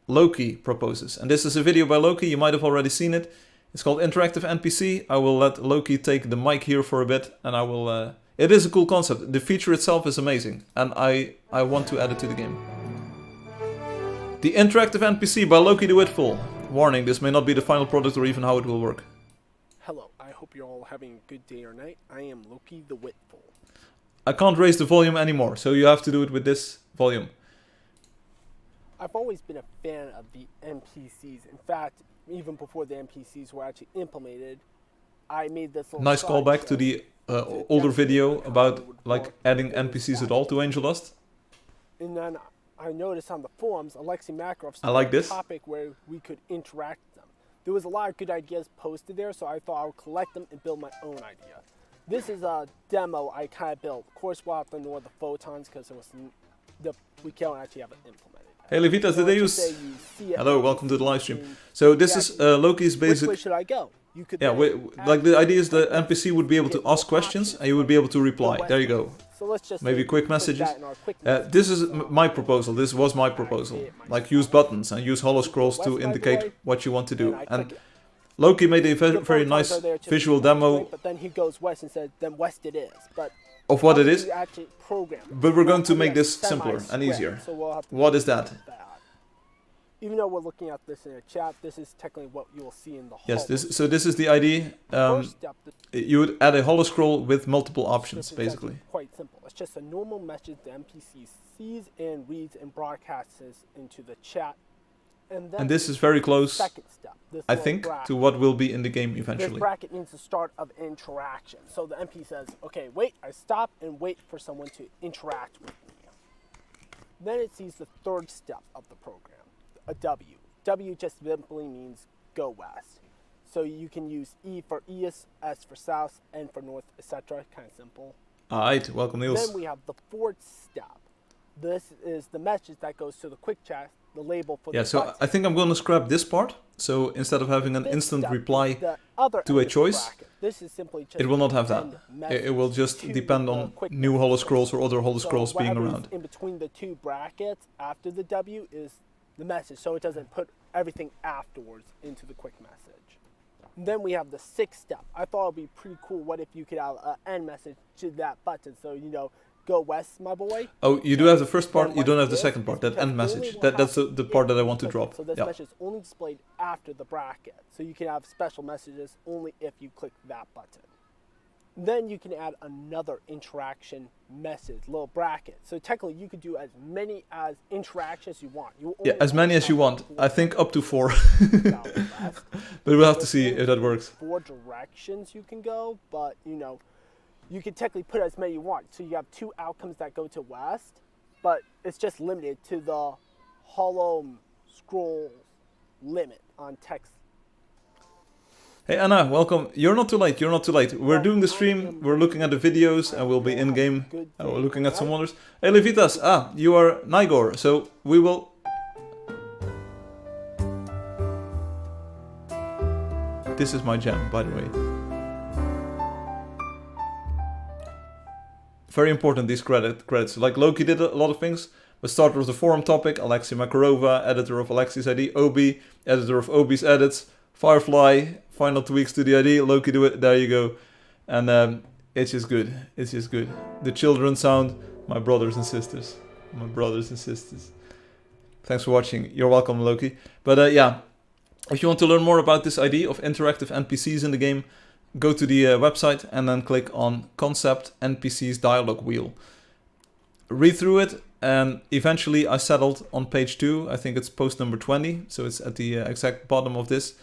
Loki proposes. And this is a video by Loki. You might have already seen it. It's called Interactive NPC. I will let Loki take the mic here for a bit. And I will... It is a cool concept. The feature itself is amazing. And I want to add it to the game. The Interactive NPC by Loki the Witful. Warning, this may not be the final product or even how it will work. Hello, I hope you're all having a good day or night. I am Loki the Witful. I can't raise the volume anymore, so you have to do it with this volume. I've always been a fan of the NPCs. In fact, even before the NPCs were actually implemented, I made this little nice callback to the older video about like adding NPCs at all to Angeldust. And then I noticed on the forums, Alexi Makarov I like this. a topic where we could interact with them. There was a lot of good ideas posted there, so I thought I would collect them and build my own idea. This is a demo I kind of built. Of course, we'll have to ignore the photons because we can't actually have it implemented. Hey Levitas the Deus! Hello, welcome to the live stream. So this is Loki's basic... Which way should I go? You could like the idea is the NPC would be able to ask questions and you would be able to reply. There you go. So let's just maybe quick messages. This is my proposal. This was my proposal. Like use buttons and use hollow scrolls to indicate what you want to do. And Loki made a very nice visual demo. But then he goes west and said, then west it is. But of what it is. But we're going to make this simpler and easier. What is that? Even though we're looking at this in a chat, this is technically what you will see in the Yes, so this is the idea. You would add a hollow scroll with multiple options, basically. Quite simple. It's just a normal message the NPC sees and reads and broadcasts into the chat. And this is very close, I think, to what will be in the game eventually. This bracket means the start of interaction. So the NPC says, okay, wait, I stop and wait for someone to interact with me. Then it sees the third step of the program. A W. W just simply means go west. So you can use E for east, S for south, N for north, etc. Kind of simple. Alright, welcome Niels. Then we have the fourth step. This is the message that goes to the quick chat, the label for Yeah, the so button. I think I'm going to scrap this part. So instead of having an This instant step reply is the other to a end of the choice, bracket. This is simply just it will not have that. end It will message just to depend the on quick new message. holoscrolls or other holoscrolls So being whatever's around. in between the two brackets after the W is the message, so it doesn't put everything afterwards into the quick message. Then we have the sixth step. I thought it'd be pretty cool. What if you could have an end message to that button? So, you know, go west, my boy. Oh, you do have the first part, Then you don't what have the this second part, is that because end only message. will That's happen the part if that I you want to click drop. it. So this Yeah. message is only displayed after the bracket. So you can have special messages only if you click that button. Then you can add another interaction message, little bracket. So technically you could do as many as interactions you want. You Yeah, only as many as you have want. four I think up to 4. southwest. But we'll have to There's see only if that works. 4 directions you can go, but you know, you can technically put as many you want. So you have 2 outcomes that go to west, but it's just limited to the hollow scroll limit on text. Hey Anna, welcome. You're not too late, you're not too late. We're doing the stream, we're looking at the videos, and we'll be in-game. We're looking at some wonders. Hey Levitas, you are Nigor, so we will... This is my jam, by the way. Very important, these credits. Like Loki did a lot of things, but starter of the forum topic, Alexei Makarova, editor of Alexei's ID, Obi, editor of Obi's edits, Firefly, final tweaks to the ID, Loki do it, there you go. And it's just good, it's just good. The children sound, my brothers and sisters. My brothers and sisters. Thanks for watching, you're welcome Loki. But yeah, if you want to learn more about this idea of interactive NPCs in the game, go to the website and then click on Concept NPCs Dialogue Wheel. Read through it, and eventually I settled on page 2. I think it's post number 20, so it's at the exact bottom of this.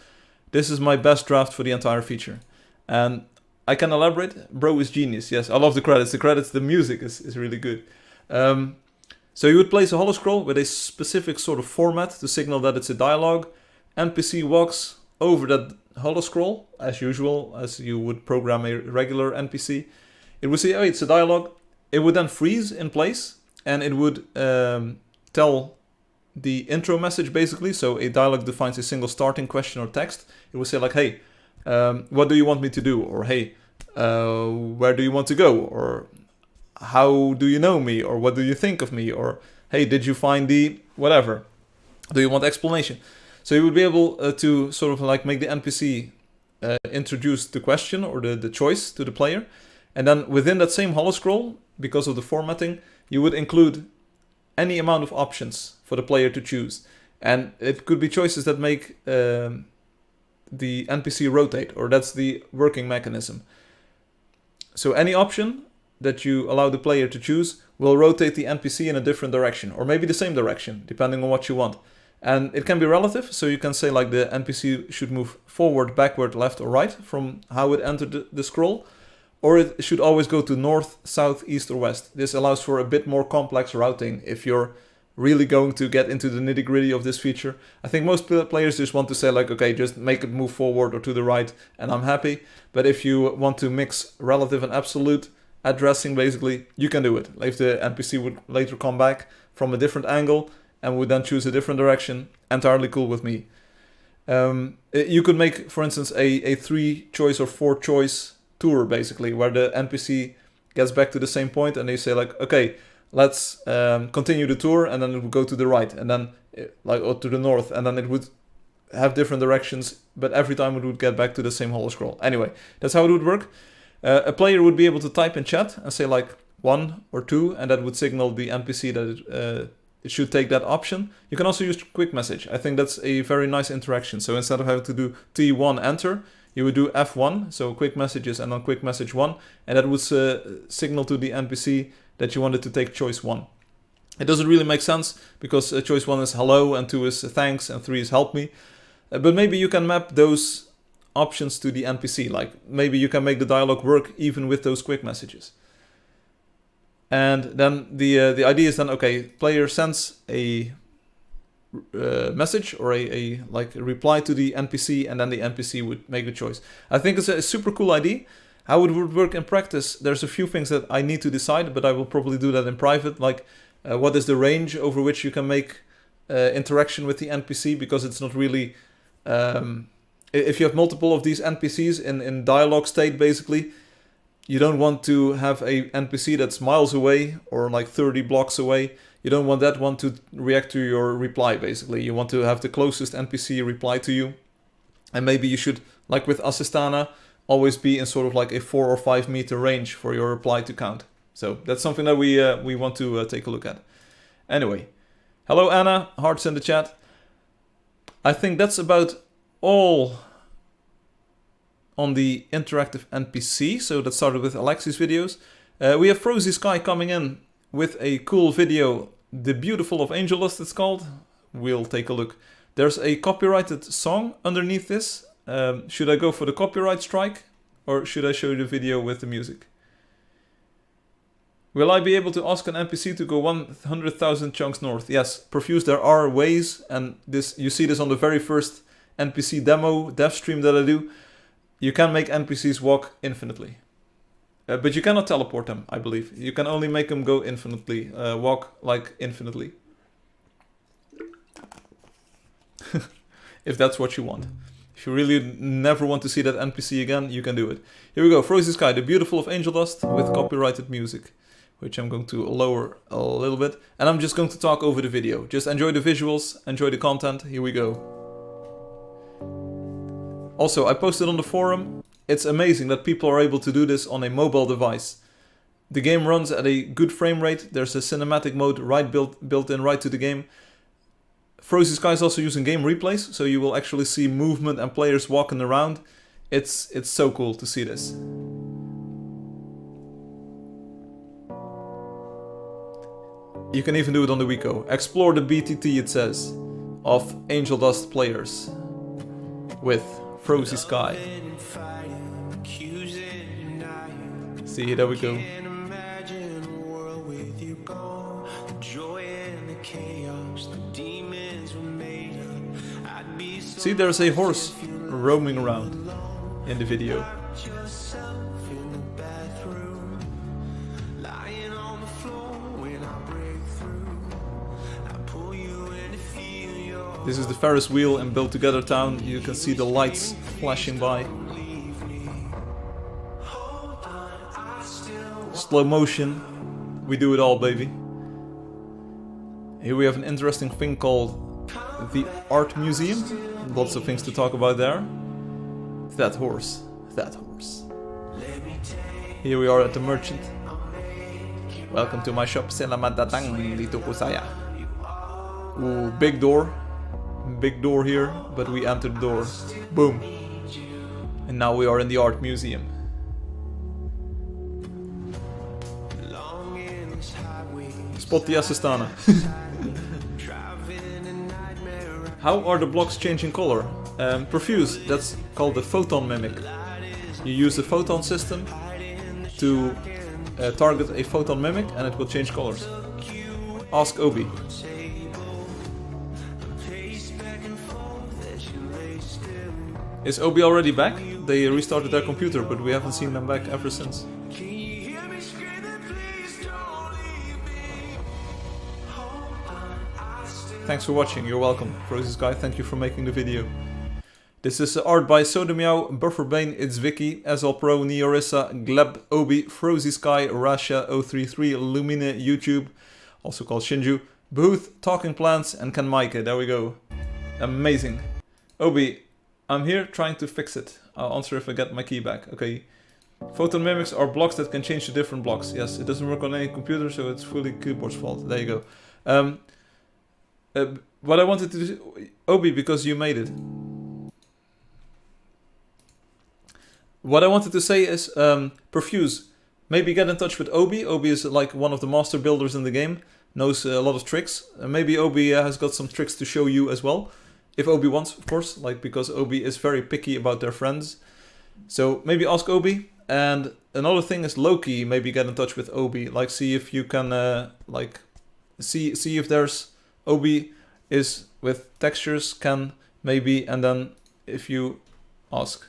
This is my best draft for the entire feature. And I can elaborate. Bro is genius. Yes, I love the credits. The music is really good. So you would place a holoscroll with a specific sort of format to signal that it's a dialogue. NPC walks over that holoscroll, as usual, as you would program a regular NPC. It would say, oh, it's a dialogue. It would then freeze in place, and it would tell the intro message, basically. So a dialogue defines a single starting question or text. It would say like, hey, what do you want me to do? Or hey, where do you want to go? Or how do you know me? Or what do you think of me? Or hey, did you find the whatever? Do you want explanation? So you would be able to sort of like make the NPC introduce the question or the choice to the player. And then within that same holoscroll, because of the formatting, you would include any amount of options for the player to choose. And it could be choices that make the NPC rotate, or that's the working mechanism. So any option that you allow the player to choose will rotate the NPC in a different direction, or maybe the same direction, depending on what you want. And it can be relative, so you can say like the NPC should move forward, backward, left or right from how it entered the scroll, or it should always go to north, south, east or west. This allows for a bit more complex routing if you're really going to get into the nitty-gritty of this feature. I think most players just want to say like, okay, just make it move forward or to the right and I'm happy. But if you want to mix relative and absolute addressing, basically, you can do it. If the NPC would later come back from a different angle and would then choose a different direction, entirely cool with me. You could make, for instance, a 3-choice or 4-choice tour, basically, where the NPC gets back to the same point and they say like, okay, let's continue the tour, and then it would go to the right, and then or to the north, and then it would have different directions, but every time it would get back to the same holoscroll. Anyway, that's how it would work. A player would be able to type in chat and say like 1 or 2, and that would signal the NPC that it should take that option. You can also use quick message. I think that's a very nice interaction. So instead of having to do T1 enter, you would do F1, so quick messages and then quick message 1, and that would signal to the NPC that you wanted to take choice 1. It doesn't really make sense because choice 1 is hello and 2 is thanks and 3 is help me. But maybe you can map those options to the NPC, like maybe you can make the dialogue work even with those quick messages. And then the idea is then, okay, player sends a message or a reply to the NPC, and then the NPC would make the choice. I think it's a super cool idea. How it would work in practice, there's a few things that I need to decide, but I will probably do that in private, like what is the range over which you can make interaction with the NPC, because it's not really... if you have multiple of these NPCs in dialogue state, basically, you don't want to have a NPC that's miles away or like 30 blocks away. You don't want that one to react to your reply, basically. You want to have the closest NPC reply to you. And maybe you should, like with Assistana, always be in sort of like a 4 or 5 meter range for your reply to count. So that's something that we want to take a look at. Anyway, hello Anna, hearts in the chat. I think that's about all on the interactive NPC. So that started with Alexi's videos. We have Frozy Sky coming in with a cool video, The Beautiful of Angeldust it's called. We'll take a look. There's a copyrighted song underneath this. Should I go for the copyright strike, or should I show you the video with the music? Will I be able to ask an NPC to go 100,000 chunks north? Yes, Profuse, there are ways, and this you see this on the very first NPC demo dev stream that I do. You can make NPCs walk infinitely. But you cannot teleport them, I believe. You can only make them go infinitely, walk like infinitely. If that's what you want. If you really never want to see that NPC again, you can do it. Here we go, Frozy Sky, The Beautiful of Angeldust with copyrighted music, which I'm going to lower a little bit. And I'm just going to talk over the video. Just enjoy the visuals, enjoy the content. Here we go. Also, I posted on the forum. It's amazing that people are able to do this on a mobile device. The game runs at a good frame rate. There's a cinematic mode built in right to the game. Frozy Sky is also using game replays, so you will actually see movement and players walking around. It's so cool to see this. You can even do it on the Wiko. Explore the BTT, it says, of Angeldust players with Frozy Sky. See, there we go. See, there's a horse roaming around in the video. This is the Ferris wheel in Build Together Town. You can see the lights flashing by. Slow motion. We do it all, baby. Here we have an interesting thing called the Art Museum. Lots of things to talk about there. That horse. That horse. Here we are at the merchant. Welcome to my shop. Ooh, big door. Big door here, but we entered the door. Boom. And now we are in the Art Museum. Spot the Assistana. How are the blocks changing color? Profuse, that's called the photon mimic. You use the photon system to target a photon mimic and it will change colors. Ask Obi. Is Obi already back? They restarted their computer, but we haven't seen them back ever since. Thanks for watching, you're welcome. Frozy Sky, thank you for making the video. This is art by Sodomeow, Bufferbane, It's Vicky, Azal Pro, Neorissa, Gleb, Obi, Frozy Sky, Rasha, 033, Lumine, YouTube, also called Shinju, Booth, Talking Plants, and Kanmaike. There we go. Amazing. Obi, I'm here trying to fix it. I'll answer if I get my key back. Okay. Photon mimics are blocks that can change to different blocks. Yes, it doesn't work on any computer, so it's fully keyboard's fault. There you go. What I wanted to do, Obi, because you made it. What I wanted to say is, Perfuse, maybe get in touch with Obi. Obi is like one of the master builders in the game, knows a lot of tricks. Maybe Obi has got some tricks to show you as well. If Obi wants, of course, like because Obi is very picky about their friends. So maybe ask Obi. And another thing is Loki, maybe get in touch with Obi. Like see if you can, like, see if there's Obi is with textures, can maybe, and then if you ask.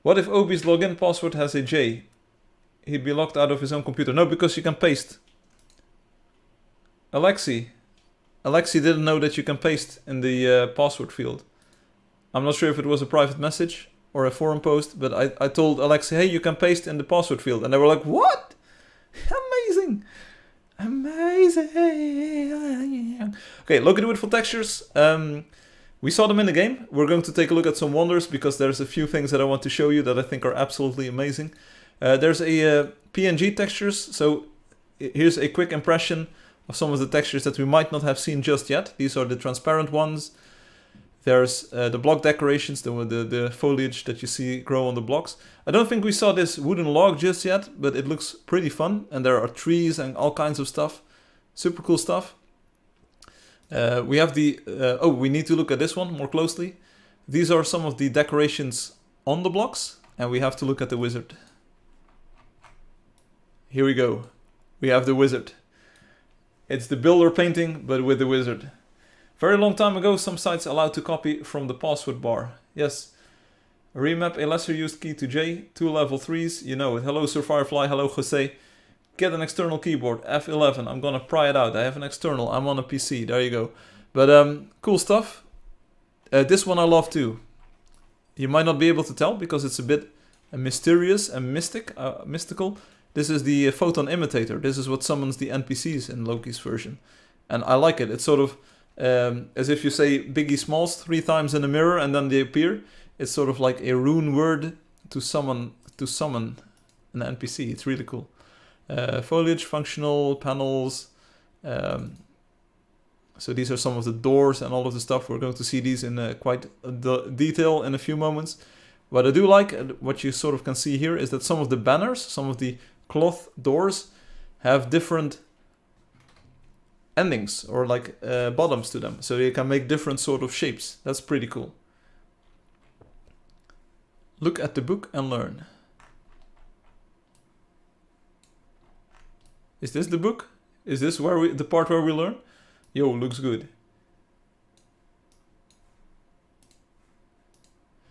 What if Obi's login password has a J? He'd be locked out of his own computer. No, because you can paste. Alexi didn't know that you can paste in the password field. I'm not sure if it was a private message or a forum post, but I told Alexi, hey, you can paste in the password field. And they were like, what? Amazing. Amazing. Okay, look at the beautiful textures. We saw them in the game. We're going to take a look at some wonders because there's a few things that I want to show you that I think are absolutely amazing. There's a PNG textures. So here's a quick impression of some of the textures that we might not have seen just yet. These are the transparent ones. There's the block decorations, the foliage that you see grow on the blocks. I don't think we saw this wooden log just yet, but it looks pretty fun. And there are trees and all kinds of stuff. Super cool stuff. We have the... we need to look at this one more closely. These are some of the decorations on the blocks. And we have to look at the wizard. Here we go. We have the wizard. It's the builder painting, but with the wizard. Very long time ago, some sites allowed to copy from the password bar. Yes. Remap a lesser used key to J, 2 level 3s, you know it. Hello Sir Firefly, hello Jose. Get an external keyboard, F11, I'm gonna pry it out. I have an external, I'm on a PC, there you go. But cool stuff. This one I love too. You might not be able to tell because it's a bit mysterious and mystical. This is the photon imitator. This is what summons the NPCs in Loki's version. And I like it. It's sort of as if you say Biggie Smalls 3 times in a mirror and then they appear. It's sort of like a rune word to summon an NPC. It's really cool. Foliage, functional, panels. So these are some of the doors and all of the stuff. We're going to see these in quite detail in a few moments. What I do like, what you sort of can see here, is that some of the banners, some of the cloth doors have different endings or like bottoms to them. So you can make different sort of shapes. That's pretty cool. Look at the book and learn. Is this the book? Is this where the part where we learn? Yo, looks good.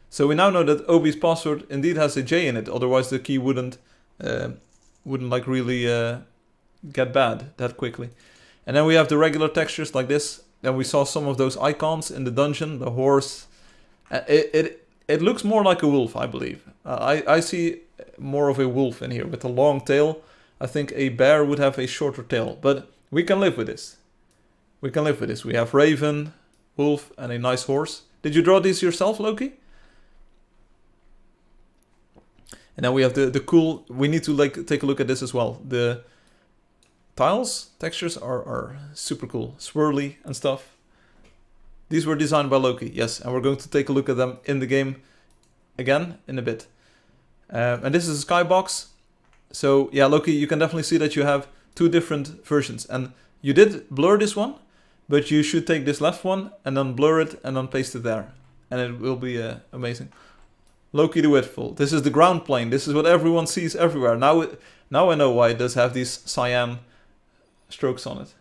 So we now know that Obi's password indeed has a J in it. Otherwise the key wouldn't like really get bad that quickly. And then we have the regular textures like this. Then we saw some of those icons in the dungeon, the horse. It looks more like a wolf, I believe. I see more of a wolf in here with a long tail. I think a bear would have a shorter tail, but we can live with this. We can live with this. We have raven, wolf, and a nice horse. Did you draw these yourself, Loki? And then we have the cool... We need to like take a look at this as well. The tiles, textures are super cool. Swirly and stuff. These were designed by Loki, yes. And we're going to take a look at them in the game again in a bit. And this is a skybox. So yeah, Loki, you can definitely see that you have 2 different versions. And you did blur this one, but you should take this left one and then blur it and then paste it there. And it will be amazing. Loki the Witful. This is the ground plane. This is what everyone sees everywhere. Now I know why it does have these cyan strokes on it.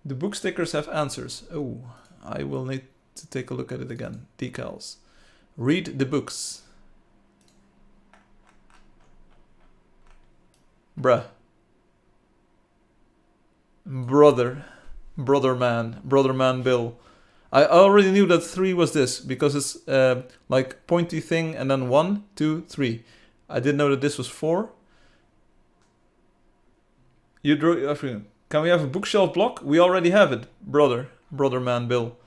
The book stickers have answers. Oh, I will need to take a look at it again. Decals. Read the books. Bruh. Brother man Bill. I already knew that 3 was this because it's like pointy thing and then 1, 2, 3. I didn't know that this was 4. You drew everything. Can we have a bookshelf block? We already have it, brother man Bill.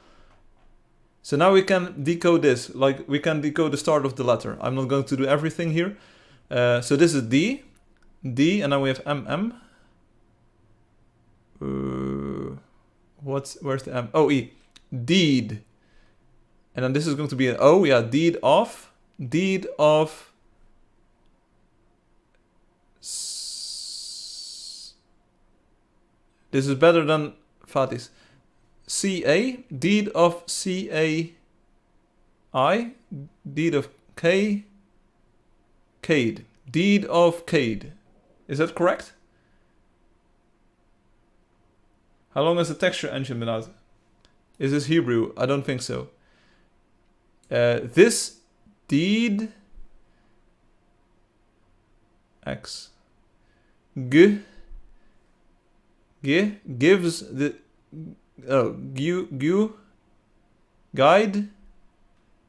So now we can decode this. Like we can decode the start of the letter. I'm not going to do everything here. So this is D, and then we have MM. Where's the M? Oh, E. Deed. And then this is going to be an O. Yeah, deed of. Deed of. This is better than Fatih's. CA. Deed of CAI. Deed of K. Cade. Deed of Cade. Is that correct? How long has the texture engine been out? Is this Hebrew? I don't think so. This deed X. Gives the guide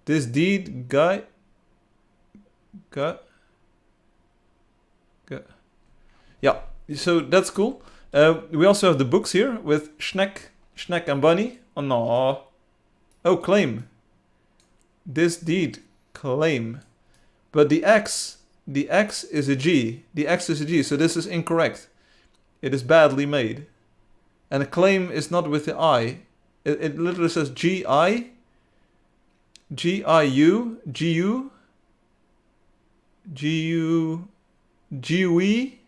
this deed yeah, so that's cool. We also have the books here with Schneck and Bunny. Oh no. Oh, claim. This deed, claim. But the X is a G. The X is a G, so this is incorrect. It is badly made. And a claim is not with the I. It literally says G-I, G-I-U, G-U, G-U, G-U-E.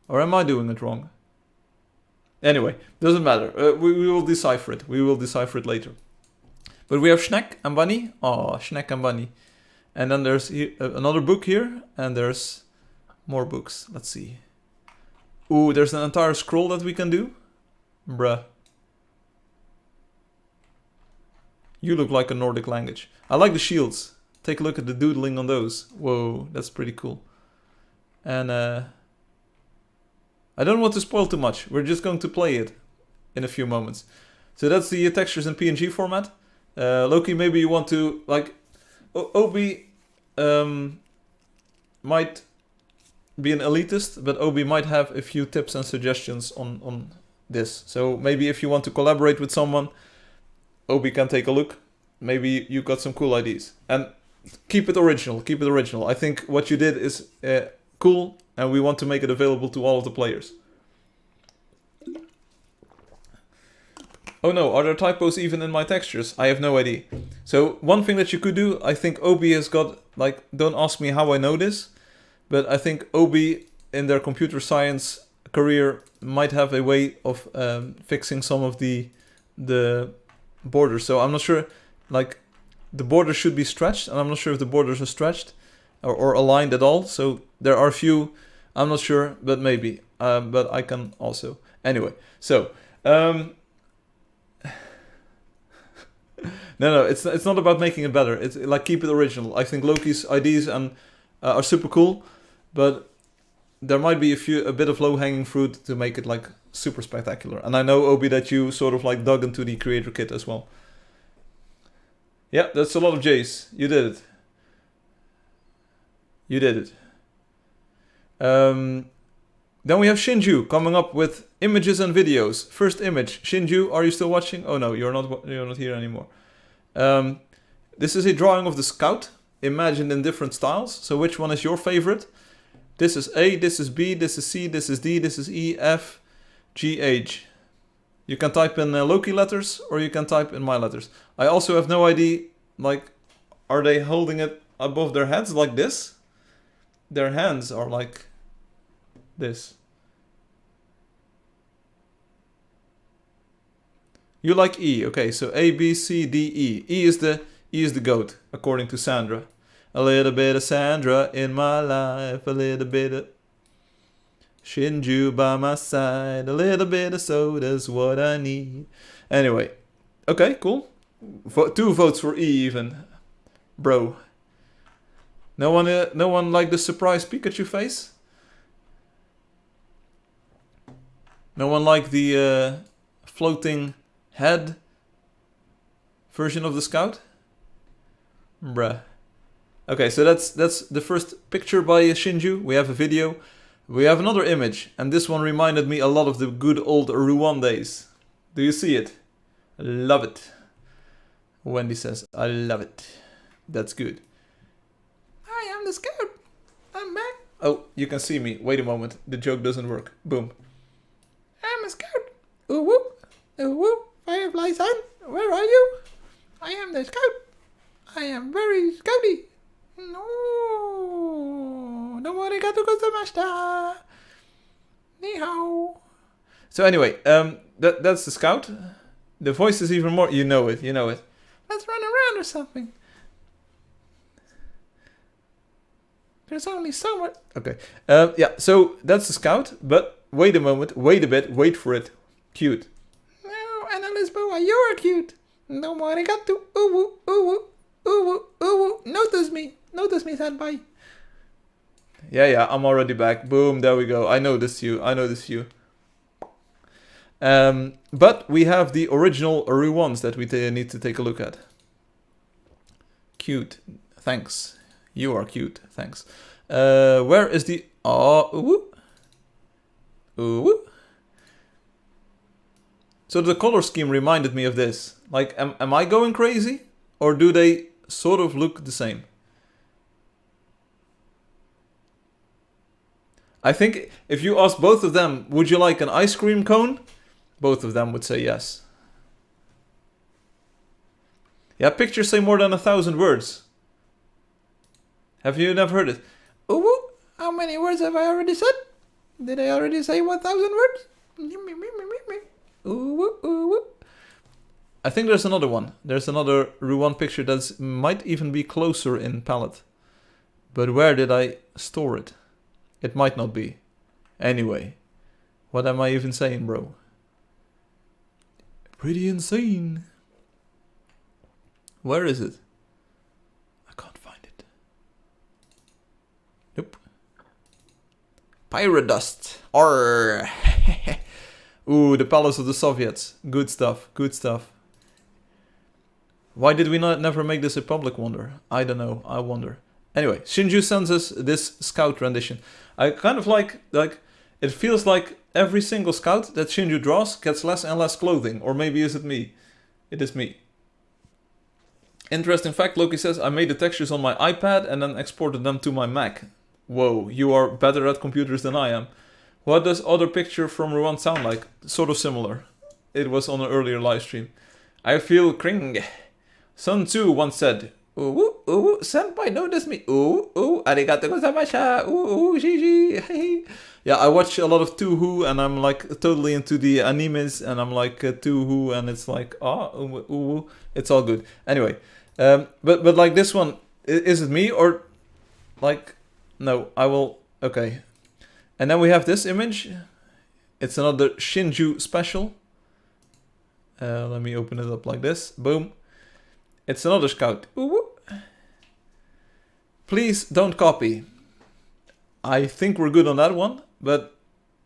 Or am I doing it wrong? Anyway, doesn't matter. We will decipher it. We will decipher it later. But we have Schneck and Bunny. Oh, Schneck and Bunny. And then there's another book here. And there's more books. Let's see. Ooh, there's an entire scroll that we can do. Bruh. You look like a Nordic language. I like the shields. Take a look at the doodling on those. Whoa, that's pretty cool. And I don't want to spoil too much. We're just going to play it in a few moments. So that's the textures in PNG format. Loki, maybe you want to, like, Obi might be an elitist, but Obi might have a few tips and suggestions on this. So maybe if you want to collaborate with someone, Obi can take a look. Maybe you got some cool ideas. And keep it original, keep it original. I think what you did is cool, and we want to make it available to all of the players. Oh no, are there typos even in my textures? I have no idea. So one thing that you could do, I think Obi has got, like, don't ask me how I know this, but I think Obi in their computer science career might have a way of fixing some of the borders. So I'm not sure, like, the borders should be stretched, and I'm not sure if the borders are stretched or aligned at all. So there are a few, I'm not sure, but maybe. But I can also. Anyway, so no, it's not about making it better. It's like, keep it original. I think Loki's ideas are super cool, but there might be a bit of low-hanging fruit to make it like super spectacular. And I know, Obi, that you sort of like dug into the creator kit as well. Yeah, that's a lot of J's. You did it. You did it. Then we have Shinju coming up with images and videos. First image. Shinju, are you still watching? Oh no, you're not here anymore. This is a drawing of the Scout, imagined in different styles. So which one is your favorite? This is A, this is B, this is C, this is D, this is E, F, G, H. You can type in Loki letters, or you can type in my letters. I also have no idea, like, are they holding it above their heads like this? Their hands are like this. You like E, okay, so A, B, C, D, E. E is the goat, according to Sandra. A little bit of Sandra in my life, a little bit of Shinju by my side, a little bit of soda's what I need. Anyway, okay, cool. 2 votes for E even, bro. No one like the surprise Pikachu face? No one like the floating head version of the Scout? Bruh. Okay, so that's the first picture by Shinju. We have a video. We have another image, and this one reminded me a lot of the good old Rouen days. Do you see it? I love it. Wendy says, I love it. That's good. I am the Scout. I'm back. Oh, you can see me. Wait a moment. The joke doesn't work. Boom. I'm a Scout. Ooh woo. Ooh woo. Firefly son, where are you? I am the Scout. I am very scouty. No, don't worry, got to go to Master. Ni hao. So anyway, that's the Scout. The voice is even more. You know it. Let's run around or something. There's only so much. Okay. Yeah. So that's the Scout. But wait a moment. Wait a bit. Wait for it. Cute. No, Annalise Boa, you're cute. Don't worry, got to. Ooh woo, ooh woo, ooh woo, ooh woo. Notice me. Notice me, senpai. Yeah, I'm already back. Boom, there we go. I noticed you. But we have the original Ruans that we need to take a look at. Cute. Thanks. You are cute. Thanks. Where is the... Oh, ooh. So the color scheme reminded me of this. Like, am I going crazy? Or do they sort of look the same? I think if you ask both of them, would you like an ice cream cone? Both of them would say yes. Yeah, pictures say more than 1,000 words. Have you never heard it? Ooh, how many words have I already said? Did I already say 1,000 words? Ooh. I think there's another one. There's another Ruan picture that might even be closer in palette. But where did I store it? It might not be. Anyway, what am I even saying, bro? Pretty insane. Where is it? I can't find it. Nope. Angeldust. Or ooh, the Palace of the Soviets. Good stuff. Why did we never make this a public wonder? I don't know. I wonder. Anyway, Shinju sends us this scout rendition. I kind of like it feels like every single scout that Shinju draws gets less and less clothing. Or maybe is it me? It is me. Interesting fact, Loki says, I made the textures on my iPad and then exported them to my Mac. Whoa, you are better at computers than I am. What does other picture from Ruan sound like? Sort of similar. It was on an earlier live stream. I feel cring. Sun Tzu once said, ooh, senpai notice me. Ooh, arigato gozaimasha. Ooh, GG. Yeah, I watch a lot of Tuhu and I'm like totally into the animes and I'm like Tuhu and it's like, ooh, it's all good. Anyway, but like this one, is it me or like, no, I will, okay. And then we have this image. It's another Shinju special. Let me open it up like this. Boom. It's another scout. Ooh. Please don't copy. I think we're good on that one, but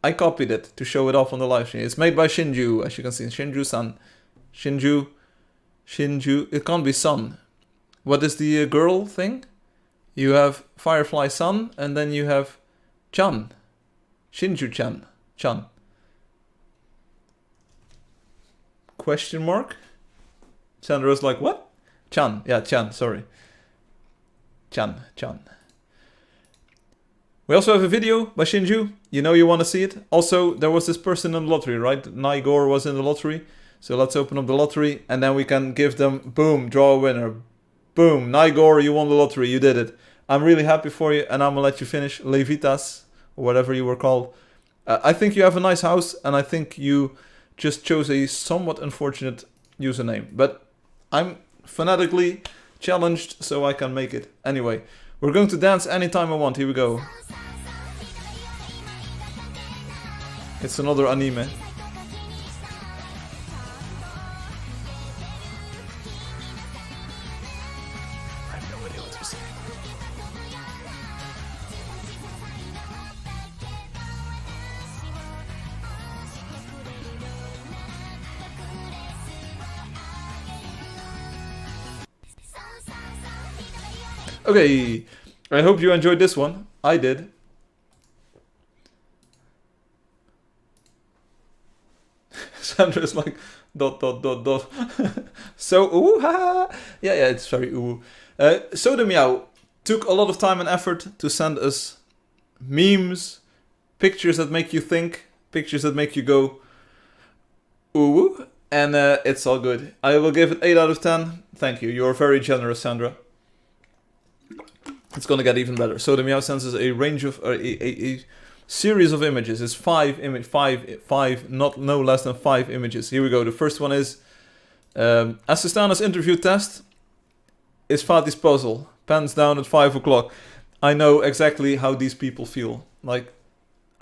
I copied it to show it off on the live stream. It's made by Shinju, as you can see. Shinju-san. Shinju. It can't be Sun. What is the girl thing? You have Firefly Sun, and then you have Chan. Shinju-chan. Chan. Question mark? Sandra's like, what? Chan. Yeah, Chan, sorry. Chan. We also have a video by Shinju. You know you want to see it. Also, there was this person in the lottery, right? Nigor was in the lottery. So let's open up the lottery and then we can give them, boom, draw a winner. Boom, Nigor, you won the lottery, you did it. I'm really happy for you and I'm gonna let you finish Levitas, or whatever you were called. I think you have a nice house and I think you just chose a somewhat unfortunate username. But I'm fanatically challenged so I can make it. Anyway, we're going to dance anytime I want. Here we go. It's another anime. I have no idea what to say. Okay, I hope you enjoyed this one. I did. Sandra's like, ... So, ooh, haha. Yeah, it's very ooh. Soda Meow took a lot of time and effort to send us memes, pictures that make you think, pictures that make you go, ooh, and it's all good. I will give it 8 out of 10. Thank you. You're very generous, Sandra. It's gonna get even better. So the Meow sends us a range of a series of images. It's five, no less than 5 images. Here we go. The first one is Assistana's interview test is Fatih's puzzle. Pens down at 5 o'clock. I know exactly how these people feel. Like,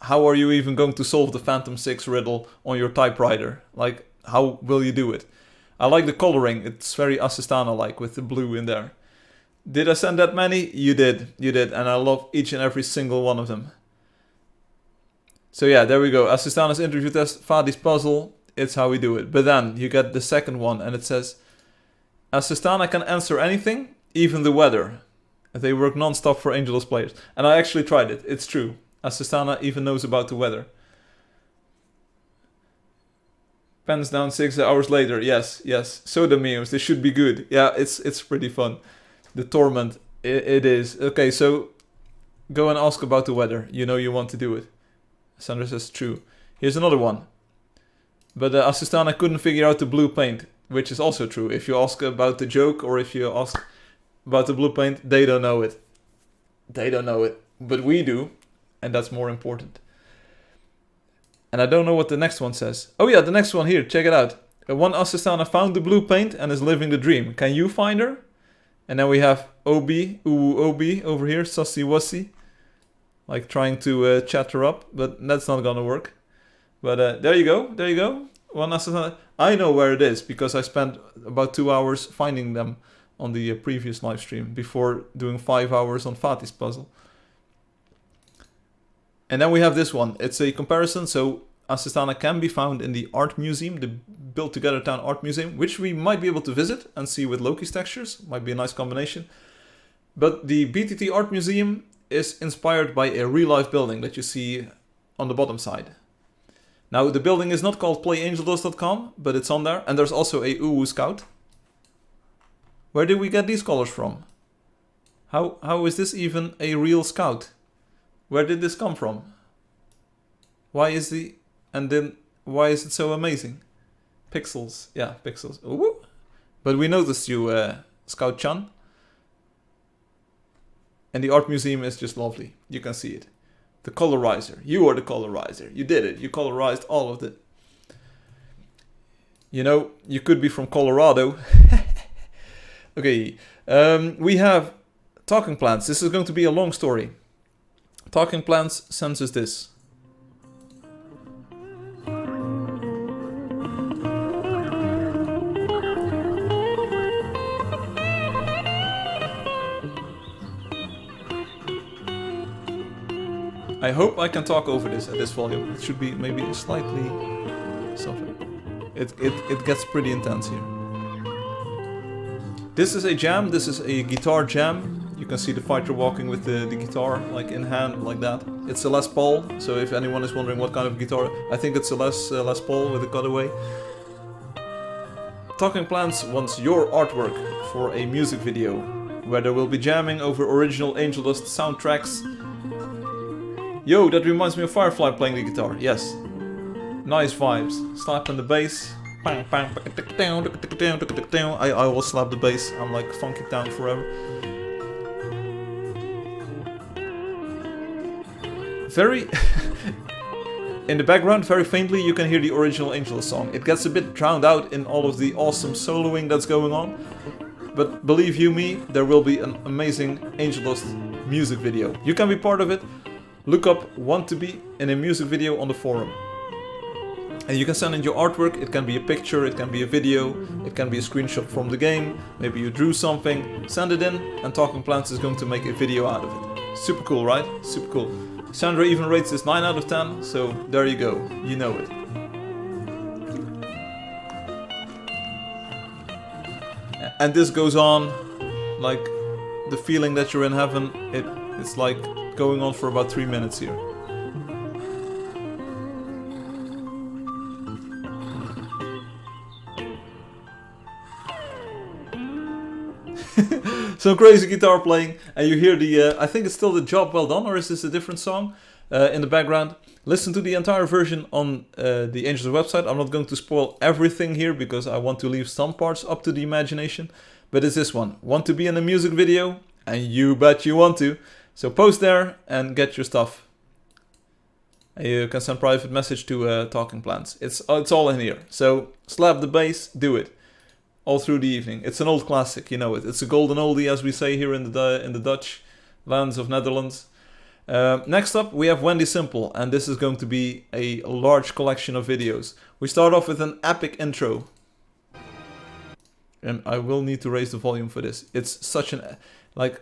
how are you even going to solve the Phantom 6 riddle on your typewriter? Like, how will you do it? I like the coloring. It's very Assistana-like with the blue in there. Did I send that many? You did, and I love each and every single one of them. So yeah, there we go. Assistana's interview test, Fadi's puzzle. It's how we do it. But then you get the second one, and it says, Assistana can answer anything, even the weather. They work non-stop for Angeldust players. And I actually tried it. It's true. Assistana even knows about the weather. Pens down 6 hours later. Yes. So the memes, they should be good. Yeah, it's pretty fun. The torment, it is. Okay, so go and ask about the weather. You know you want to do it. Sandra says true. Here's another one. But Assistana couldn't figure out the blue paint, which is also true. If you ask about the joke or if you ask about the blue paint, they don't know it. They don't know it. But we do, and that's more important. And I don't know what the next one says. Oh yeah, the next one here, check it out. One Assistana found the blue paint and is living the dream. Can you find her? And then we have Obi, Obi over here, Sussy Wussy. Like trying to chat her up, but that's not gonna work. But there you go. One Assistana. I know where it is because I spent about 2 hours finding them on the previous live stream before doing 5 hours on Fati's puzzle. And then we have this one. It's a comparison. So Assistana can be found in the art museum, the Built Together Town art museum, which we might be able to visit and see with Loki's textures. Might be a nice combination. But the BTT art museum is inspired by a real-life building that you see on the bottom side. Now, the building is not called playangeldust.com, but it's on there. And there's also a UU Scout. Where did we get these colors from? How is this even a real Scout? Where did this come from? Why is why is it so amazing? Pixels, yeah, pixels. Ooh. But we noticed you, Scout-chan. And the art museum is just lovely. You can see it. The colorizer. You are the colorizer. You did it. You colorized all of it. You know, you could be from Colorado. Okay. We have Talking Plants. This is going to be a long story. Talking Plants sends us this. I hope I can talk over this at this volume. It should be maybe slightly softer. It gets pretty intense here. This is a jam. This is a guitar jam. You can see the fighter walking with the guitar like in hand like that. It's a Les Paul. So if anyone is wondering what kind of guitar, I think it's a Les Paul with a cutaway. Talking Plants wants your artwork for a music video where there will be jamming over original Angeldust soundtracks. Yo, that reminds me of Firefly playing the guitar. Yes. Nice vibes. Slapping the bass. I will slap the bass. I'm like Funky Town forever. Very... in the background, very faintly, you can hear the original Angeldust song. It gets a bit drowned out in all of the awesome soloing that's going on. But believe you me, there will be an amazing Angeldust music video. You can be part of it. Look up Want to Be in a music video on the forum. And you can send in your artwork. It can be a picture, it can be a video, it can be a screenshot from the game. Maybe you drew something. Send it in and Talking Plants is going to make a video out of it. Super cool, right? Super cool. Sandra even rates this 9 out of 10, so there you go. You know it. And this goes on like the feeling that you're in heaven. It's like going on for about 3 minutes here. Some crazy guitar playing, and you hear the, I think it's still the Job Well Done, or is this a different song in the background? Listen to the entire version on the Angeldust website. I'm not going to spoil everything here because I want to leave some parts up to the imagination. But it's this one. Want to be in a music video? And you bet you want to. So post there and get your stuff. And you can send private message to Talking Plants. It's all in here. So slap the bass, do it. All through the evening. It's an old classic, you know it. It's a golden oldie, as we say here in the Dutch lands of Netherlands. Next up, we have Wendy Simple, and this is going to be a large collection of videos. We start off with an epic intro. And I will need to raise the volume for this. It's such an... Like,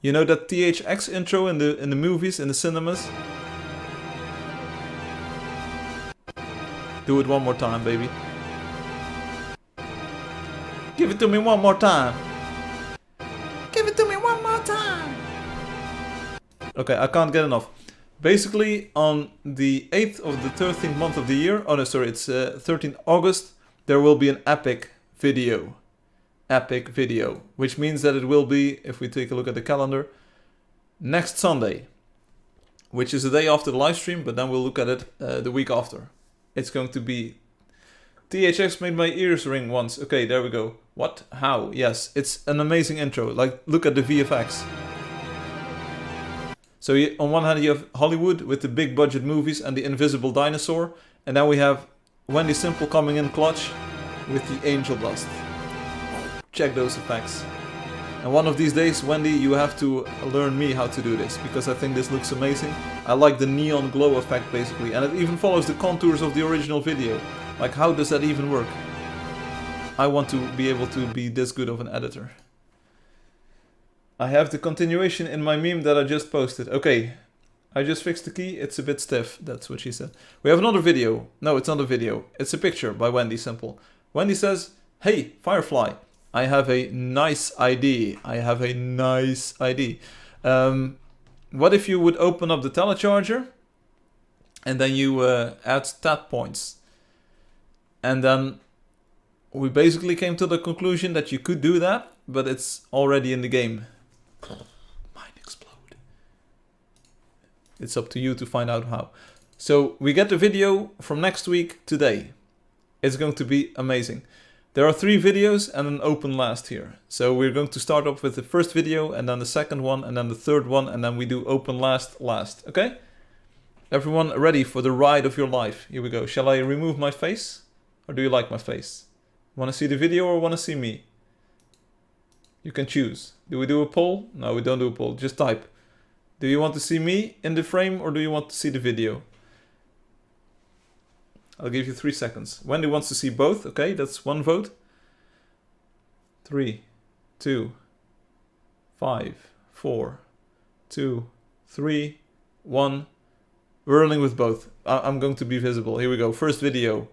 you know that THX intro in the movies, in the cinemas? Do it one more time, baby. Give it to me one more time. Give it to me one more time. Okay, I can't get enough. Basically, on the 8th of the 13th month of the year, oh no, sorry, it's 13th August, there will be an epic video. Epic video. Which means that it will be, if we take a look at the calendar, next Sunday. Which is the day after the live stream, but then we'll look at it the week after. It's going to be... THX made my ears ring once. Okay, there we go. What? How? Yes, it's an amazing intro. Like, look at the VFX. So on one hand you have Hollywood with the big budget movies and the invisible dinosaur. And then we have Wendy Simple coming in clutch with the Angeldust. Check those effects. And one of these days, Wendy, you have to learn me how to do this, because I think this looks amazing. I like the neon glow effect basically, and it even follows the contours of the original video. Like, how does that even work? I want to be able to be this good of an editor. I have the continuation in my meme that I just posted. Okay, I just fixed the key, it's a bit stiff, that's what she said. We have another video. No, it's not a video, it's a picture by Wendy Simple. Wendy says, "Hey, Firefly, I have a nice idea. I have a nice idea. What if you would open up the telecharger and then you add stat points?" And then we basically came to the conclusion that you could do that, but it's already in the game. Mind explode. It's up to you to find out how. So we get the video from next week today. It's going to be amazing. There are 3 videos and an open last here. So we're going to start off with the first video and then the second one and then the third one and then we do open last. Okay? Everyone ready for the ride of your life? Here we go. Shall I remove my face? Or do you like my face? Want to see the video or want to see me? You can choose. Do we do a poll? No, we don't do a poll. Just type. Do you want to see me in the frame or do you want to see the video? I'll give you 3 seconds. Wendy wants to see both. Okay, that's 1 vote. 3, 2, 5, 4, 2, 3, 1. We're rolling with both. I'm going to be visible. Here we go. First video.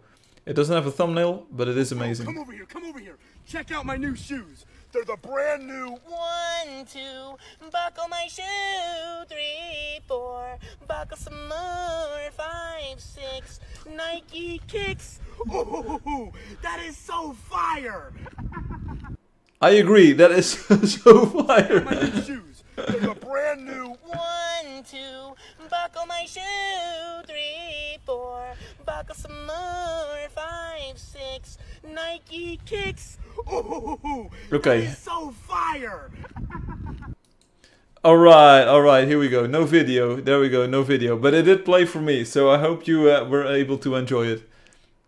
It doesn't have a thumbnail, but it is amazing. Come over here, come over here. Check out my new shoes. They're the brand new 1, 2, buckle my shoe. 3, 4, buckle some more. 5, 6, Nike kicks. Ooh, that is so fire. I agree, that is so fire. My new shoes. They're the brand new 1, 2, buckle my shoe. 3, 4, buckle some more. 5, 6, Nike kicks. Ooh, Okay. that is so fire. Alright, here we go. No video. There we go, no video. But it did play for me, so I hope you were able to enjoy it.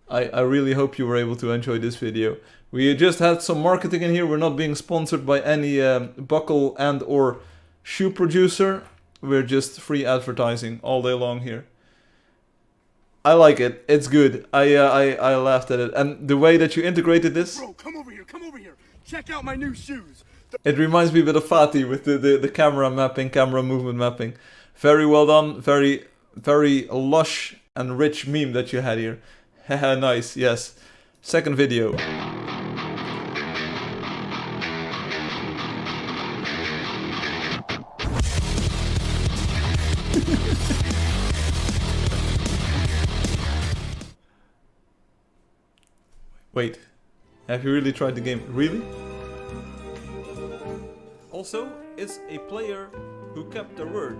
I really hope you were able to enjoy this video. We just had some marketing in here. We're not being sponsored by any buckle and or shoe producer. We're just free advertising all day long here. I like it. It's good. I laughed at it. And the way that you integrated this... Bro, come over here, come over here. Check out my new shoes. It reminds me a bit of Fatih with the camera mapping, camera movement mapping. Very well done. Very, very lush and rich meme that you had here. Haha, nice. Yes. Second video. Wait. Have you really tried the game? Really? Also, it's a player who kept their word.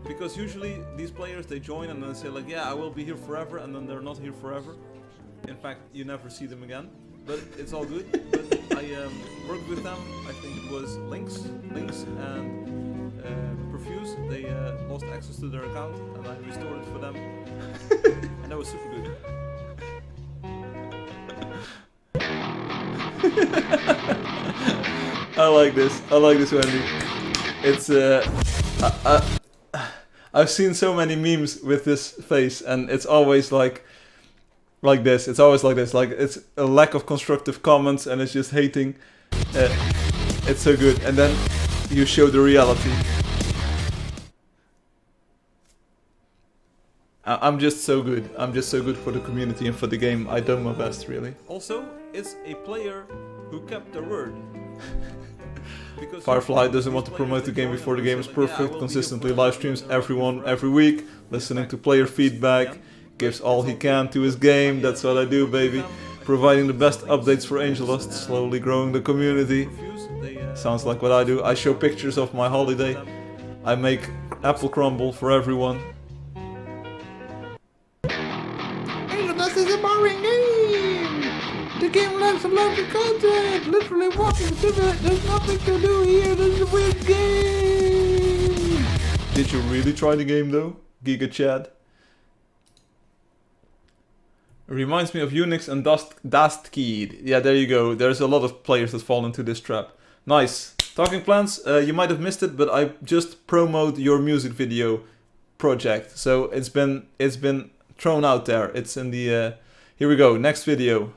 Because usually these players, they join and then say like, yeah, I will be here forever, and then they're not here forever. In fact, you never see them again. But it's all good. But I worked with them. I think it was Lynx and Perfuse. They lost access to their account and I restored it for them. And that was super good. I like this, Wendy. It's I've seen so many memes with this face, and it's always like this. It's always like this. Like, it's a lack of constructive comments, and it's just hating. It's so good. And then you show the reality. I'm just so good. I'm just so good for the community and for the game. I do my best, really. Also, it's a player who kept their word. Firefly doesn't want to promote the game before the game is perfect. Consistently live streams every week. Listening to player feedback. Gives all he can to his game. That's what I do, baby. Providing the best updates for Angeldust. Slowly growing the community. Sounds like what I do. I show pictures of my holiday. I make apple crumble for everyone. Angeldust is a boring game! The game lacks a lot of content! Literally walking through it, there's nothing to do here, this is a weird game! Did you really try the game though? Giga Chad? Reminds me of Unix and Dastkeyed. Yeah, there you go. There's a lot of players that fall into this trap. Nice. Talking Plants, you might have missed it, but I just promoted your music video project. So it's been thrown out there. It's in the... here we go, next video.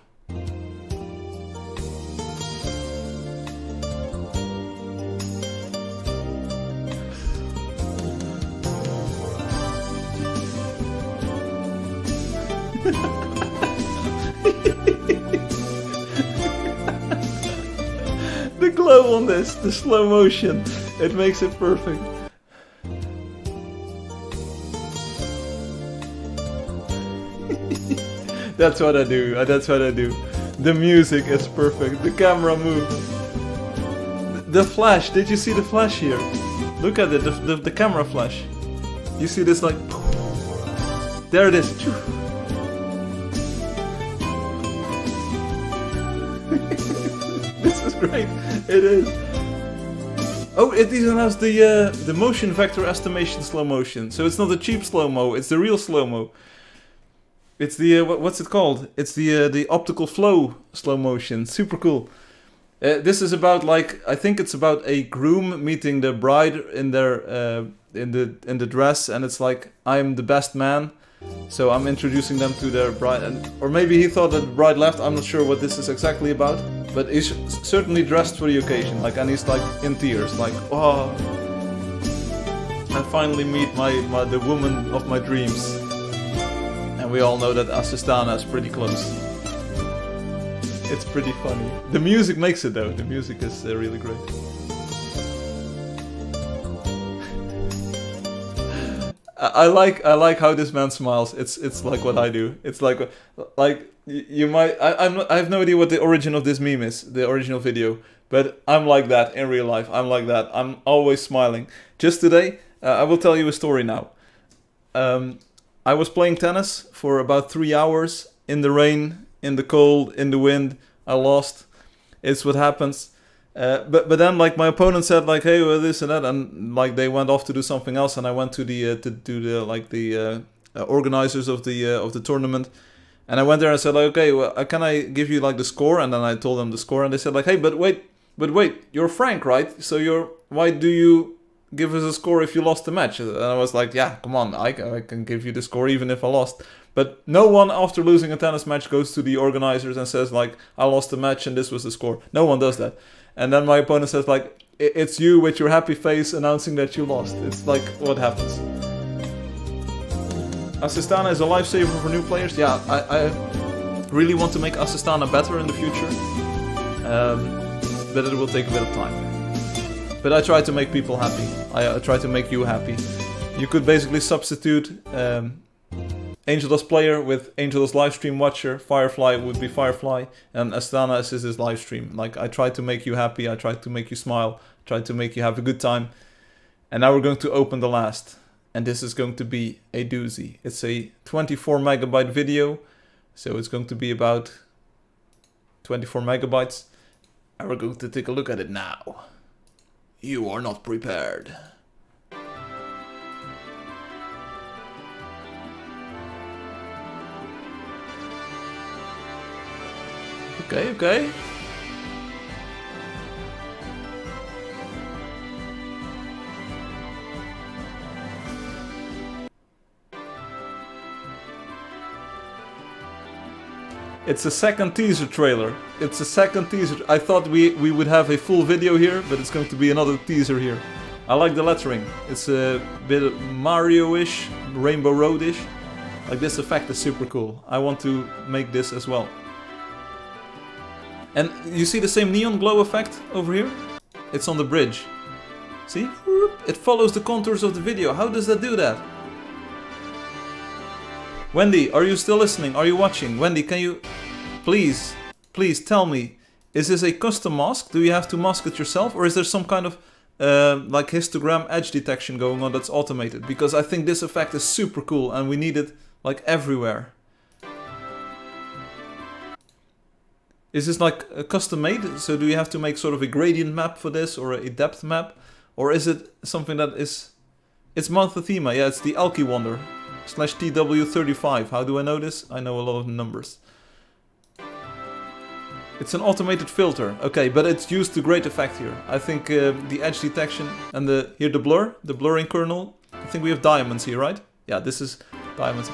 The glow on this, the slow motion, it makes it perfect. That's what I do, that's what I do. The music is perfect, the camera movement. The flash, did you see the flash here? Look at it, the camera flash. You see this like... There it is. This is great, it is. Oh, it even has the motion vector estimation slow motion. So it's not the cheap slow-mo, it's the real slow-mo. It's the, what's it called? It's the optical flow slow motion. Super cool. This is about like, I think it's about a groom meeting the bride in their in the dress, and it's like, I'm the best man, so I'm introducing them to their bride, or maybe he thought that the bride left. I'm not sure what this is exactly about, but he's certainly dressed for the occasion. Like, and he's like in tears, like, oh, I finally meet the woman of my dreams. And we all know that Assistana is pretty close. It's pretty funny. The music makes it though. The music is really great. I like how this man smiles. It's like what I do. It's like you might. I have no idea what the origin of this meme is. The original video, but I'm like that in real life. I'm like that. I'm always smiling. Just today, I will tell you a story now. I was playing tennis for about 3 hours in the rain, in the cold, in the wind. I lost. It's what happens. But then like my opponent said like, hey, well, this and that, and like they went off to do something else, and I went to the organizers of the tournament, and I went there and said like, okay, well, can I give you like the score? And then I told them the score, and they said like, hey, but wait, you're Frank, right? So why do you give us a score if you lost the match? And I was like, yeah, come on, I can give you the score even if I lost. But no one after losing a tennis match goes to the organizers and says like, I lost the match and this was the score. No one does that. And then my opponent says like, it's you with your happy face announcing that you lost. It's like what happens. Assistana is a lifesaver for new players. Yeah, I really want to make Assistana better in the future. But it will take a bit of time. But I try to make people happy. I try to make you happy. You could basically substitute Angeldust player with Angeldust livestream watcher. Firefly would be Firefly, and Astana is his livestream. Like, I try to make you happy, I try to make you smile, try to make you have a good time. And now we're going to open the last. And this is going to be a doozy. It's a 24 megabyte video, so it's going to be about 24 megabytes. And we're going to take a look at it now. You are not prepared. Okay. It's a second teaser trailer. It's a second teaser. I thought we would have a full video here, but it's going to be another teaser here. I like the lettering. It's a bit Mario-ish, Rainbow Road-ish. Like, this effect is super cool. I want to make this as well. And you see the same neon glow effect over here? It's on the bridge. See? It follows the contours of the video. How does that do that? Wendy, are you still listening? Are you watching? Wendy, can you please tell me, is this a custom mask? Do you have to mask it yourself? Or is there some kind of like histogram edge detection going on that's automated? Because I think this effect is super cool and we need it like everywhere. Is this like a custom made? So do you have to make sort of a gradient map for this or a depth map? Or is it something that is... It's Monthethema, yeah, it's the Alki Wonder. /TW35. How do I know this? I know a lot of numbers. It's an automated filter. Okay, but it's used to great effect here. I think the edge detection and the blurring kernel. I think we have diamonds here, right? Yeah, this is diamonds.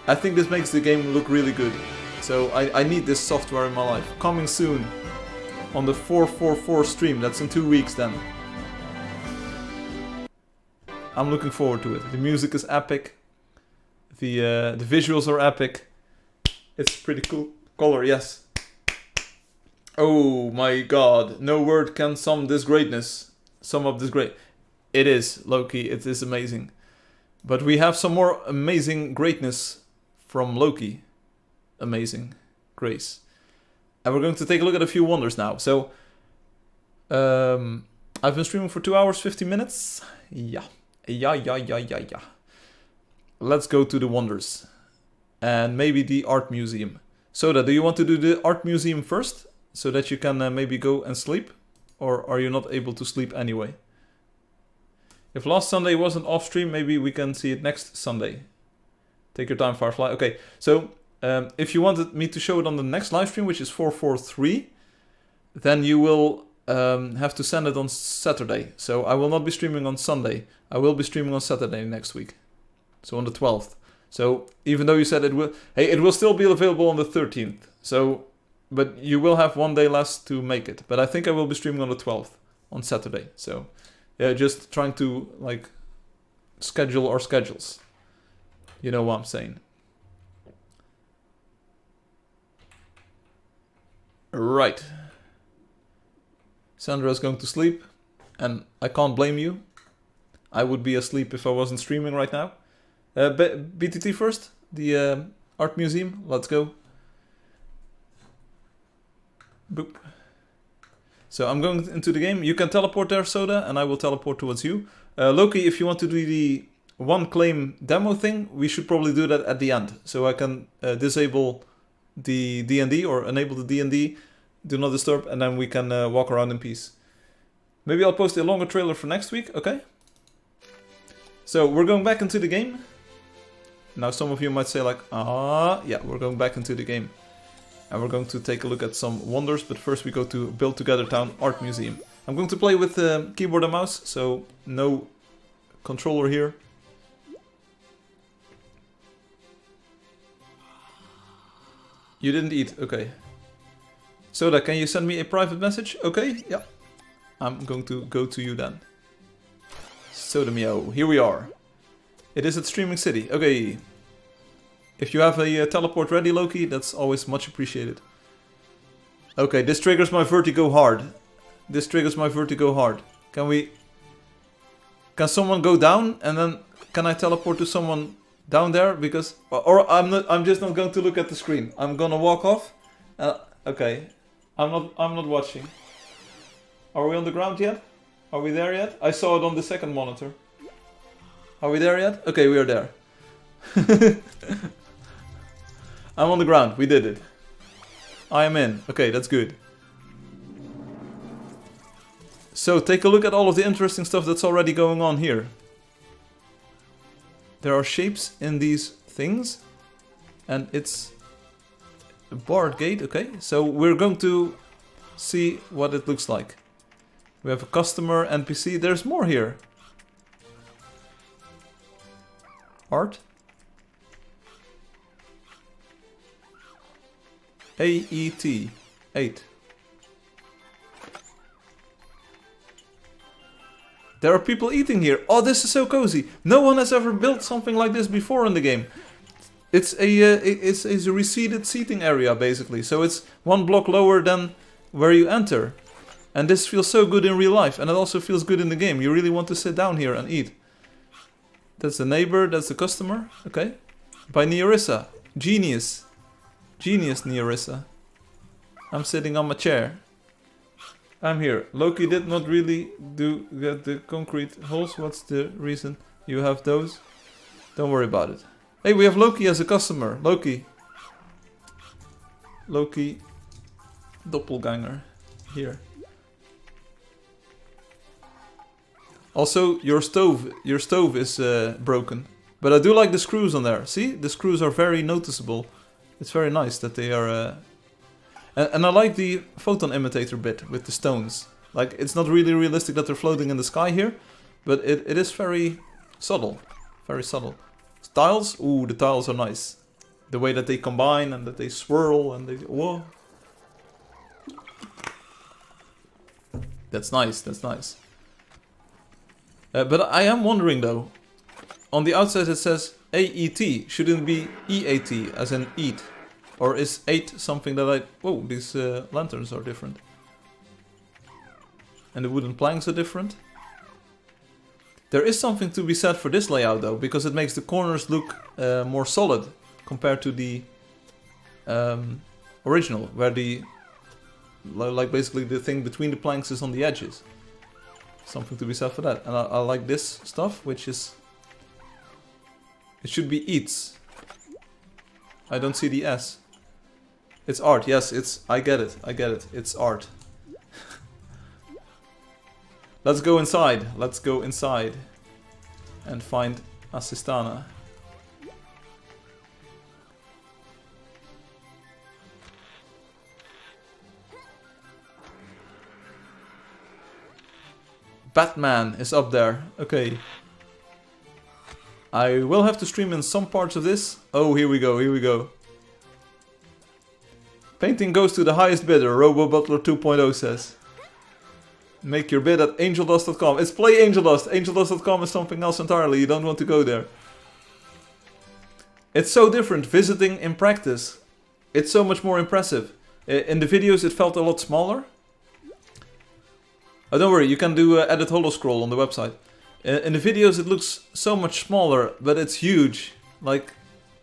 I think this makes the game look really good. So I need this software in my life. Coming soon on the 444 stream. That's in 2 weeks then. I'm looking forward to it. The music is epic. The visuals are epic. It's pretty cool. Color, yes. Oh my god. No word can sum this greatness. Sum up this great. It is, Loki. It is amazing. But we have some more amazing greatness from Loki. Amazing grace. And we're going to take a look at a few wonders now. So, I've been streaming for 2 hours, 50 minutes. Yeah. Yeah. Let's go to the wonders. And maybe the art museum. Soda, do you want to do the art museum first? So that you can maybe go and sleep? Or are you not able to sleep anyway? If last Sunday wasn't off stream, maybe we can see it next Sunday. Take your time, Firefly. Okay, so if you wanted me to show it on the next live stream, which is 443, then you will have to send it on Saturday. So I will not be streaming on Sunday. I will be streaming on Saturday next week. So on the 12th. So even though you said it will... Hey, it will still be available on the 13th. So... But you will have 1 day less to make it. But I think I will be streaming on the 12th. On Saturday. So... Yeah, just trying to, like... schedule our schedules. You know what I'm saying. Right. Sandra's going to sleep. And I can't blame you. I would be asleep if I wasn't streaming right now. BTT first. The art museum. Let's go. Boop. So I'm going into the game. You can teleport there, Soda, and I will teleport towards you. Loki, if you want to do the one claim demo thing, we should probably do that at the end. So I can disable the D&D or enable the D&D, do not disturb, and then we can walk around in peace. Maybe I'll post a longer trailer for next week, okay? So we're going back into the game. Now some of you might say like, yeah, we're going back into the game. And we're going to take a look at some wonders, but first we go to Build Together Town Art Museum. I'm going to play with keyboard and mouse, so no controller here. You didn't eat, okay. Soda, can you send me a private message? Okay, yeah. I'm going to go to you then. Soda Meow, here we are. It is at Streaming City, okay. If you have a teleport ready, Loki, that's always much appreciated. Okay, this triggers my vertigo hard. This triggers my vertigo hard. Can someone go down and then can I teleport to someone down there? Because I'm just not going to look at the screen. I'm gonna walk off. Okay, I'm not watching. Are we on the ground yet? Are we there yet? I saw it on the second monitor. Are we there yet? Okay, we are there. I'm on the ground, we did it. I am in. Okay, that's good. So, take a look at all of the interesting stuff that's already going on here. There are shapes in these things. And it's a barred gate, okay. So, we're going to see what it looks like. We have a customer, NPC, there's more here. Art. A-E-T. 8. There are people eating here. Oh, this is so cozy. No one has ever built something like this before in the game. It's a receded seating area, basically. So it's 1 block lower than where you enter. And this feels so good in real life. And it also feels good in the game. You really want to sit down here and eat. That's the neighbor, that's the customer. Okay. By Neorissa. Genius. Genius, Neorissa. I'm sitting on my chair. I'm here. Loki did not really get the concrete holes. What's the reason you have those? Don't worry about it. Hey, we have Loki as a customer. Loki. Loki. Doppelganger. Here. Also, your stove is broken. But I do like the screws on there. See? The screws are very noticeable. It's very nice that they are... And I like the photon imitator bit with the stones. Like, it's not really realistic that they're floating in the sky here. But it is very subtle. Very subtle. Tiles? Ooh, the tiles are nice. The way that they combine and that they swirl and they... Whoa. That's nice, that's nice. But I am wondering though. On the outside it says AET. Shouldn't it be EAT, as in eat? Or is 8 something that I... Whoa, these lanterns are different. And the wooden planks are different. There is something to be said for this layout though, because it makes the corners look more solid compared to the original, where the... Like basically the thing between the planks is on the edges. Something to be said for that. And I like this stuff, which is... It should be eats. I don't see the S. It's art, yes, it's... I get it, it's art. Let's go inside, and find Assistana. Batman is up there, okay. I will have to stream in some parts of this. Oh, here we go. Painting goes to the highest bidder, RoboButler 2.0 says. Make your bid at angeldust.com. It's play Angeldust. Angeldust.com is something else entirely. You don't want to go there. It's so different visiting in practice. It's so much more impressive. In the videos it felt a lot smaller. Oh, don't worry, you can do edit holoscroll on the website. In the videos it looks so much smaller, but it's huge. Like,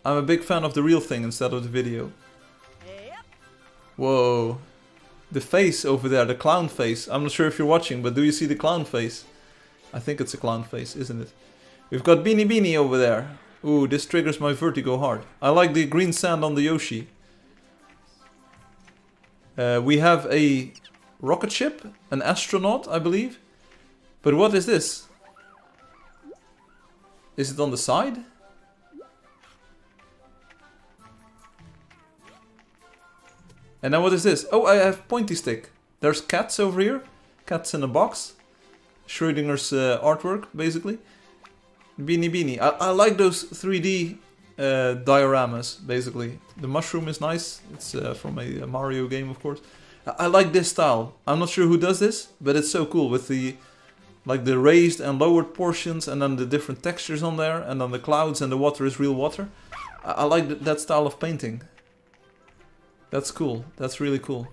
I'm a big fan of the real thing instead of the video. Whoa. The face over there, the clown face. I'm not sure if you're watching, but do you see the clown face? I think it's a clown face, isn't it? We've got Beanie Beanie over there. Ooh, this triggers my vertigo hard. I like the green sand on the Yoshi. We have a rocket ship, an astronaut, I believe. But what is this? Is it on the side? And then what is this? Oh, I have pointy stick. There's cats over here. Cats in a box. Schrödinger's artwork, basically. Beanie Beanie. I like those 3D dioramas, basically. The mushroom is nice. It's from a Mario game, of course. I like this style. I'm not sure who does this, but it's so cool with the like the raised and lowered portions, and then the different textures on there, and then the clouds and the water is real water. I like that style of painting. That's cool. That's really cool.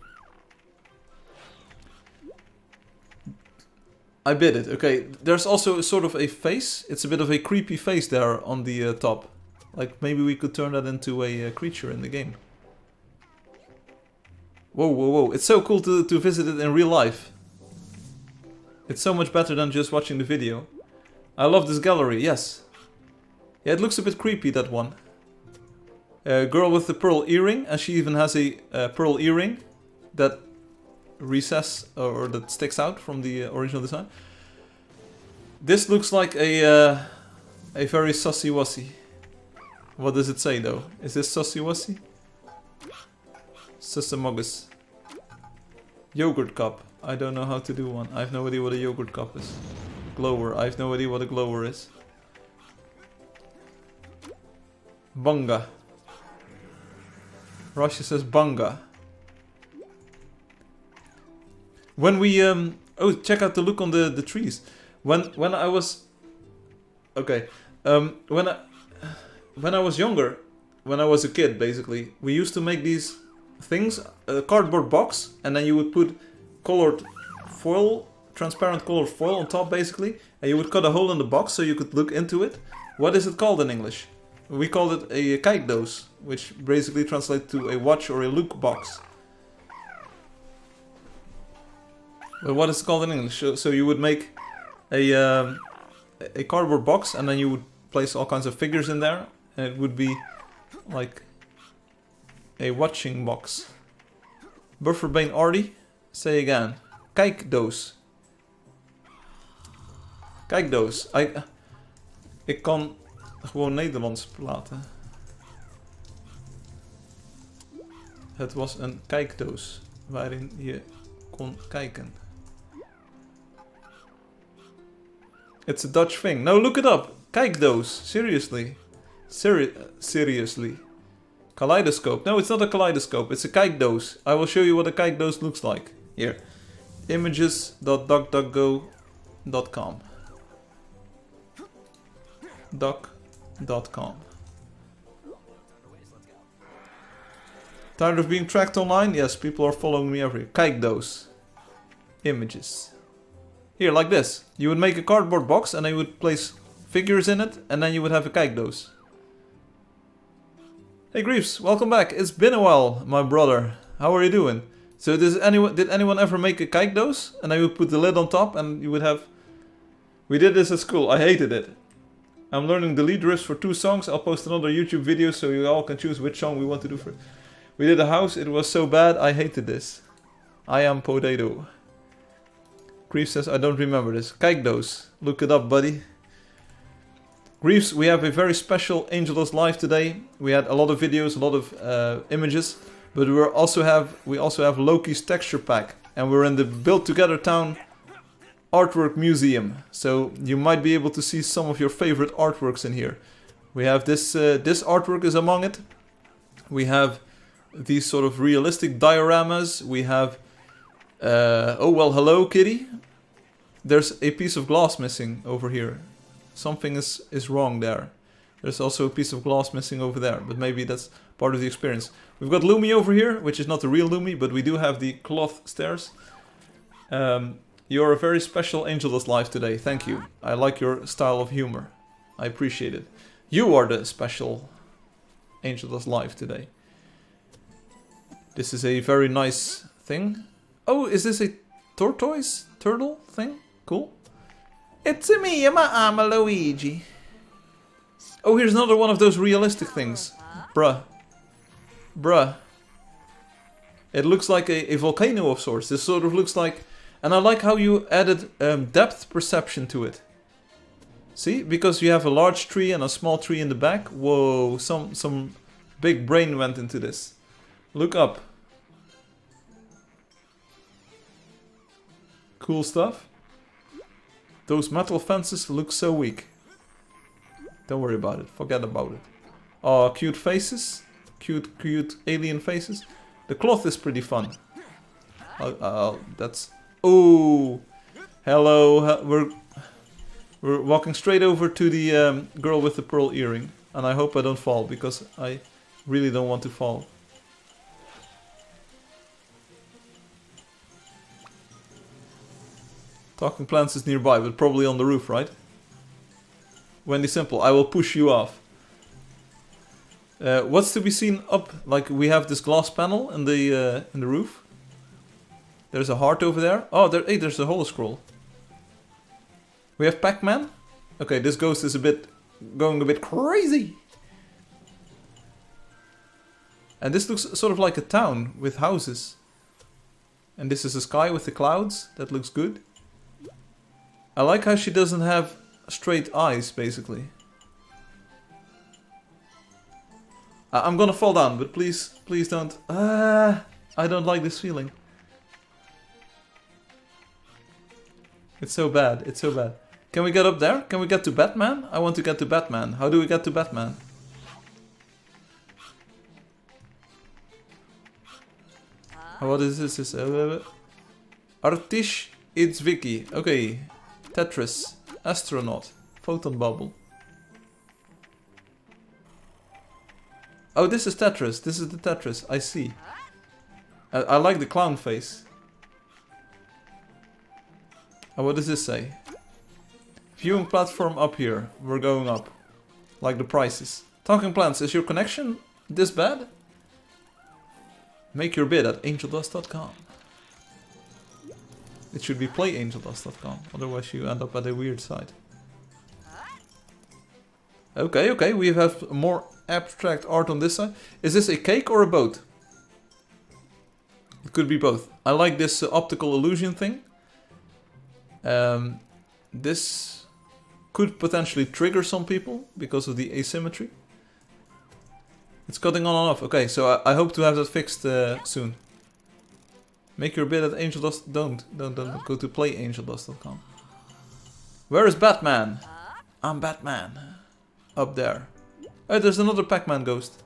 I bid it. Okay, there's also sort of a face. It's a bit of a creepy face there on the top. Like maybe we could turn that into a creature in the game. Whoa, whoa, whoa. It's so cool to visit it in real life. It's so much better than just watching the video. I love this gallery, yes. Yeah, it looks a bit creepy, that one. Girl with the pearl earring, and she even has a pearl earring that recess or that sticks out from the original design. This looks like a very sussy wussy. What does it say though? Is this sussy wussy? Sussamogus. Yogurt cup. I don't know how to do one. I have no idea what a yogurt cup is. Glower. I have no idea what a glower is. Bunga. Russia says bunga. When we oh, check out the look on the trees. When I was okay, when I was younger, when I was a kid, basically, we used to make these things, a cardboard box, and then you would put colored foil, transparent colored foil on top, basically, and you would cut a hole in the box so you could look into it. What is it called in English? We called it a kijkdoos, which basically translates to a watch or a look box. But what is it called in English? So you would make a cardboard box, and then you would place all kinds of figures in there, and it would be like a watching box. Bufferbane Artie, say again. Kijkdoos. Kijkdoos. Ik kan gewoon Nederlands praten. Het was een kijkdoos waarin je kon kijken. It's a Dutch thing. No, look it up. Kijkdoos. Seriously. Seriously. Kaleidoscope. No, it's not a kaleidoscope. It's a kijkdoos. I will show you what a kijkdoos looks like. Here. Images.duckduckgo.com. Duck.com. Tired of being tracked online? Yes, people are following me everywhere. Kijkdoos. Images. Here, like this. You would make a cardboard box and then you would place figures in it, and then you would have a kijkdoos. Hey Greaves, welcome back. It's been a while, my brother. How are you doing? So did anyone ever make a kijkdoos? And then you would put the lid on top and you would have... We did this at school. I hated it. I'm learning the lead riffs for 2 songs. I'll post another YouTube video so you all can choose which song we want to do first. We did a house. It was so bad. I hated this. I am potato. Greaves says, I don't remember this. Kijkdoos. Look it up, buddy. Greaves, we have a very special Angeldust live today. We had a lot of videos, a lot of images, but we also have Loki's texture pack, and we're in the Build Together Town artwork museum. So you might be able to see some of your favorite artworks in here. We have this this artwork is among it. We have these sort of realistic dioramas. We have oh well, hello kitty. There's a piece of glass missing over here. Something is wrong there. There's also a piece of glass missing over there, but maybe that's part of the experience. We've got Lumi over here, which is not the real Lumi, but we do have the cloth stairs. You're a very special Angeldust live today. Thank you. I like your style of humor. I appreciate it. You are the special Angeldust live today. This is a very nice thing. Oh, is this a tortoise turtle thing? Cool. It's me, I'm a Luigi. Oh, here's another one of those realistic things. Bruh. Bruh. It looks like a volcano of sorts. This sort of looks like... And I like how you added depth perception to it. See? Because you have a large tree and a small tree in the back. Whoa, some big brain went into this. Look up. Cool stuff. Those metal fences look so weak. Don't worry about it. Forget about it. Oh, cute faces. Cute alien faces. The cloth is pretty fun. That's... Oh! Hello. We're walking straight over to the girl with the pearl earring. And I hope I don't fall, because I really don't want to fall. Talking Plants is nearby, but probably on the roof, right? Wendy Simple, I will push you off. What's to be seen up? Like, we have this glass panel in the roof. There's a heart over there. Oh, hey, there's a holoscroll. We have Pac-Man. Okay, this ghost is going a bit crazy. And this looks sort of like a town with houses. And this is a sky with the clouds. That looks good. I like how she doesn't have straight eyes, basically. I'm gonna fall down, but please don't. I don't like this feeling. It's so bad, it's so bad. Can we get up there? Can we get to Batman? I want to get to Batman. How do we get to Batman? What is this? Artish, it's Vicky. Okay. Tetris. Astronaut. Photon bubble. Oh, this is Tetris. This is the Tetris. I see. I like the clown face. Oh, what does this say? Viewing platform up here. We're going up. Like the prices. Talking plants, is your connection this bad? Make your bid at angeldust.com. It should be playangeldust.com, otherwise you end up at a weird site. Okay, okay, we have more abstract art on this side. Is this a cake or a boat? It could be both. I like this optical illusion thing. This could potentially trigger some people because of the asymmetry. It's cutting on and off. Okay, so I hope to have that fixed soon. Make your bid at Angeldust. Don't go to playangeldust.com. Where is Batman? I'm Batman. Up there. Oh, there's another Pac-Man ghost.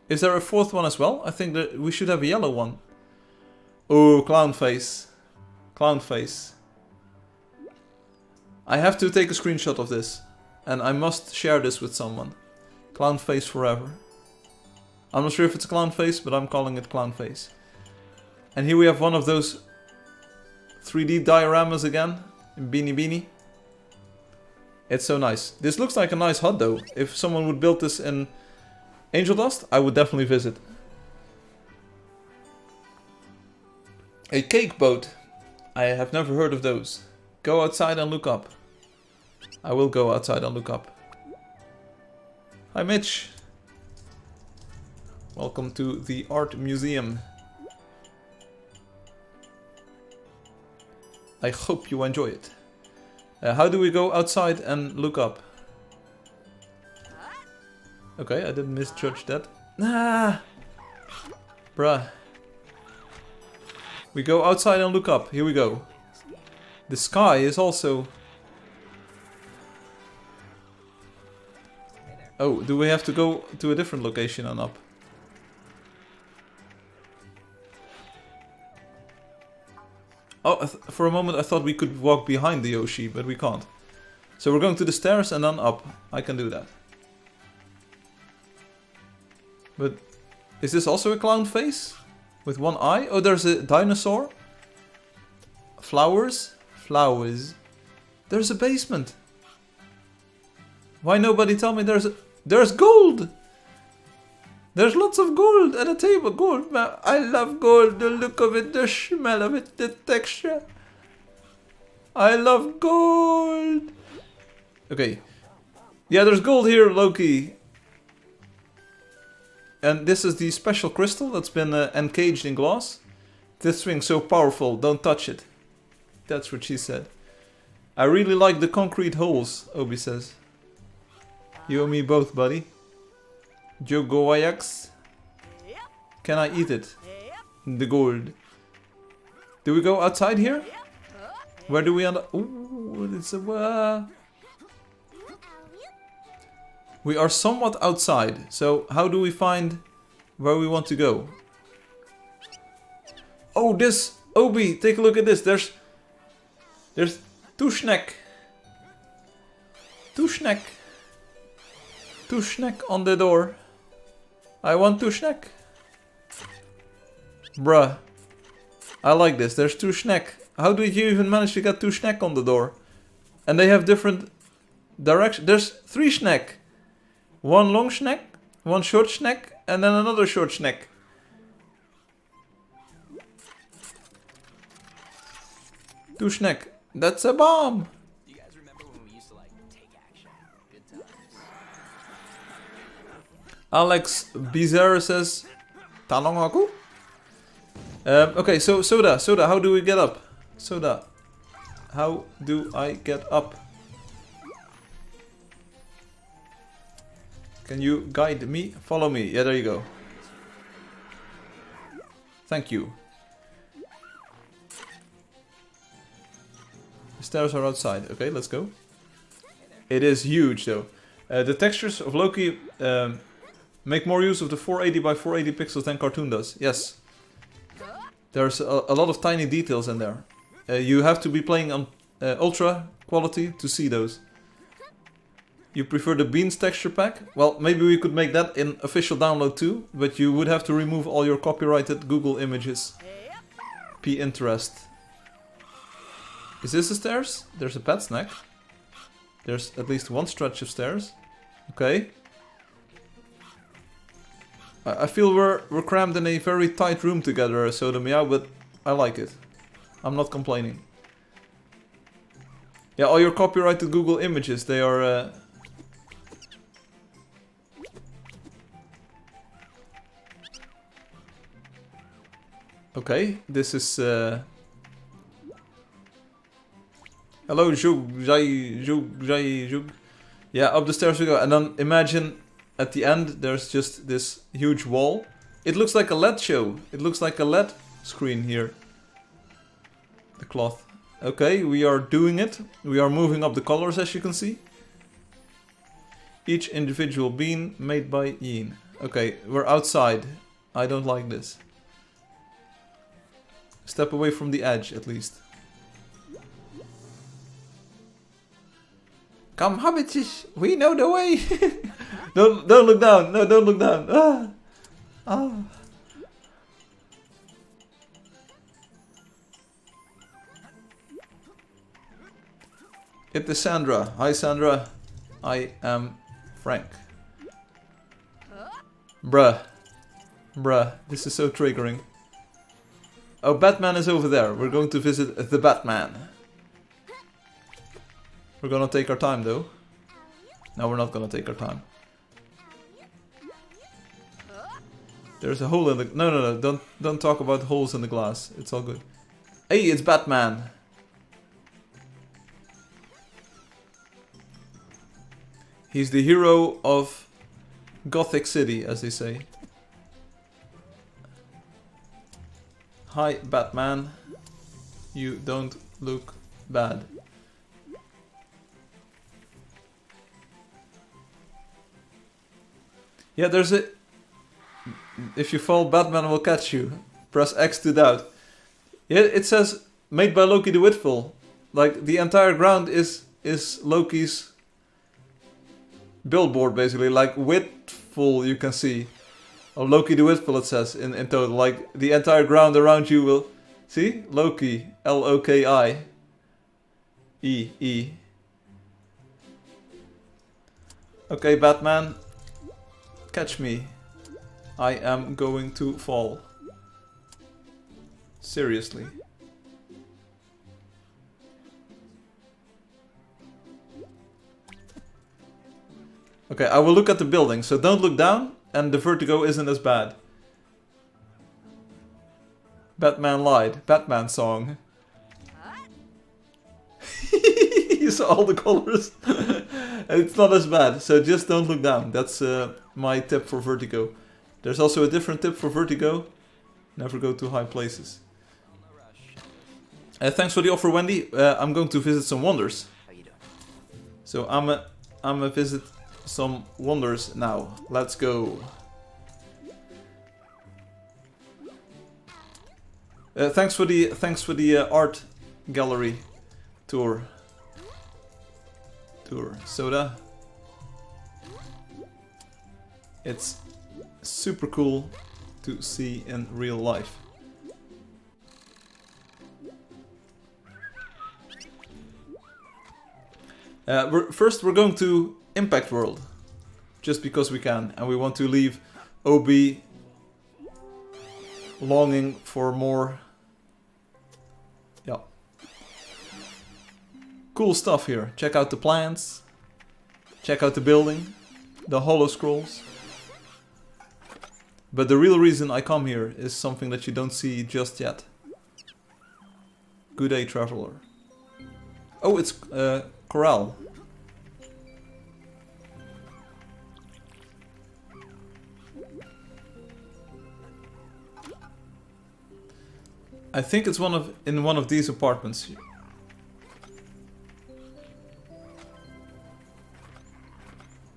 Is there a fourth one as well? I think that we should have a yellow one. Oh, clown face. Clown face. I have to take a screenshot of this. And I must share this with someone. Clown face forever. I'm not sure if it's a clown face, but I'm calling it clown face. And here we have one of those 3D dioramas again. In Beanie Beanie. It's so nice. This looks like a nice hut though. If someone would build this in Angeldust, I would definitely visit. A cake boat. I have never heard of those. Go outside and look up. I will go outside and look up. Hi Mitch. Welcome to the art museum. I hope you enjoy it. How do we go outside and look up? Okay, I didn't misjudge that. Ah! Bruh. We go outside and look up. Here we go. The sky is also... Oh, do we have to go to a different location and up? Oh, for a moment I thought we could walk behind the Yoshi, but we can't. So we're going to the stairs and then up. I can do that. But is this also a clown face? With one eye? Oh, there's a dinosaur. Flowers? Flowers. There's a basement. Why nobody tell me there's gold? There's lots of gold at a table. Gold, man. I love gold. The look of it, the smell of it, the texture. I love gold. Okay. Yeah, there's gold here, Loki. And this is the special crystal that's been encaged in glass. This thing's so powerful, don't touch it. That's what she said. I really like the concrete holes, Obi says. You and me both, buddy. Jogoayax. Can I eat it? The gold. Do we go outside here? Where do we end up? Ooh, it's a... We are somewhat outside, so how do we find where we want to go? Oh, this! Obi, take a look at this. There's Tushnek. Tushnek. Tushnek on the door. I want Tushnek. Bruh. I like this. There's Tushnek. How did you even manage to get Tushnek on the door? And they have different directions. There's 3 Schneck. One long Schneck, one short Schneck, and then another short Schneck. Tushnek. That's a bomb. Do you guys remember when we used to like take action? Good times. Alex Bizarre says, Talong aku? Okay, so Soda, how do we get up? Soda, how do I get up? Can you guide me? Follow me. Yeah, there you go. Thank you. The stairs are outside. Okay, let's go. It is huge though. The textures of Loki make more use of the 480 by 480 pixels than Cartoon does. Yes. There's a lot of tiny details in there. You have to be playing on ultra quality to see those. You prefer the Beans texture pack? Well, maybe we could make that in official download too, but you would have to remove all your copyrighted Google images. Pinterest. Is this the stairs? There's a pet snack. There's at least one stretch of stairs. Okay. I feel we're crammed in a very tight room together, Soda Meow, but I like it. I'm not complaining. Yeah, all your copyrighted Google images, they are... Okay, this is... Hello, Zhug, Zhug. Yeah, up the stairs we go. And then imagine at the end there's just this huge wall. It looks like a LED show. It looks like a LED screen here. The cloth. Okay, we are doing it. We are moving up the colors, as you can see. Each individual bean made by Yin. Okay, we're outside. I don't like this. Step away from the edge, at least. Come, hobbits, we know the way. Don't look down. No, don't look down. Ah. Ah. It is Sandra. Hi, Sandra. I am Frank. Bruh. Bruh. This is so triggering. Oh, Batman is over there. We're going to visit the Batman. We're gonna take our time, though. No, we're not gonna take our time. There's a hole in the... No. Don't talk about holes in the glass. It's all good. Hey, it's Batman. He's the hero of Gothic City, as they say. Hi, Batman. You don't look bad. Yeah, there's a... If you fall, Batman will catch you. Press X to doubt. Yeah, it says made by Loki the Witful. Like, the entire ground is Loki's billboard, basically. Like, Witful, you can see. Or Loki the Witful, it says in total. Like, the entire ground around you will... See? Loki. L-O-K-I. E. Okay, Batman. Catch me. I am going to fall. Seriously. Okay, I will look at the building, so don't look down, and the vertigo isn't as bad. Batman lied. Batman song. You saw all the colors. And it's not as bad, so just don't look down. That's my tip for vertigo. There's also a different tip for vertigo. Never go to high places. Thanks for the offer, Wendy. I'm going to visit some wonders. How you doing? So I'm a visit some wonders now. Let's go. Thanks for the art gallery tour. Soda. It's super cool to see in real life. First we're going to Impact World, just because we can, and we want to leave OB longing for more. Yeah. Cool stuff here. Check out the plants. Check out the building. The hollow scrolls. But the real reason I come here is something that you don't see just yet. Good day, traveler. Oh, it's corral. I think it's in one of these apartments.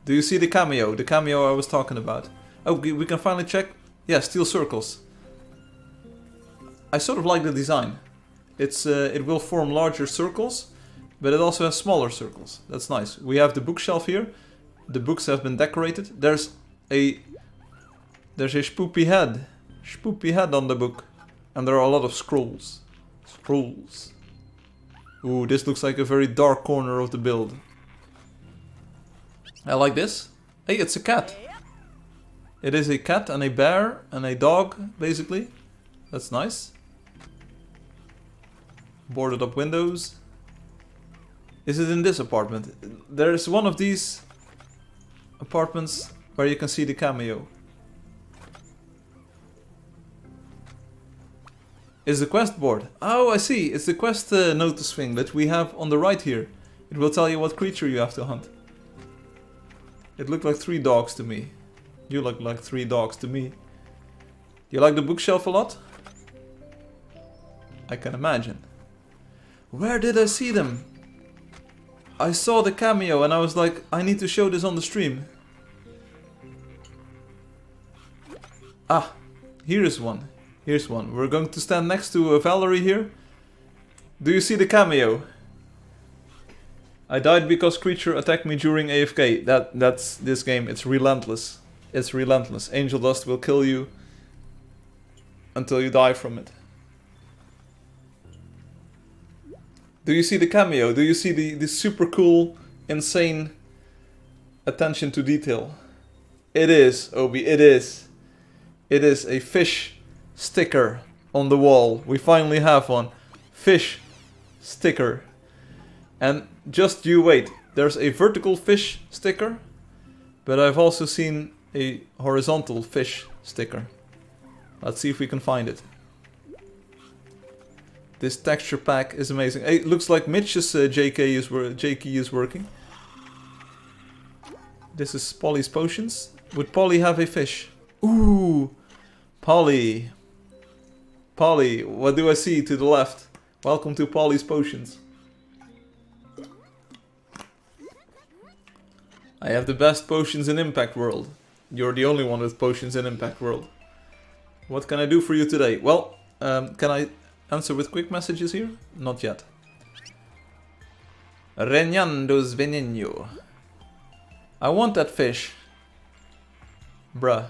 Do you see the cameo? The cameo I was talking about. Oh, we can finally check. Yeah, steel circles. I sort of like the design. It will form larger circles, but it also has smaller circles. That's nice. We have the bookshelf here. The books have been decorated. There's a spoopy head on the book, and there are a lot of scrolls. Scrolls. Ooh, this looks like a very dark corner of the build. I like this. Hey, it's a cat. It is a cat and a bear and a dog, basically. That's nice. Boarded up windows. Is it in this apartment? There's one of these apartments where you can see the cameo. Is the quest board? Oh, I see. It's the quest notice thing that we have on the right here. It will tell you what creature you have to hunt. It looked like 3 dogs to me. You look like 3 dogs to me. You like the bookshelf a lot? I can imagine. Where did I see them? I saw the cameo and I was like, I need to show this on the stream. Ah, here is one. Here's one. We're going to stand next to Valerie here. Do you see the cameo? I died because creature attacked me during AFK. That's this game. It's relentless. It's relentless. Angeldust will kill you until you die from it. Do you see the cameo? Do you see the super cool, insane attention to detail? It is, Obi, it is. It is a fish sticker on the wall. We finally have one. Fish sticker. And just you wait. There's a vertical fish sticker, but I've also seen a horizontal fish sticker. Let's see if we can find it. This texture pack is amazing. It looks like Mitch's J key is working. This is Polly's potions. Would Polly have a fish? Ooh, Polly. Polly, what do I see to the left? Welcome to Polly's potions. I have the best potions in Impact World. You're the only one with potions in Impact World. What can I do for you today? Well, can I answer with quick messages here? Not yet. Reñando's veneno. I want that fish. Bruh.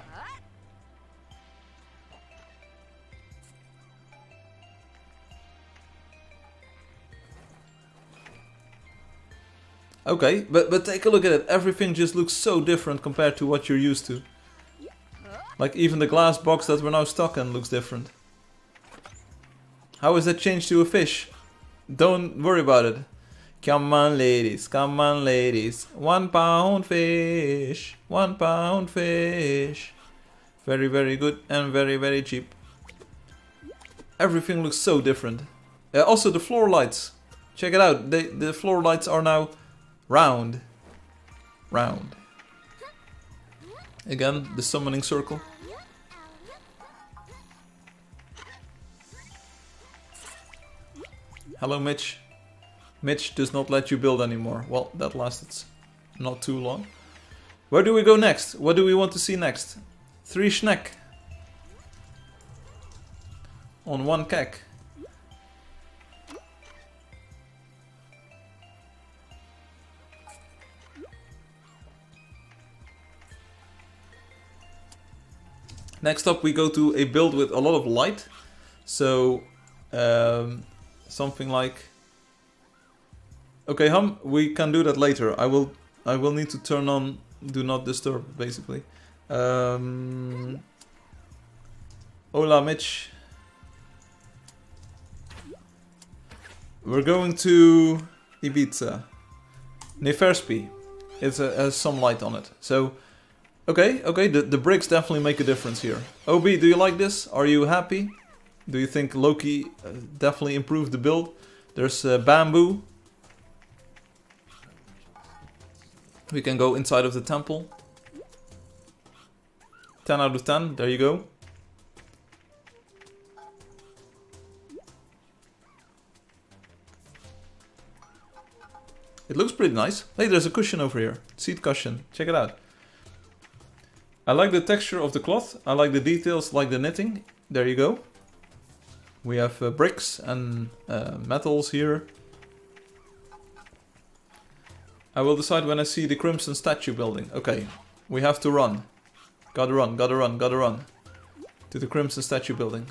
Okay, but take a look at it. Everything just looks so different compared to what you're used to. Like even the glass box that we're now stuck in looks different. How is that changed to a fish? Don't worry about it. Come on ladies, come on ladies. 1 pound fish, 1 pound fish. Very, very good and very, very cheap. Everything looks so different. Also the floor lights. Check it out. The floor lights are now round. Round. Again, the summoning circle. Hello, Mitch. Mitch does not let you build anymore. Well, that lasted not too long. Where do we go next? What do we want to see next? 3 schneck. On 1 kek. Next up we go to a build with a lot of light. So something like... Okay, Hum, we can do that later. I will need to turn on Do Not Disturb, basically. Hola, Mitch. We're going to Ibiza. Neferspi. It has some light on it. So, okay, the bricks definitely make a difference here. OB, do you like this? Are you happy? Do you think Loki definitely improved the build? There's bamboo. We can go inside of the temple. 10 out of 10, there you go. It looks pretty nice. Hey, there's a cushion over here. Seat cushion. Check it out. I like the texture of the cloth. I like the details, like the knitting. There you go. We have bricks and metals here. I will decide when I see the Crimson Statue building. Okay, we have to run. Gotta run, gotta run, gotta run. To the Crimson Statue building.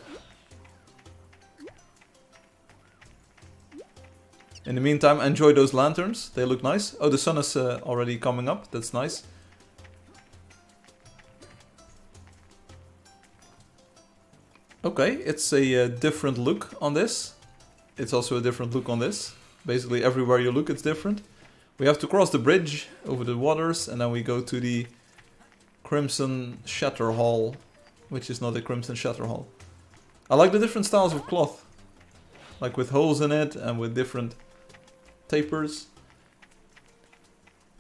In the meantime, enjoy those lanterns. They look nice. Oh, the sun is already coming up. That's nice. Okay, it's a different look on this. It's also a different look on this. Basically, everywhere you look, it's different. We have to cross the bridge over the waters, and then we go to the Crimson Shatter Hall, which is not a Crimson Shatter Hall. I like the different styles of cloth. Like with holes in it and with different tapers.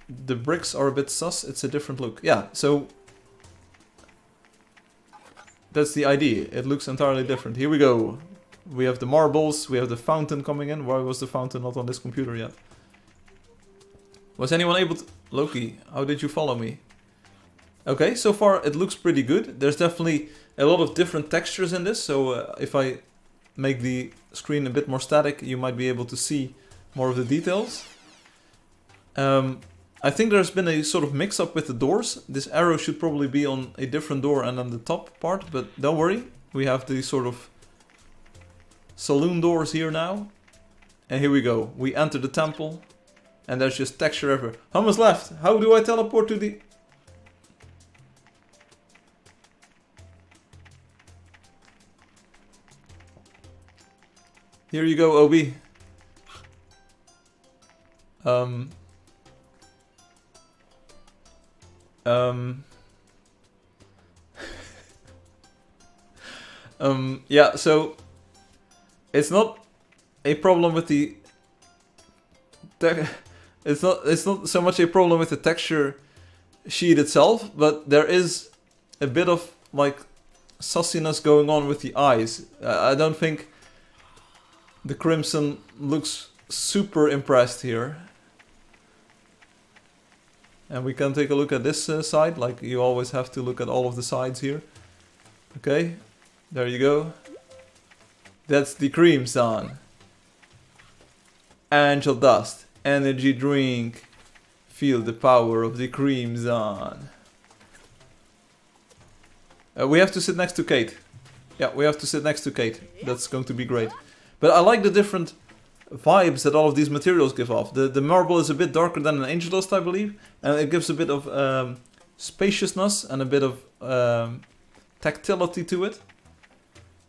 The bricks are a bit sus, it's a different look. Yeah, so that's the idea. It looks entirely different. Here we go. We have the marbles, we have the fountain coming in. Why was the fountain not on this computer yet? Was anyone able to... Loki, how did you follow me? Okay, so far it looks pretty good. There's definitely a lot of different textures in this. So if I make the screen a bit more static, you might be able to see more of the details. I think there's been a sort of mix-up with the doors. This arrow should probably be on a different door and on the top part, but don't worry. We have the sort of saloon doors here now. And here we go. We enter the temple, and there's just texture everywhere. Hummus left. How do I teleport to the... Here you go, Obi. Yeah, so it's not a problem with the it's not so much a problem with the texture sheet itself, but there is a bit of like sussiness going on with the eyes. I don't think the Crimson looks super impressed here. And we can take a look at this side, like you always have to look at all of the sides here. Okay, there you go. That's the Crimson. Angeldust, energy drink. Feel the power of the Crimson. We have to sit next to Kate. Yeah, we have to sit next to Kate. That's going to be great. But I like the different vibes that all of these materials give off. The marble is a bit darker than an Angeldust, I believe, and it gives a bit of spaciousness and a bit of tactility to it.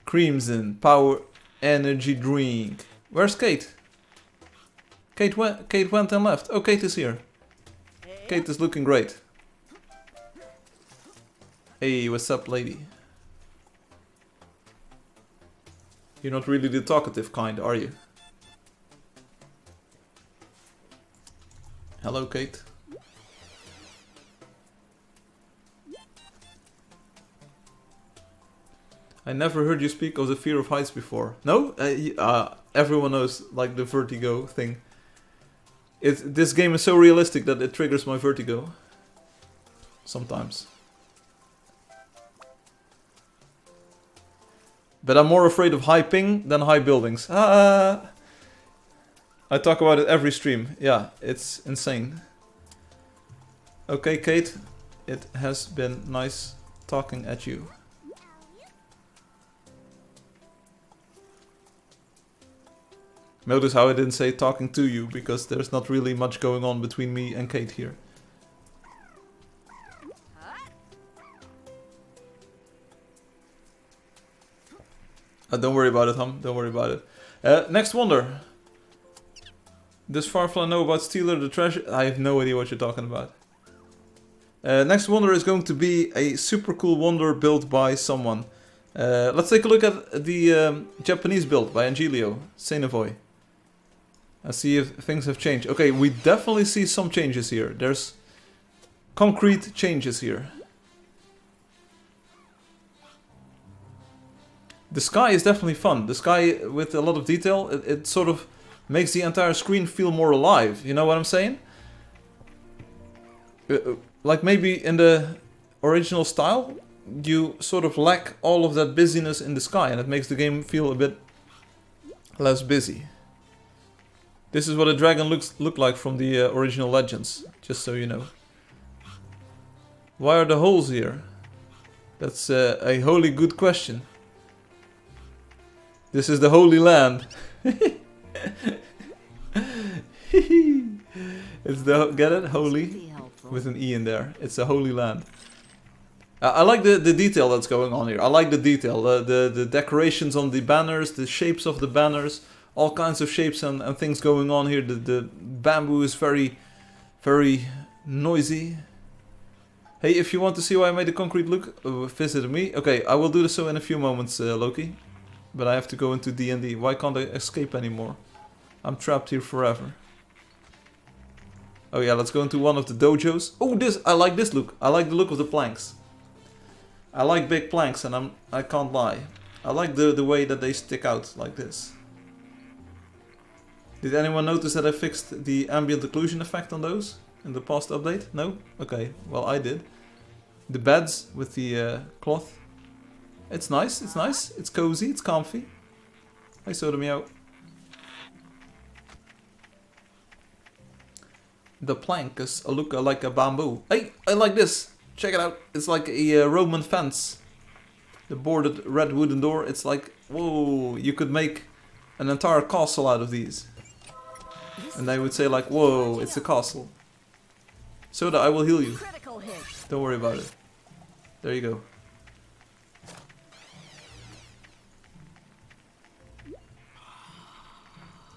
Crimson, power, energy drink. Where's Kate? Kate went and left. Oh, Kate is here. Kate is looking great. Hey, what's up, lady? You're not really the talkative kind, are you? Hello, Kate. I never heard you speak of the fear of heights before. No? Everyone knows, like, the vertigo thing. This game is so realistic that it triggers my vertigo. Sometimes. But I'm more afraid of high ping than high buildings. I talk about it every stream. Yeah, it's insane. Okay, Kate. It has been nice talking at you. Notice how I didn't say talking to you, because there's not really much going on between me and Kate here. Don't worry about it, Hum. Don't worry about it. Next wonder. Does Firefly know about Stealer the Treasure? I have no idea what you're talking about. Next wonder is going to be a super cool wonder built by someone. Let's take a look at the Japanese build by Angelio, Senevoy. And see if things have changed. Okay, we definitely see some changes here. There's concrete changes here. The sky is definitely fun. The sky with a lot of detail, it sort of makes the entire screen feel more alive. You know what I'm saying? Like maybe in the original style, you sort of lack all of that busyness in the sky, and it makes the game feel a bit less busy. This is what a dragon look like from the original legends, just so you know. Why are the holes here? That's a wholly good question. This is the Holy Land. It's the, get it? Holy? With an E in there. It's a Holy Land. I like the detail that's going on here. I like the detail. The decorations on the banners, the shapes of the banners. All kinds of shapes and things going on here. The bamboo is very, very noisy. Hey, if you want to see why I made a concrete look, visit me. Okay, I will do so in a few moments, Loki. But I have to go into D&D. Why can't I escape anymore? I'm trapped here forever. Oh yeah, let's go into one of the dojos. Oh, I like this look. I like the look of the planks. I like big planks, and I can't lie. I like the way that they stick out like this. Did anyone notice that I fixed the ambient occlusion effect on those in the past update? No? Okay, well I did. The beds with the cloth. It's nice, it's cozy, it's comfy. Hi Sodomio. The plank is a look like a bamboo. Hey, I like this. Check it out. It's like a Roman fence. The boarded red wooden door. It's like, whoa, you could make an entire castle out of these. And they would say like, whoa, it's a castle. Soda, I will heal you. Don't worry about it. There you go.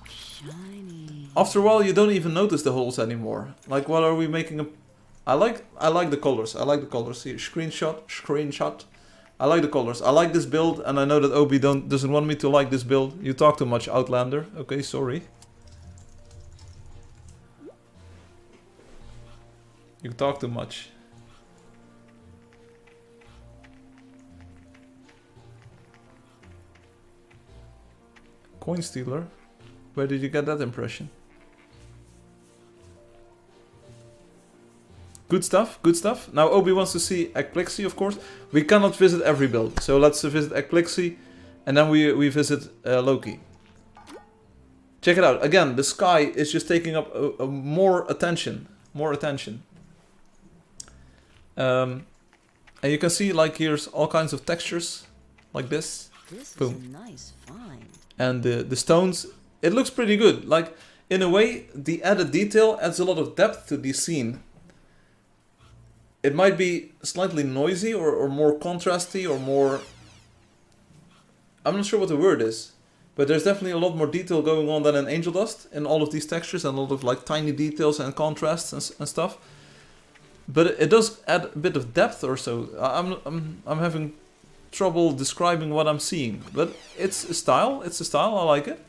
Shiny. After a while, you don't even notice the holes anymore. Like, what are we making a... I like the colors. I like the colors here. Screenshot. I like the colors. I like this build, and I know that Obi doesn't want me to like this build. You talk too much, Outlander. Okay, sorry. You talk too much. Coin stealer? Where did you get that impression? Good stuff, good stuff. Now Obi wants to see Eclixi, of course. We cannot visit every build, so let's visit Eclixi, and then we visit Loki. Check it out. Again, the sky is just taking up more attention. More attention. And you can see, like, here's all kinds of textures, like this. This Boom. is a nice find. And the stones, it looks pretty good. Like, in a way, the added detail adds a lot of depth to the scene. It might be slightly noisy or more contrasty or more... I'm not sure what the word is. But there's definitely a lot more detail going on than in Angeldust in all of these textures, and a lot of like tiny details and contrasts and stuff. But it does add a bit of depth or so. I'm having trouble describing what I'm seeing, but it's a style. It's a style. I like it.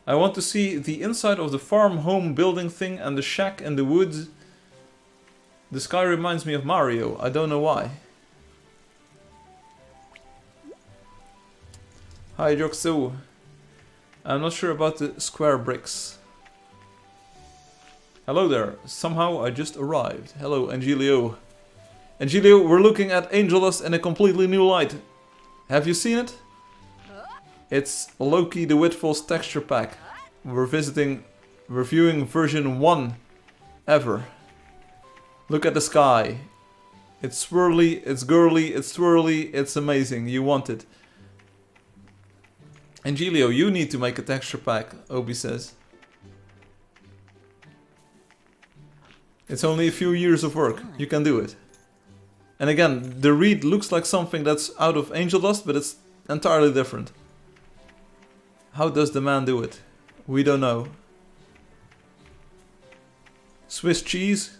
I want to see the inside of the farm home building thing and the shack in the woods. The sky reminds me of Mario. I don't know why. Hi Joksu. I'm not sure about the square bricks. Hello there. Somehow I just arrived. Hello Angelio. Angelio, we're looking at Angeldust in a completely new light. Have you seen it? It's Loki the Witfall's texture pack. We're reviewing version 1 ever. Look at the sky. It's swirly, it's girly, it's swirly, it's amazing. You want it. Angelio, you need to make a texture pack, Obi says. It's only a few years of work. You can do it. And again, the reed looks like something that's out of Angeldust, but it's entirely different. How does the man do it? We don't know. Swiss cheese?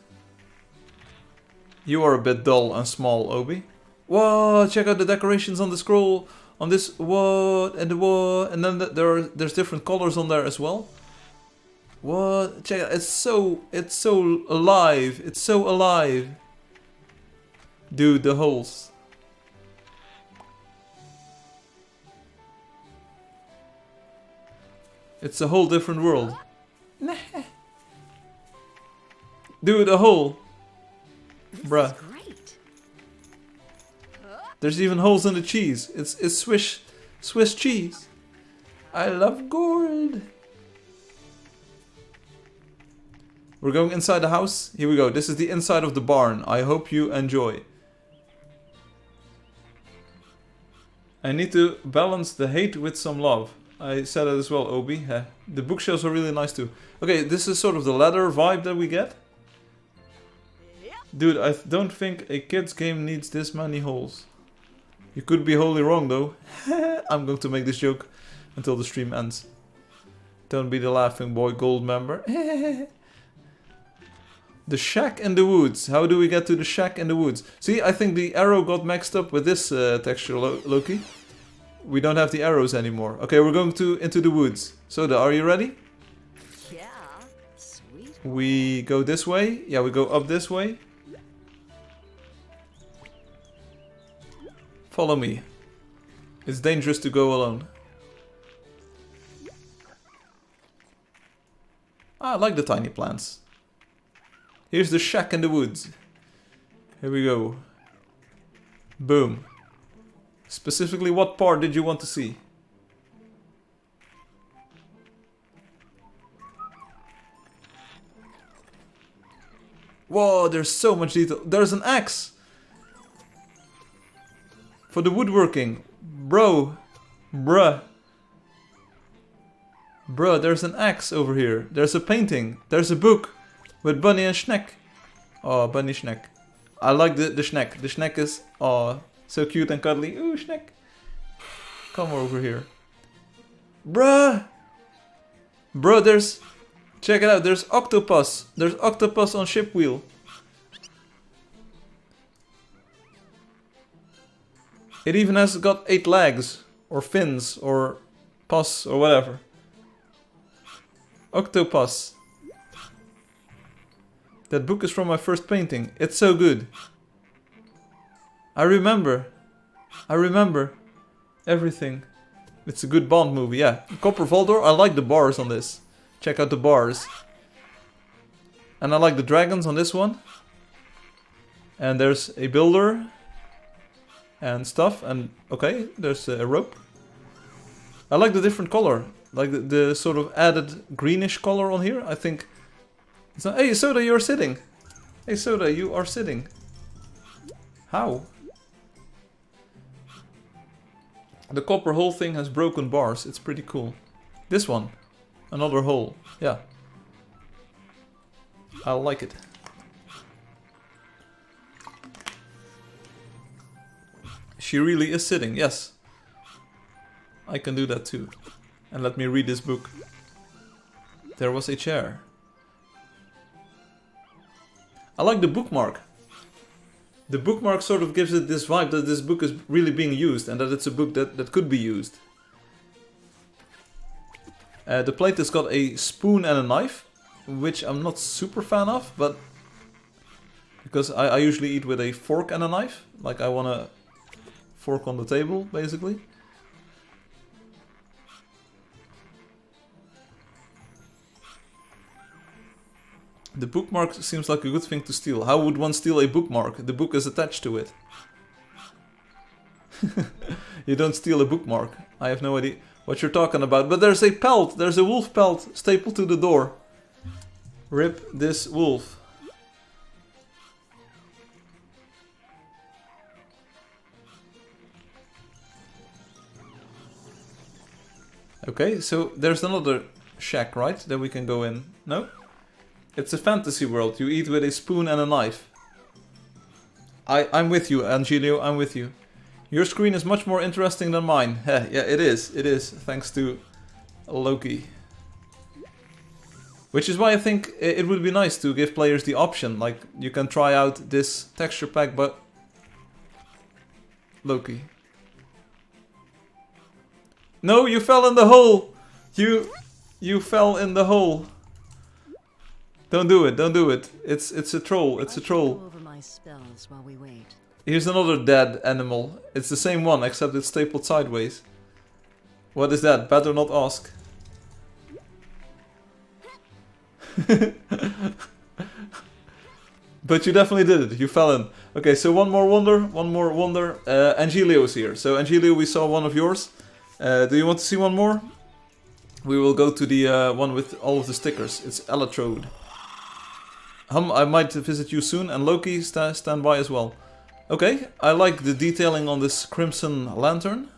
You are a bit dull and small, Obi. Whoa, check out the decorations on the scroll. On this, what, and the what, and then there's different colors on there as well. What? Check it out, it's so alive, it's so alive. Dude, the holes. It's a whole different world. Dude, a hole. Bruh. Great. There's even holes in the cheese. It's Swiss cheese. I love gold. We're going inside the house. Here we go. This is the inside of the barn. I hope you enjoy. I need to balance the hate with some love. I said it as well, Obi. Heh. The bookshelves are really nice too. Okay, this is sort of the ladder vibe that we get. Dude, I don't think a kid's game needs this many holes. You could be wholly wrong though. I'm going to make this joke until the stream ends. Don't be the laughing boy gold member. The shack in the woods. How do we get to the shack in the woods? See, I think the arrow got mixed up with this texture, Loki. We don't have the arrows anymore. Okay, we're going into the woods. Soda, are you ready? Yeah, sweet. We go this way. Yeah, we go up this way. Follow me. It's dangerous to go alone. I like the tiny plants. Here's the shack in the woods. Here we go. Boom. Specifically, what part did you want to see? Whoa, there's so much detail. There's an axe! For the woodworking. Bro. Bruh. Bruh, there's an axe over here. There's a painting. There's a book. With Bunny and Schneck. Oh, Bunny Schneck. I like the Schneck. The Schneck is so cute and cuddly. Ooh, Schneck. Come over here. Bruh! Bruh, there's... Check it out, there's octopus. There's octopus on ship wheel. It even has got 8 legs. Or fins. Or pus. Or whatever. Octopus. That book is from my first painting. It's so good. I remember everything. It's a good Bond movie, yeah. Copper Valdor, I like the bars on this. Check out the bars. And I like the dragons on this one. And there's a builder. And stuff. And okay, there's a rope. I like the different color. Like the sort of added greenish color on here. I think... It's not, hey Soda, you're sitting. Hey Soda, you are sitting. How? The copper hole thing has broken bars. It's pretty cool. This one. Another hole. Yeah. I like it. She really is sitting, yes. I can do that too. And let me read this book. There was a chair. I like the bookmark. The bookmark sort of gives it this vibe that this book is really being used and that it's a book that could be used. The plate has got a spoon and a knife, which I'm not super fan of, but because I usually eat with a fork and a knife, like I want a fork on the table, basically. The bookmark seems like a good thing to steal. How would one steal a bookmark? The book is attached to it. You don't steal a bookmark. I have no idea what you're talking about. But there's a pelt. There's a wolf pelt stapled to the door. Rip this wolf. Okay, so there's another shack, right? That we can go in. No? It's a fantasy world. You eat with a spoon and a knife. I'm with you, Angelio. I'm with you. Your screen is much more interesting than mine. Heh, yeah, it is. It is. Thanks to Loki. Which is why I think it would be nice to give players the option. Like, you can try out this texture pack, but... Loki. No, you fell in the hole! You fell in the hole. Don't do it, don't do it. It's a troll, it's a troll. Go over my spells while we wait. Here's another dead animal. It's the same one, except it's stapled sideways. What is that? Better not ask. But you definitely did it, you fell in. Okay, so one more wonder. Angelio's here. So Angelio, we saw one of yours. Do you want to see one more? We will go to the one with all of the stickers. It's Electrode. I might visit you soon, and Loki, stand by as well. Okay, I like the detailing on this crimson lantern.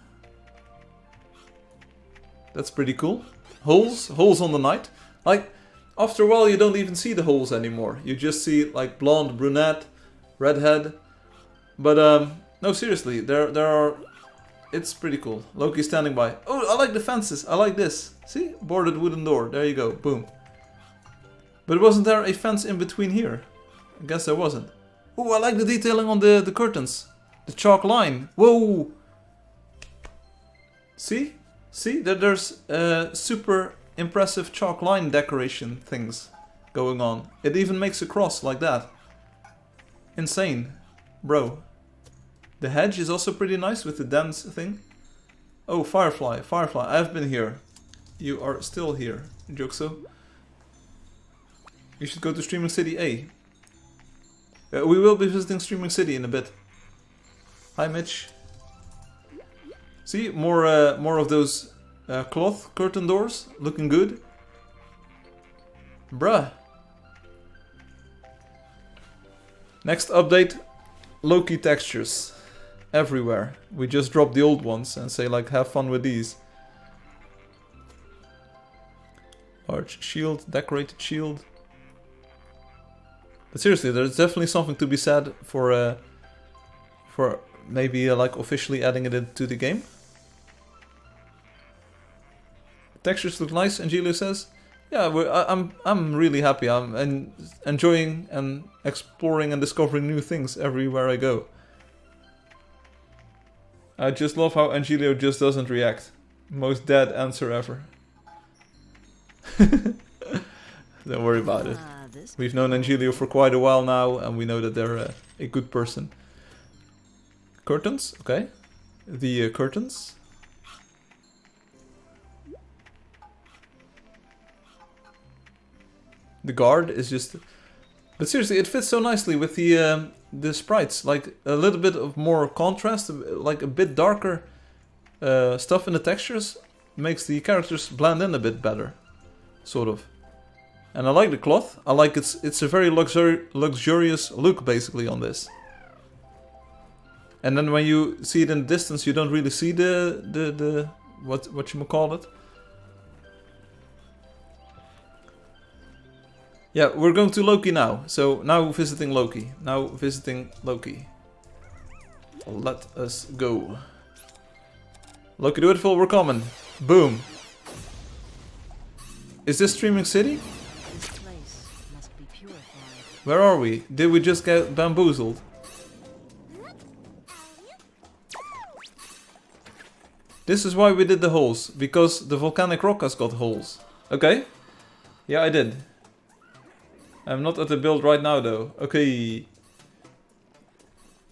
That's pretty cool. Holes on the night. Like, after a while you don't even see the holes anymore. You just see like blonde, brunette, redhead. But no, seriously, there are... It's pretty cool. Loki standing by. Oh, I like the fences. I like this. See? Boarded wooden door. There you go. Boom. But wasn't there a fence in between here? I guess there wasn't. Oh, I like the detailing on the curtains. The chalk line. Whoa! See? See? There's super impressive chalk line decoration things going on. It even makes a cross like that. Insane. Bro. The hedge is also pretty nice with the dance thing. Oh, Firefly. Firefly. I've been here. You are still here. Jokso. You should go to Streaming City A. We will be visiting Streaming City in a bit. Hi, Mitch. See, more of those cloth curtain doors, looking good. Bruh. Next update, Loki textures. Everywhere. We just drop the old ones and say like, have fun with these. Large shield, decorated shield. But seriously, there's definitely something to be said for maybe like officially adding it into the game. Textures look nice, Angelio says. Yeah, I'm really happy. I'm enjoying and exploring and discovering new things everywhere I go. I just love how Angelio just doesn't react. Most dead answer ever. Don't worry about it. We've known Angelio for quite a while now, and we know that they're a good person. Curtains, okay. The curtains. The guard is just... But seriously, it fits so nicely with the sprites. Like, a little bit of more contrast, like a bit darker stuff in the textures makes the characters blend in a bit better. Sort of. And I like the cloth. I like it's a very luxurious look basically on this. And then when you see it in the distance, you don't really see the what you call it. Yeah, we're going to Loki now. So now visiting Loki. Let us go. Loki Beautiful, we're coming. Boom. Is this Streaming City? This place must be purified. Where are we? Did we just get bamboozled? This is why we did the holes. Because the volcanic rock has got holes. Okay. Yeah, I did. I'm not at the build right now though. Okay.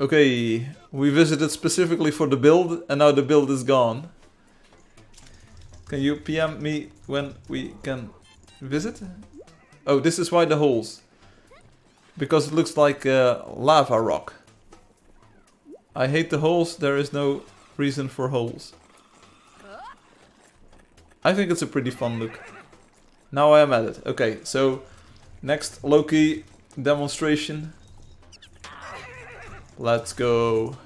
Okay. We visited specifically for the build and now the build is gone. Can you PM me when we can visit? Oh, this is why the holes. Because it looks like lava rock. I hate the holes, there is no reason for holes. I think it's a pretty fun look. Now I am at it. Okay, so next Loki demonstration. Let's go.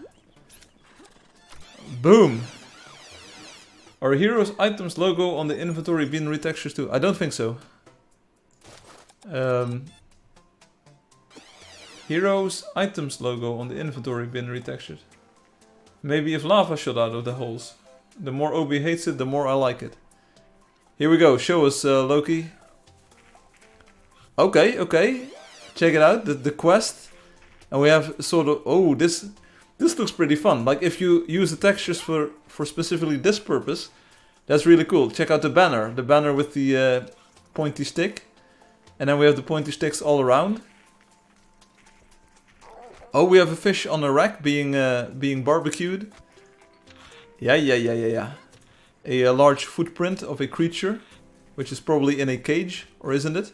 Boom! Are heroes items logo on the inventory being retextured too? I don't think so. Heroes items logo on the inventory being retextured. Maybe if lava shot out of the holes. The more Obi hates it, the more I like it. Here we go. Show us Loki. Okay, okay. Check it out. The quest. And we have sort of... Oh, this looks pretty fun. Like if you use the textures for specifically this purpose, that's really cool. Check out the banner. The banner with the pointy stick. And then we have the pointy sticks all around. Oh, we have a fish on a rack being barbecued. Yeah. A large footprint of a creature, which is probably in a cage, or isn't it?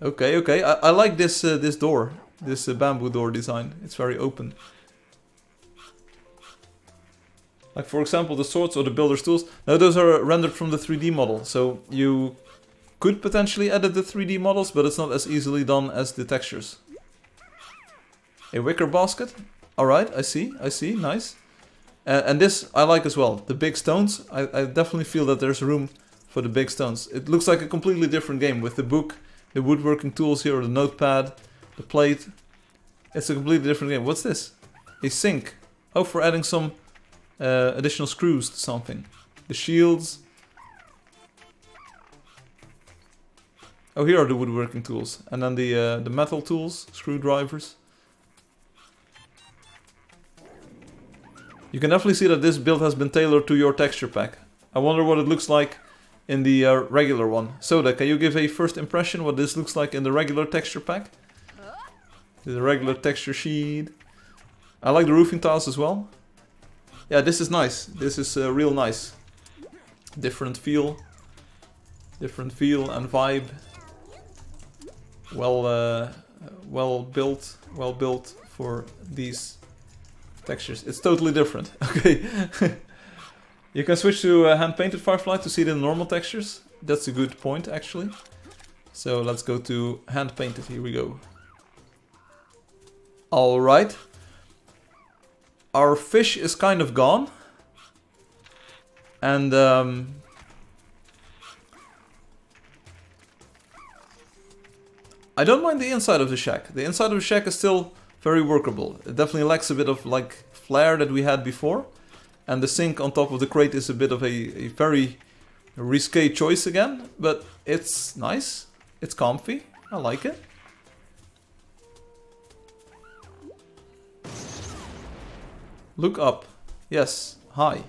Okay. I like this this door, this bamboo door design. It's very open. Like for example the swords or the builder's tools. Now those are rendered from the 3D model, so you could potentially edit the 3D models, but it's not as easily done as the textures. A wicker basket. Alright, I see, nice. And this I like as well. The big stones, I definitely feel that there's room for the big stones. It looks like a completely different game with the book, the woodworking tools here, the notepad, the plate. It's a completely different game. What's this? A sink. Oh, for adding some additional screws to something. The shields. Oh, here are the woodworking tools. And then the metal tools, screwdrivers. You can definitely see that this build has been tailored to your texture pack. I wonder what it looks like in the regular one. Soda, can you give a first impression what this looks like in the regular texture pack? The regular texture sheet. I like the roofing tiles as well. Yeah, this is nice. This is real nice. Different feel and vibe. Well built for these textures. It's totally different. Okay. You can switch to hand-painted Firefly to see the normal textures. That's a good point, actually. So let's go to hand-painted. Here we go. Alright. Our fish is kind of gone. And I don't mind the inside of the shack. The inside of the shack is still very workable. It definitely lacks a bit of like flair that we had before. And the sink on top of the crate is a bit of a very risque choice again. But it's nice. It's comfy. I like it. Look up. Yes. Hi.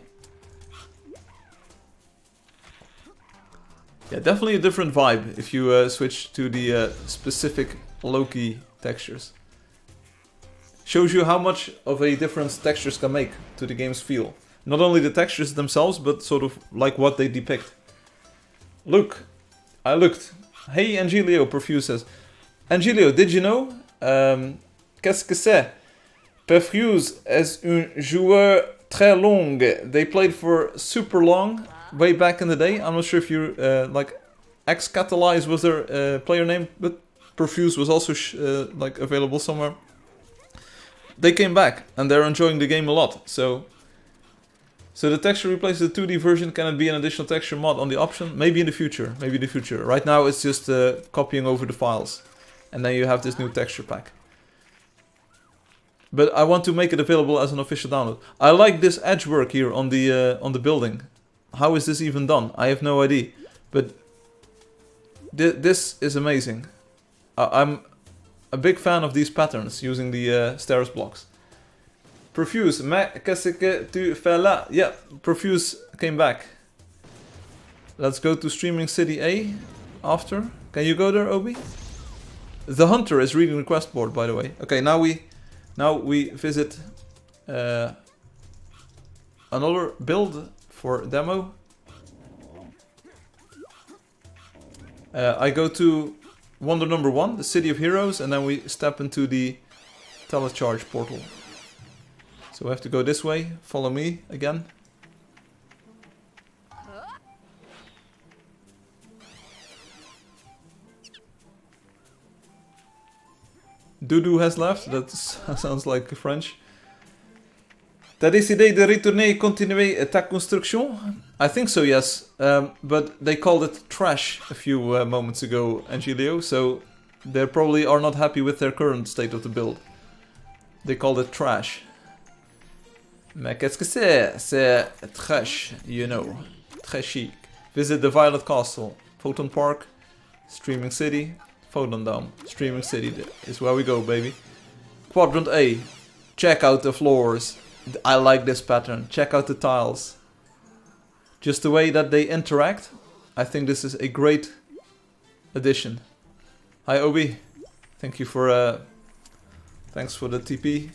Yeah, definitely a different vibe if you switch to the specific Loki textures. Shows you how much of a difference textures can make to the game's feel. Not only the textures themselves, but sort of like what they depict. Look, I looked. Hey Angelio, Perfuse says. Angelio, did you know? Qu'est-ce que c'est? Perfuse is un joueur très long. They played for super long, way back in the day. I'm not sure if you, like, X-Catalyze was their player name, but Perfuse was also like available somewhere. They came back, and they're enjoying the game a lot, so the texture replaces the 2D version. Can it be an additional texture mod on the option? Maybe in the future, maybe in the future. Right now it's just copying over the files, and then you have this new texture pack. But I want to make it available as an official download. I like this edge work here on the building. How is this even done? I have no idea. But this is amazing. I'm a big fan of these patterns using the stairs blocks. Perfuse, mais qu'est-ce que tu fais là? Yeah, Perfuse came back. Let's go to Streaming City A after. Can you go there, Obi? The Hunter is reading the quest board, by the way. Okay, now we visit another build for demo. I go to Wonder number 1, the City of Heroes, and then we step into the telecharge portal. So we have to go this way. Follow me again. Doudou has left. That sounds like French. T'as décidé de retourner et continuer ta construction? I think so, yes. But they called it trash a few moments ago, Angelio, so they probably are not happy with their current state of the build. They called it trash. Mais qu'est-ce que c'est? C'est trash, you know. Très chic. Visit the Violet Castle, Photon Park, Streaming City, Photon Dome. Streaming City is where we go, baby. Quadrant A. Check out the floors. I like this pattern. Check out the tiles. Just the way that they interact. I think this is a great addition. Hi Obi. Thank you for thanks for the TP.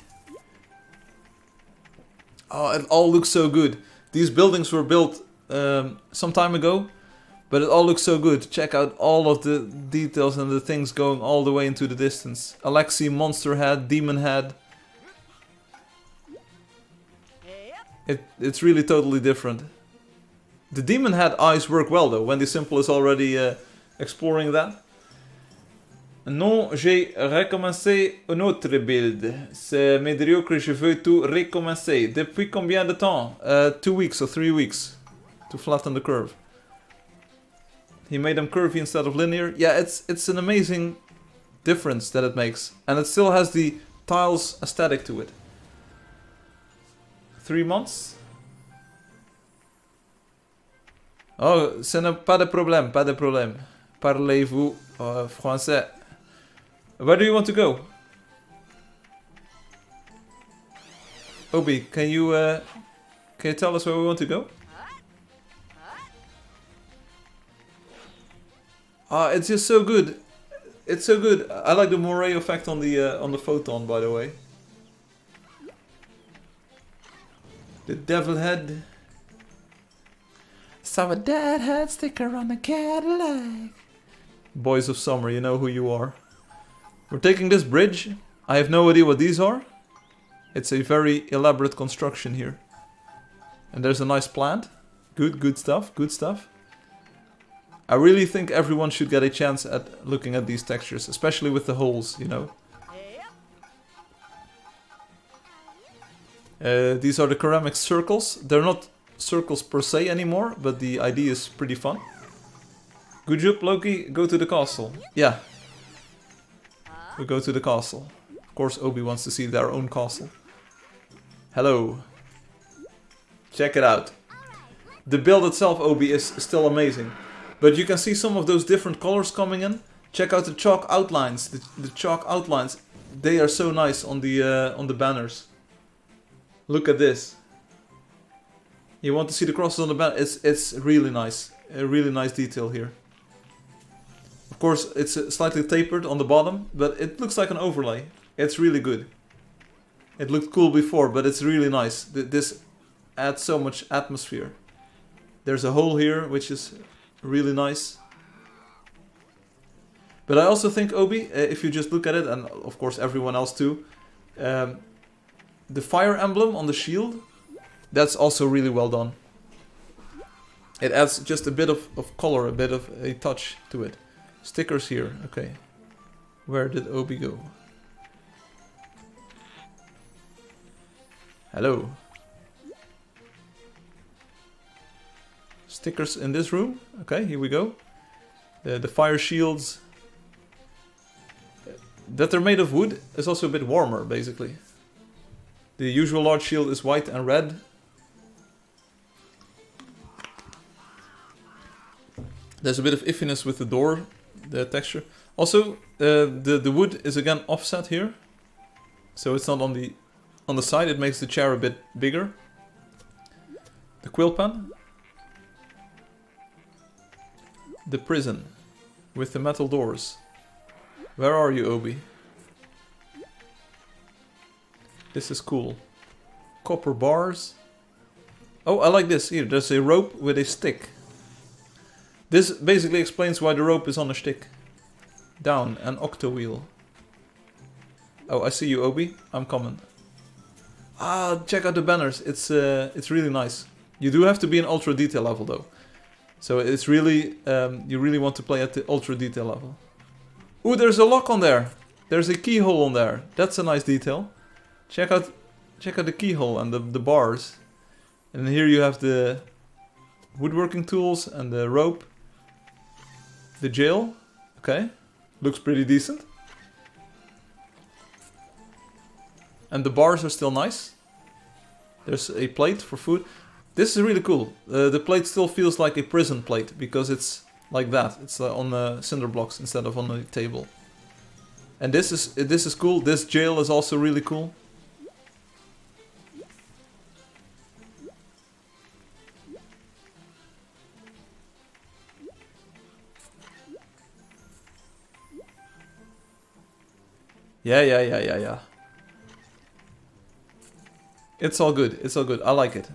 Oh, it all looks so good. These buildings were built some time ago, but it all looks so good. Check out all of the details and the things going all the way into the distance. Alexi, Monster Head, Demon Head. It's really totally different. The demon head eyes work well though, when the simple is already exploring that. Non, j'ai recommencé un autre build. C'est médiocre, je veux tout recommencer. Depuis combien de temps? 2 weeks or 3 weeks. To flatten the curve. He made them curvy instead of linear. Yeah, it's an amazing difference that it makes. And it still has the tiles aesthetic to it. 3 months? Oh, ce n'est pas de problème, pas de problème. Parlez-vous français? Where do you want to go? Obi, can you tell us where we want to go? Ah, it's just so good. It's so good. I like the moire effect on the photon, by the way. The devil head. Saw a dead head sticker on a Cadillac. Boys of Summer, you know who you are. We're taking this bridge. I have no idea what these are. It's a very elaborate construction here. And there's a nice plant. Good stuff, good stuff. I really think everyone should get a chance at looking at these textures, especially with the holes, you know. These are the ceramic circles. They're not circles per se anymore, but the idea is pretty fun. Good job, Loki. Go to the castle. Yeah. We go to the castle. Of course, Obi wants to see their own castle. Hello. Check it out. The build itself, Obi, is still amazing. But you can see some of those different colors coming in. Check out the chalk outlines. The chalk outlines, they are so nice on the banners. Look at this. You want to see the crosses on the banner? It's really nice. A really nice detail here. Of course, it's slightly tapered on the bottom, but it looks like an overlay. It's really good. It looked cool before, but it's really nice. This adds so much atmosphere. There's a hole here, which is really nice. But I also think, Obi, if you just look at it, and of course everyone else too, the fire emblem on the shield, that's also really well done. It adds just a bit of color, a bit of a touch to it. Stickers here, okay. Where did Obi go? Hello. Stickers in this room. Okay, here we go. The fire shields. That they're made of wood is also a bit warmer, basically. The usual large shield is white and red. There's a bit of iffiness with the door, the texture. Also, the wood is again offset here. So it's not on the side, it makes the chair a bit bigger. The quill pen. The prison with the metal doors. Where are you, Obi? This is cool. Copper bars. Oh, I like this. Here, there's a rope with a stick. This basically explains why the rope is on a stick. Down, an octo wheel. Oh, I see you, Obi. I'm coming. Ah, check out the banners. It's really nice. You do have to be in ultra detail level though. So it's really, you really want to play at the ultra detail level. Ooh, there's a lock on there. There's a keyhole on there. That's a nice detail. Check out the keyhole and the bars. And here you have the woodworking tools and the rope. The jail. Okay. Looks pretty decent. And the bars are still nice. There's a plate for food. This is really cool. The plate still feels like a prison plate because it's like that. It's on the cinder blocks instead of on the table. And this is cool. This jail is also really cool. Yeah. It's all good. It's all good. I like it.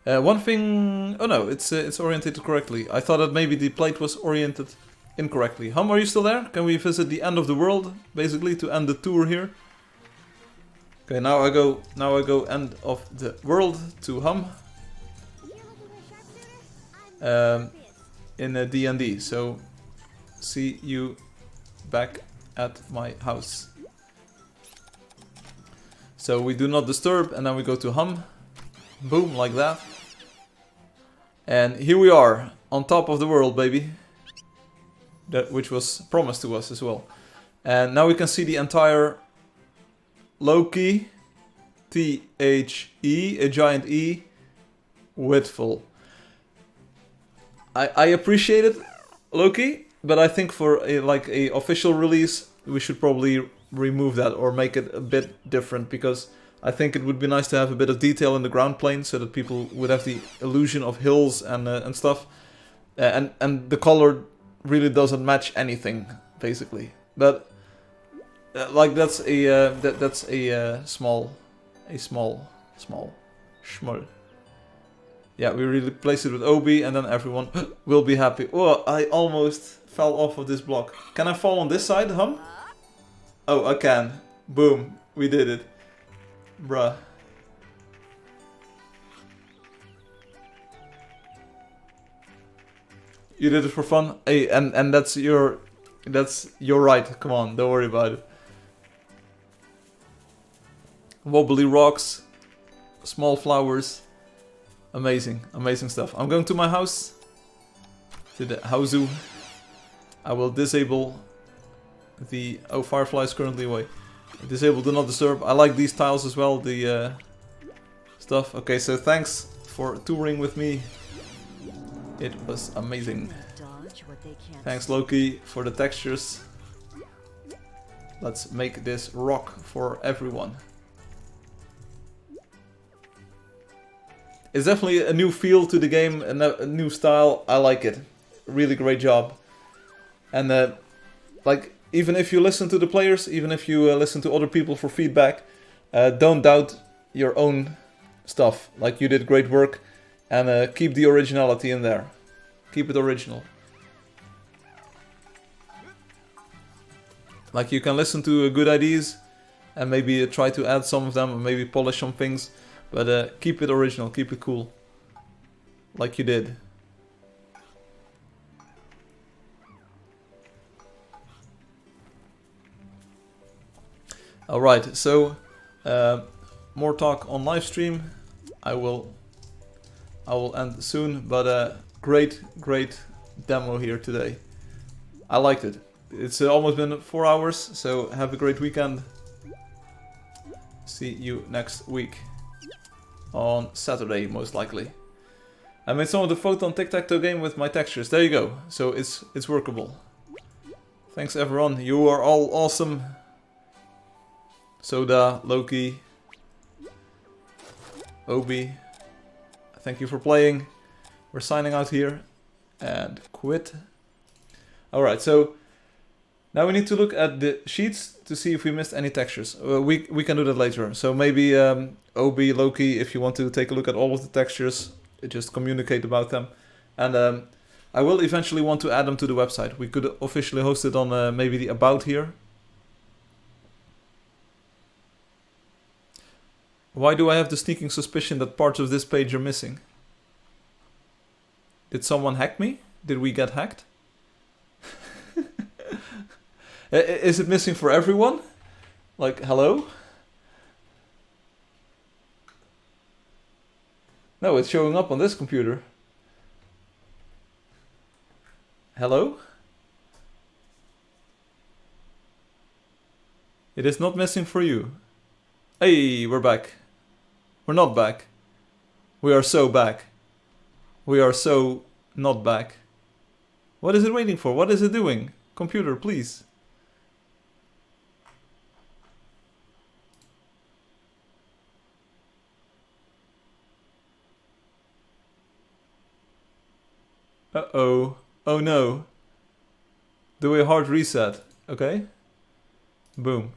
One thing... Oh no, it's oriented correctly. I thought that maybe the plate was oriented incorrectly. Hum, are you still there? Can we visit the end of the world, basically, to end the tour here? Okay, now I go end of the world to Hum. In a D&D, so see you back at my house. So we do not disturb, and then we go to Hum. Boom, like that. And here we are, on top of the world, baby. That which was promised to us as well. And now we can see the entire Loki, T-H-E, a giant E, widthful. I appreciate it, Loki, but I think for a official release, we should probably remove that or make it a bit different, because I think it would be nice to have a bit of detail in the ground plane so that people would have the illusion of hills and stuff. And the color really doesn't match anything, basically. But like that's a small schmoll. Yeah, we really replace it with Obi, and then everyone will be happy. Oh, I almost fell off of this block. Can I fall on this side, Hum? Oh, I can. Boom, we did it. Bruh. You did it for fun? Hey, and that's your right. Come on, don't worry about it. Wobbly rocks, small flowers. Amazing, amazing stuff. I'm going to my house, to the houseu. I will disable the... Oh, Firefly is currently away. Disable do not disturb. I like these tiles as well, the stuff. Okay, so thanks for touring with me. It was amazing. Thanks, Loki, for the textures. Let's make this rock for everyone. It's definitely a new feel to the game, a new style. I like it. Really great job. And like, even if you listen to the players, even if you listen to other people for feedback, don't doubt your own stuff. Like, you did great work, and keep the originality in there. Keep it original. Like, you can listen to good ideas and maybe try to add some of them, or maybe polish some things. But keep it original, keep it cool. Like you did. Alright, so more talk on live stream. I will end soon, but great demo here today. I liked it. It's almost been 4 hours, so have a great weekend. See you next week. On Saturday, most likely. I made some of the Photon tic-tac-toe game with my textures. There you go. So it's workable. Thanks everyone. You are all awesome. Soda, Loki, Obi. Thank you for playing. We're signing out here. And quit. Alright, so now we need to look at the sheets to see if we missed any textures. We can do that later. So maybe Obi, Loki, if you want to take a look at all of the textures, just communicate about them. And I will eventually want to add them to the website. We could officially host it on maybe the About here. Why do I have the sneaking suspicion that parts of this page are missing? Did someone hack me? Did we get hacked? Is it missing for everyone? Like, hello? No, it's showing up on this computer. Hello? It is not missing for you. Hey, we're back. We're not back. We are so back. We are so not back. What is it waiting for? What is it doing? Computer, please. Uh-oh. Oh no. Do a hard reset. Okay. Boom.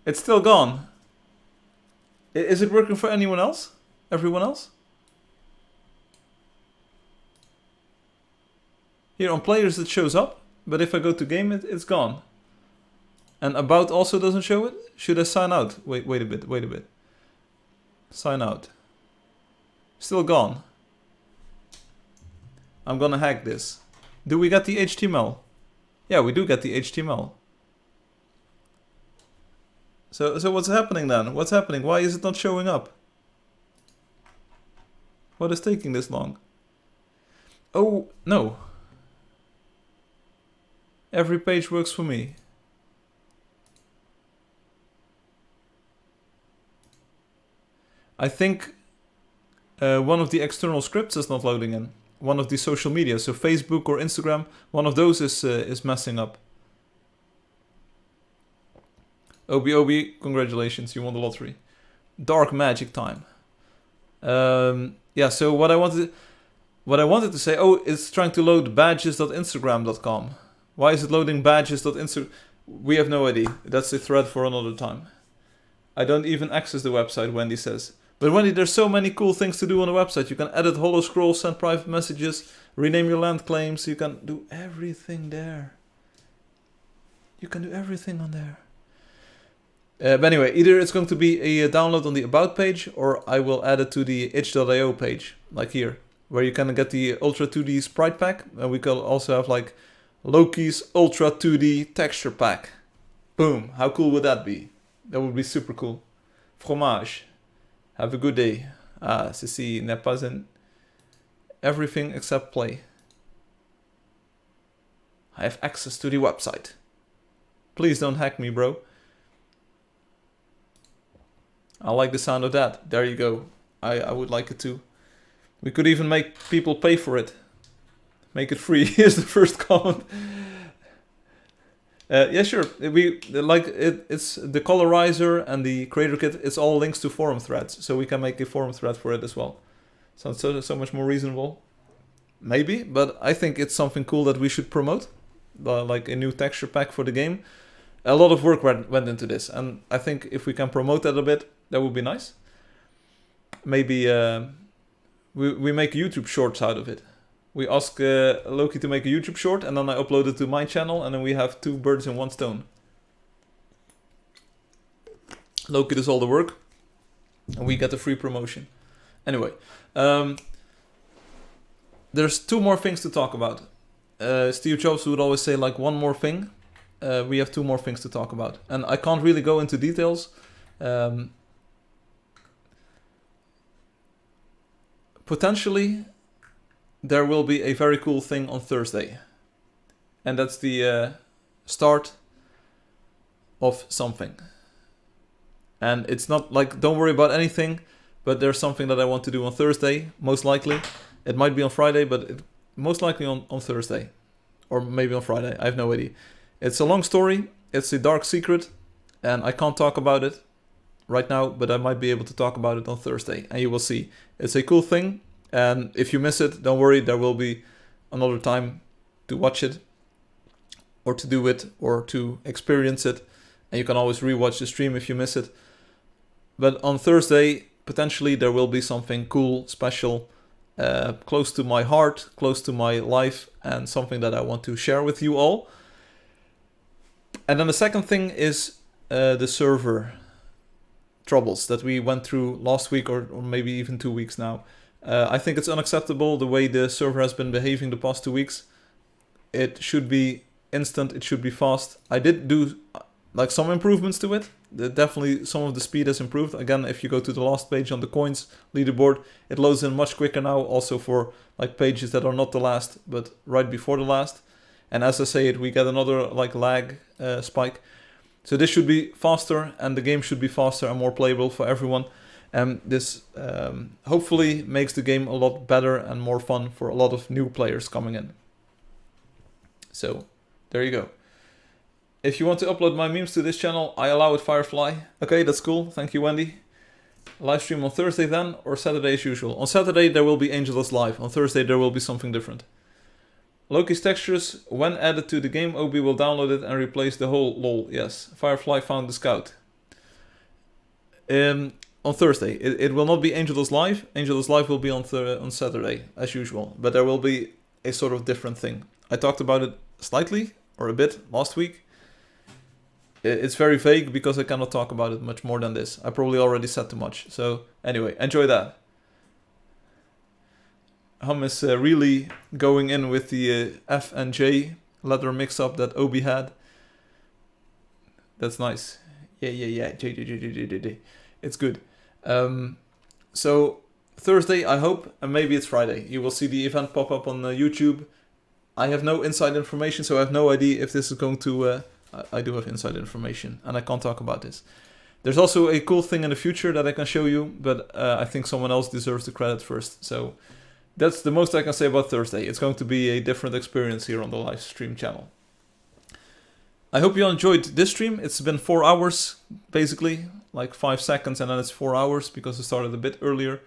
It's still gone. Is it working for anyone else? Everyone else? Here on players it shows up, but if I go to game it's gone. And about also doesn't show it? Should I sign out? Wait a bit. Sign out. Still gone. I'm gonna hack this. Do we get the HTML? Yeah, we do get the HTML. So what's happening then? What's happening? Why is it not showing up? What is taking this long? Oh, no. Every page works for me. I think one of the external scripts is not loading in. One of the social media, so Facebook or Instagram, one of those is messing up. Obi, congratulations, you won the lottery. Dark magic time. Yeah, so what I wanted to say, oh, it's trying to load badges.instagram.com. Why is it loading badges.instagram? We have no idea. That's a thread for another time. I don't even access the website, Wendy says. But Wendy, there's so many cool things to do on the website. You can edit holo scrolls, send private messages, rename your land claims. You can do everything there. You can do everything on there. But anyway, either it's going to be a download on the About page, or I will add it to the itch.io page, like here, where you can get the Ultra 2D Sprite Pack, and we can also have like Loki's Ultra 2D Texture Pack. Boom, how cool would that be? That would be super cool. Fromage. Have a good day. Ceci n'est pas in everything except play. I have access to the website. Please don't hack me, bro. I like the sound of that. There you go. I would like it too. We could even make people pay for it. Make it free. Here's the first comment. Yeah, sure. It's the colorizer and the creator kit. It's all links to forum threads, so we can make a forum thread for it as well. Sounds so much more reasonable. Maybe, but I think it's something cool that we should promote, like a new texture pack for the game. A lot of work went into this, and I think if we can promote that a bit, that would be nice. Maybe we make YouTube shorts out of it. We ask Loki to make a YouTube short, and then I upload it to my channel, and then we have 2 birds in 1 stone. Loki does all the work, and we get a free promotion. Anyway, there's 2 more things to talk about. Steve Jobs would always say, like, one more thing. We have 2 more things to talk about. And I can't really go into details. Potentially, there will be a very cool thing on Thursday. And that's the start of something. And it's not like, don't worry about anything, but there's something that I want to do on Thursday, most likely. It might be on Friday, but most likely on Thursday. Or maybe on Friday, I have no idea. It's a long story, it's a dark secret, and I can't talk about it right now, but I might be able to talk about it on Thursday, and you will see. It's a cool thing, and if you miss it, don't worry, there will be another time to watch it, or to do it, or to experience it, and you can always rewatch the stream if you miss it. But on Thursday, potentially there will be something cool, special, close to my heart, close to my life, and something that I want to share with you all. And then the second thing is the server troubles that we went through last week, or maybe even 2 weeks now. I think it's unacceptable the way the server has been behaving the past 2 weeks. It should be instant, it should be fast. I did do like some improvements to it. Definitely some of the speed has improved. Again, if you go to the last page on the coins leaderboard, it loads in much quicker now, also for like pages that are not the last, but right before the last. And as I say it, we get another like lag spike. So this should be faster, and the game should be faster and more playable for everyone. And this hopefully makes the game a lot better and more fun for a lot of new players coming in. So there you go. If you want to upload my memes to this channel, I allow it, Firefly. Okay, that's cool. Thank you, Wendy. Live stream on Thursday then, or Saturday as usual? On Saturday there will be Angeldust live. On Thursday there will be something different. Loki's textures, when added to the game, Obi will download it and replace the whole lol. Yes, Firefly found the scout. On Thursday. It will not be Angeldust live. Angeldust live will be on Saturday, as usual. But there will be a sort of different thing. I talked about it slightly, or a bit, last week. it's very vague because I cannot talk about it much more than this. I probably already said too much. So anyway, enjoy that. Hum is really going in with the F and J letter mix-up that Obi had. That's nice. Yeah. J. It's good. So Thursday, I hope, and maybe it's Friday, you will see the event pop up on YouTube. I have no inside information, so I have no idea if this is going to... I do have inside information, and I can't talk about this. There's also a cool thing in the future that I can show you, but I think someone else deserves the credit first. So that's the most I can say about Thursday. It's going to be a different experience here on the live stream channel. I hope you enjoyed this stream. It's been 4 hours, basically, like 5 seconds, and then it's 4 hours because it started a bit earlier.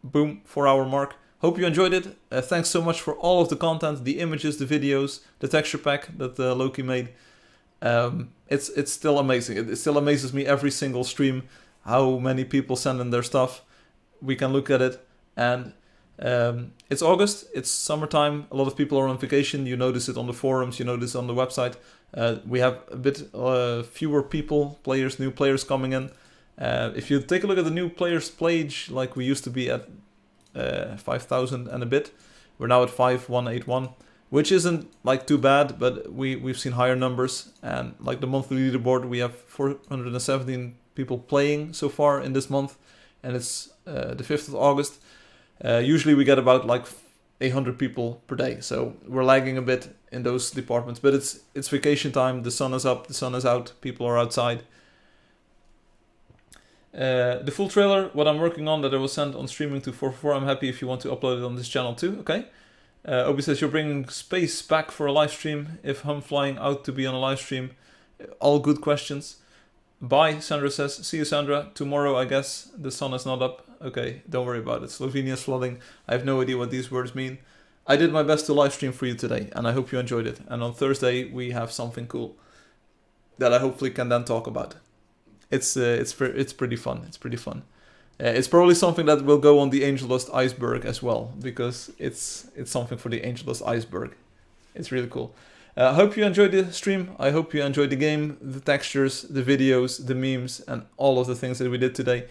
Boom, 4-hour mark. Hope you enjoyed it. Thanks so much for all of the content, the images, the videos, the texture pack that Loki made. It's still amazing. It still amazes me every single stream how many people send in their stuff. We can look at it, and it's August, it's summertime, a lot of people are on vacation. You notice it on the forums, you notice it on the website. We have a bit fewer people, new players coming in. If you take a look at the new players page, like we used to be at 5,000 and a bit, we're now at 5181, which isn't like too bad, but we've seen higher numbers. And like the monthly leaderboard, we have 417 people playing so far in this month, and it's the 5th of August. Usually we get about like 800 people per day, so we're lagging a bit in those departments, but it's vacation time, the sun is up, the sun is out, people are outside. The full trailer, what I'm working on, that I will send on streaming to 444, I'm happy if you want to upload it on this channel too, okay? Obi says you're bringing space back for a live stream, if Hum flying out to be on a live stream. All good questions. Bye, Sandra says. See you, Sandra. Tomorrow, I guess. The sun is not up. Okay, don't worry about it. Slovenia's flooding. I have no idea what these words mean. I did my best to live stream for you today, and I hope you enjoyed it. And on Thursday, we have something cool that I hopefully can then talk about. It's pretty fun. It's pretty fun. It's probably something that will go on the Angeldust iceberg as well, because it's something for the Angeldust iceberg. It's really cool. I hope you enjoyed the stream. I hope you enjoyed the game, the textures, the videos, the memes, and all of the things that we did today.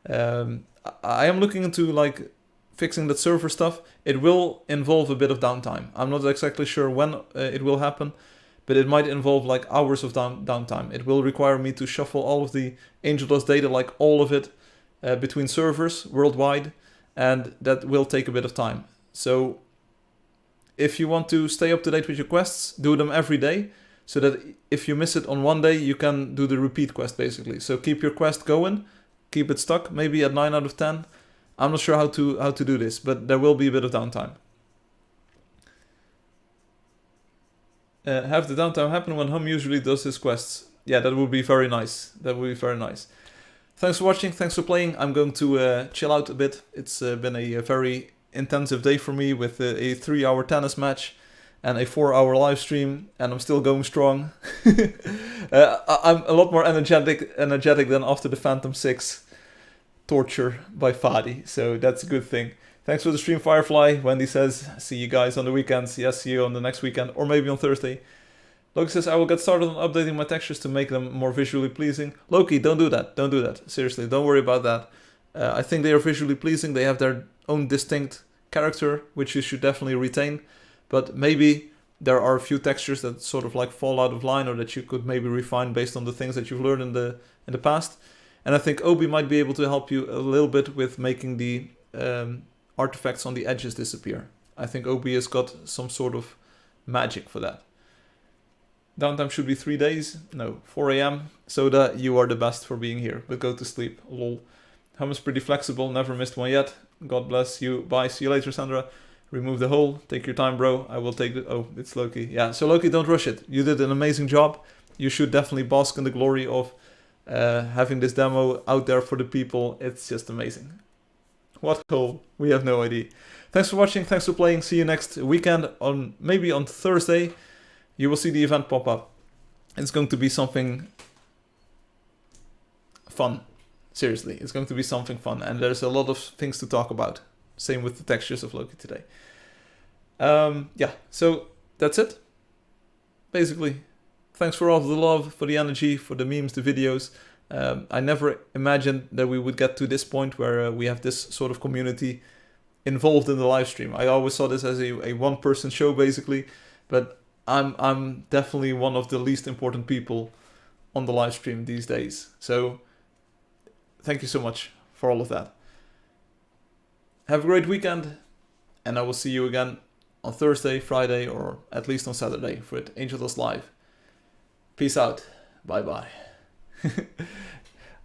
I am looking into like fixing that server stuff. It will involve a bit of downtime. I'm not exactly sure when it will happen, but it might involve like hours of downtime. It will require me to shuffle all of the Angeldust data, like all of it, between servers worldwide, and that will take a bit of time. So if you want to stay up to date with your quests, do them every day, so that if you miss it on one day, you can do the repeat quest basically. So keep your quest going, keep it stuck, maybe at 9 out of 10. I'm not sure how to do this, but there will be a bit of downtime. Have the downtime happen when Hum usually does his quests. Yeah, that would be very nice. That would be very nice. Thanks for watching, thanks for playing. I'm going to chill out a bit. It's been a very intensive day for me with a 3-hour tennis match and a 4-hour live stream, and I'm still going strong. I'm a lot more energetic than after the Phantom 6 torture by Fadi, so that's a good thing. Thanks for the stream, Firefly. Wendy says, see you guys on the weekends. Yes, see you on the next weekend, or maybe on Thursday. Loki says, I will get started on updating my textures to make them more visually pleasing. Loki, don't do that. Don't do that. Seriously, don't worry about that. I think they are visually pleasing. They have their own distinct character, which you should definitely retain. But maybe there are a few textures that sort of like fall out of line, or that you could maybe refine based on the things that you've learned in the past. And I think Obi might be able to help you a little bit with making the artifacts on the edges disappear. I think Obi has got some sort of magic for that. Downtime should be 3 days. No, 4 AM. Soda, you are the best for being here, but go to sleep. Lol. Hum is pretty flexible, never missed one yet. God bless you. Bye. See you later, Sandra. Remove the hole. Take your time, bro. I will take the... Oh, it's Loki. Yeah, so Loki, don't rush it. You did an amazing job. You should definitely bask in the glory of having this demo out there for the people. It's just amazing. What hole? We have no idea. Thanks for watching. Thanks for playing. See you next weekend, maybe on Thursday. You will see the event pop up. It's going to be something fun. Seriously, it's going to be something fun. And there's a lot of things to talk about. Same with the textures of Loki today. Yeah, so that's it. Basically, thanks for all of the love, for the energy, for the memes, the videos. I never imagined that we would get to this point where we have this sort of community involved in the live stream. I always saw this as a one-person show, basically, but I'm definitely one of the least important people on the live stream these days. So thank you so much for all of that. Have a great weekend, and I will see you again on Thursday, Friday, or at least on Saturday for Angeldust Live. Peace out. Bye-bye.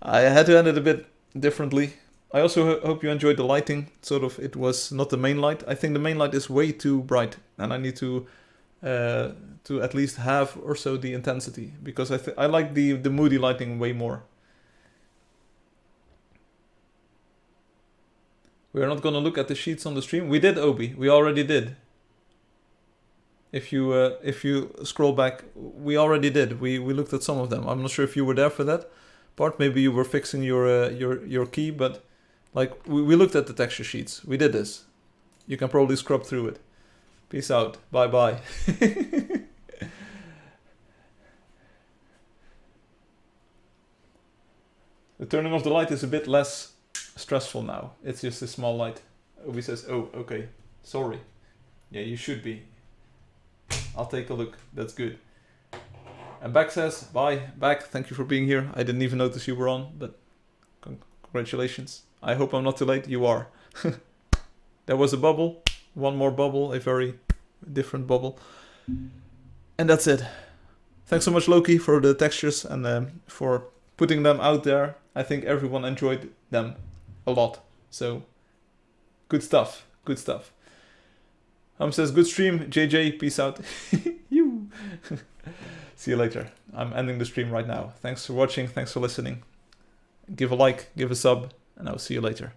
I had to end it a bit differently. I also hope you enjoyed the lighting. Sort of, it was not the main light. I think the main light is way too bright, and I need to at least halve or so the intensity, because I like the moody lighting way more. We're not gonna look at the sheets on the stream. We did, Obi. We already did. If you scroll back, we already did. We looked at some of them. I'm not sure if you were there for that part. Maybe you were fixing your key, but like we looked at the texture sheets. We did this. You can probably scrub through it. Peace out. Bye bye. The turning off the light is a bit less stressful now. It's just a small light. Obi says, "Oh, okay, sorry." Yeah, you should be. I'll take a look. That's good. And Back says, "Bye, Back. Thank you for being here. I didn't even notice you were on, but congratulations. I hope I'm not too late. You are." There was a bubble. One more bubble. A very different bubble. And that's it. Thanks so much, Loki, for the textures and for putting them out there. I think everyone enjoyed them a lot. So, good stuff. Good stuff. Says, "Good stream, JJ. Peace out." You. See you later. I'm ending the stream right now. Thanks for watching. Thanks for listening. Give a like, give a sub, and I'll see you later.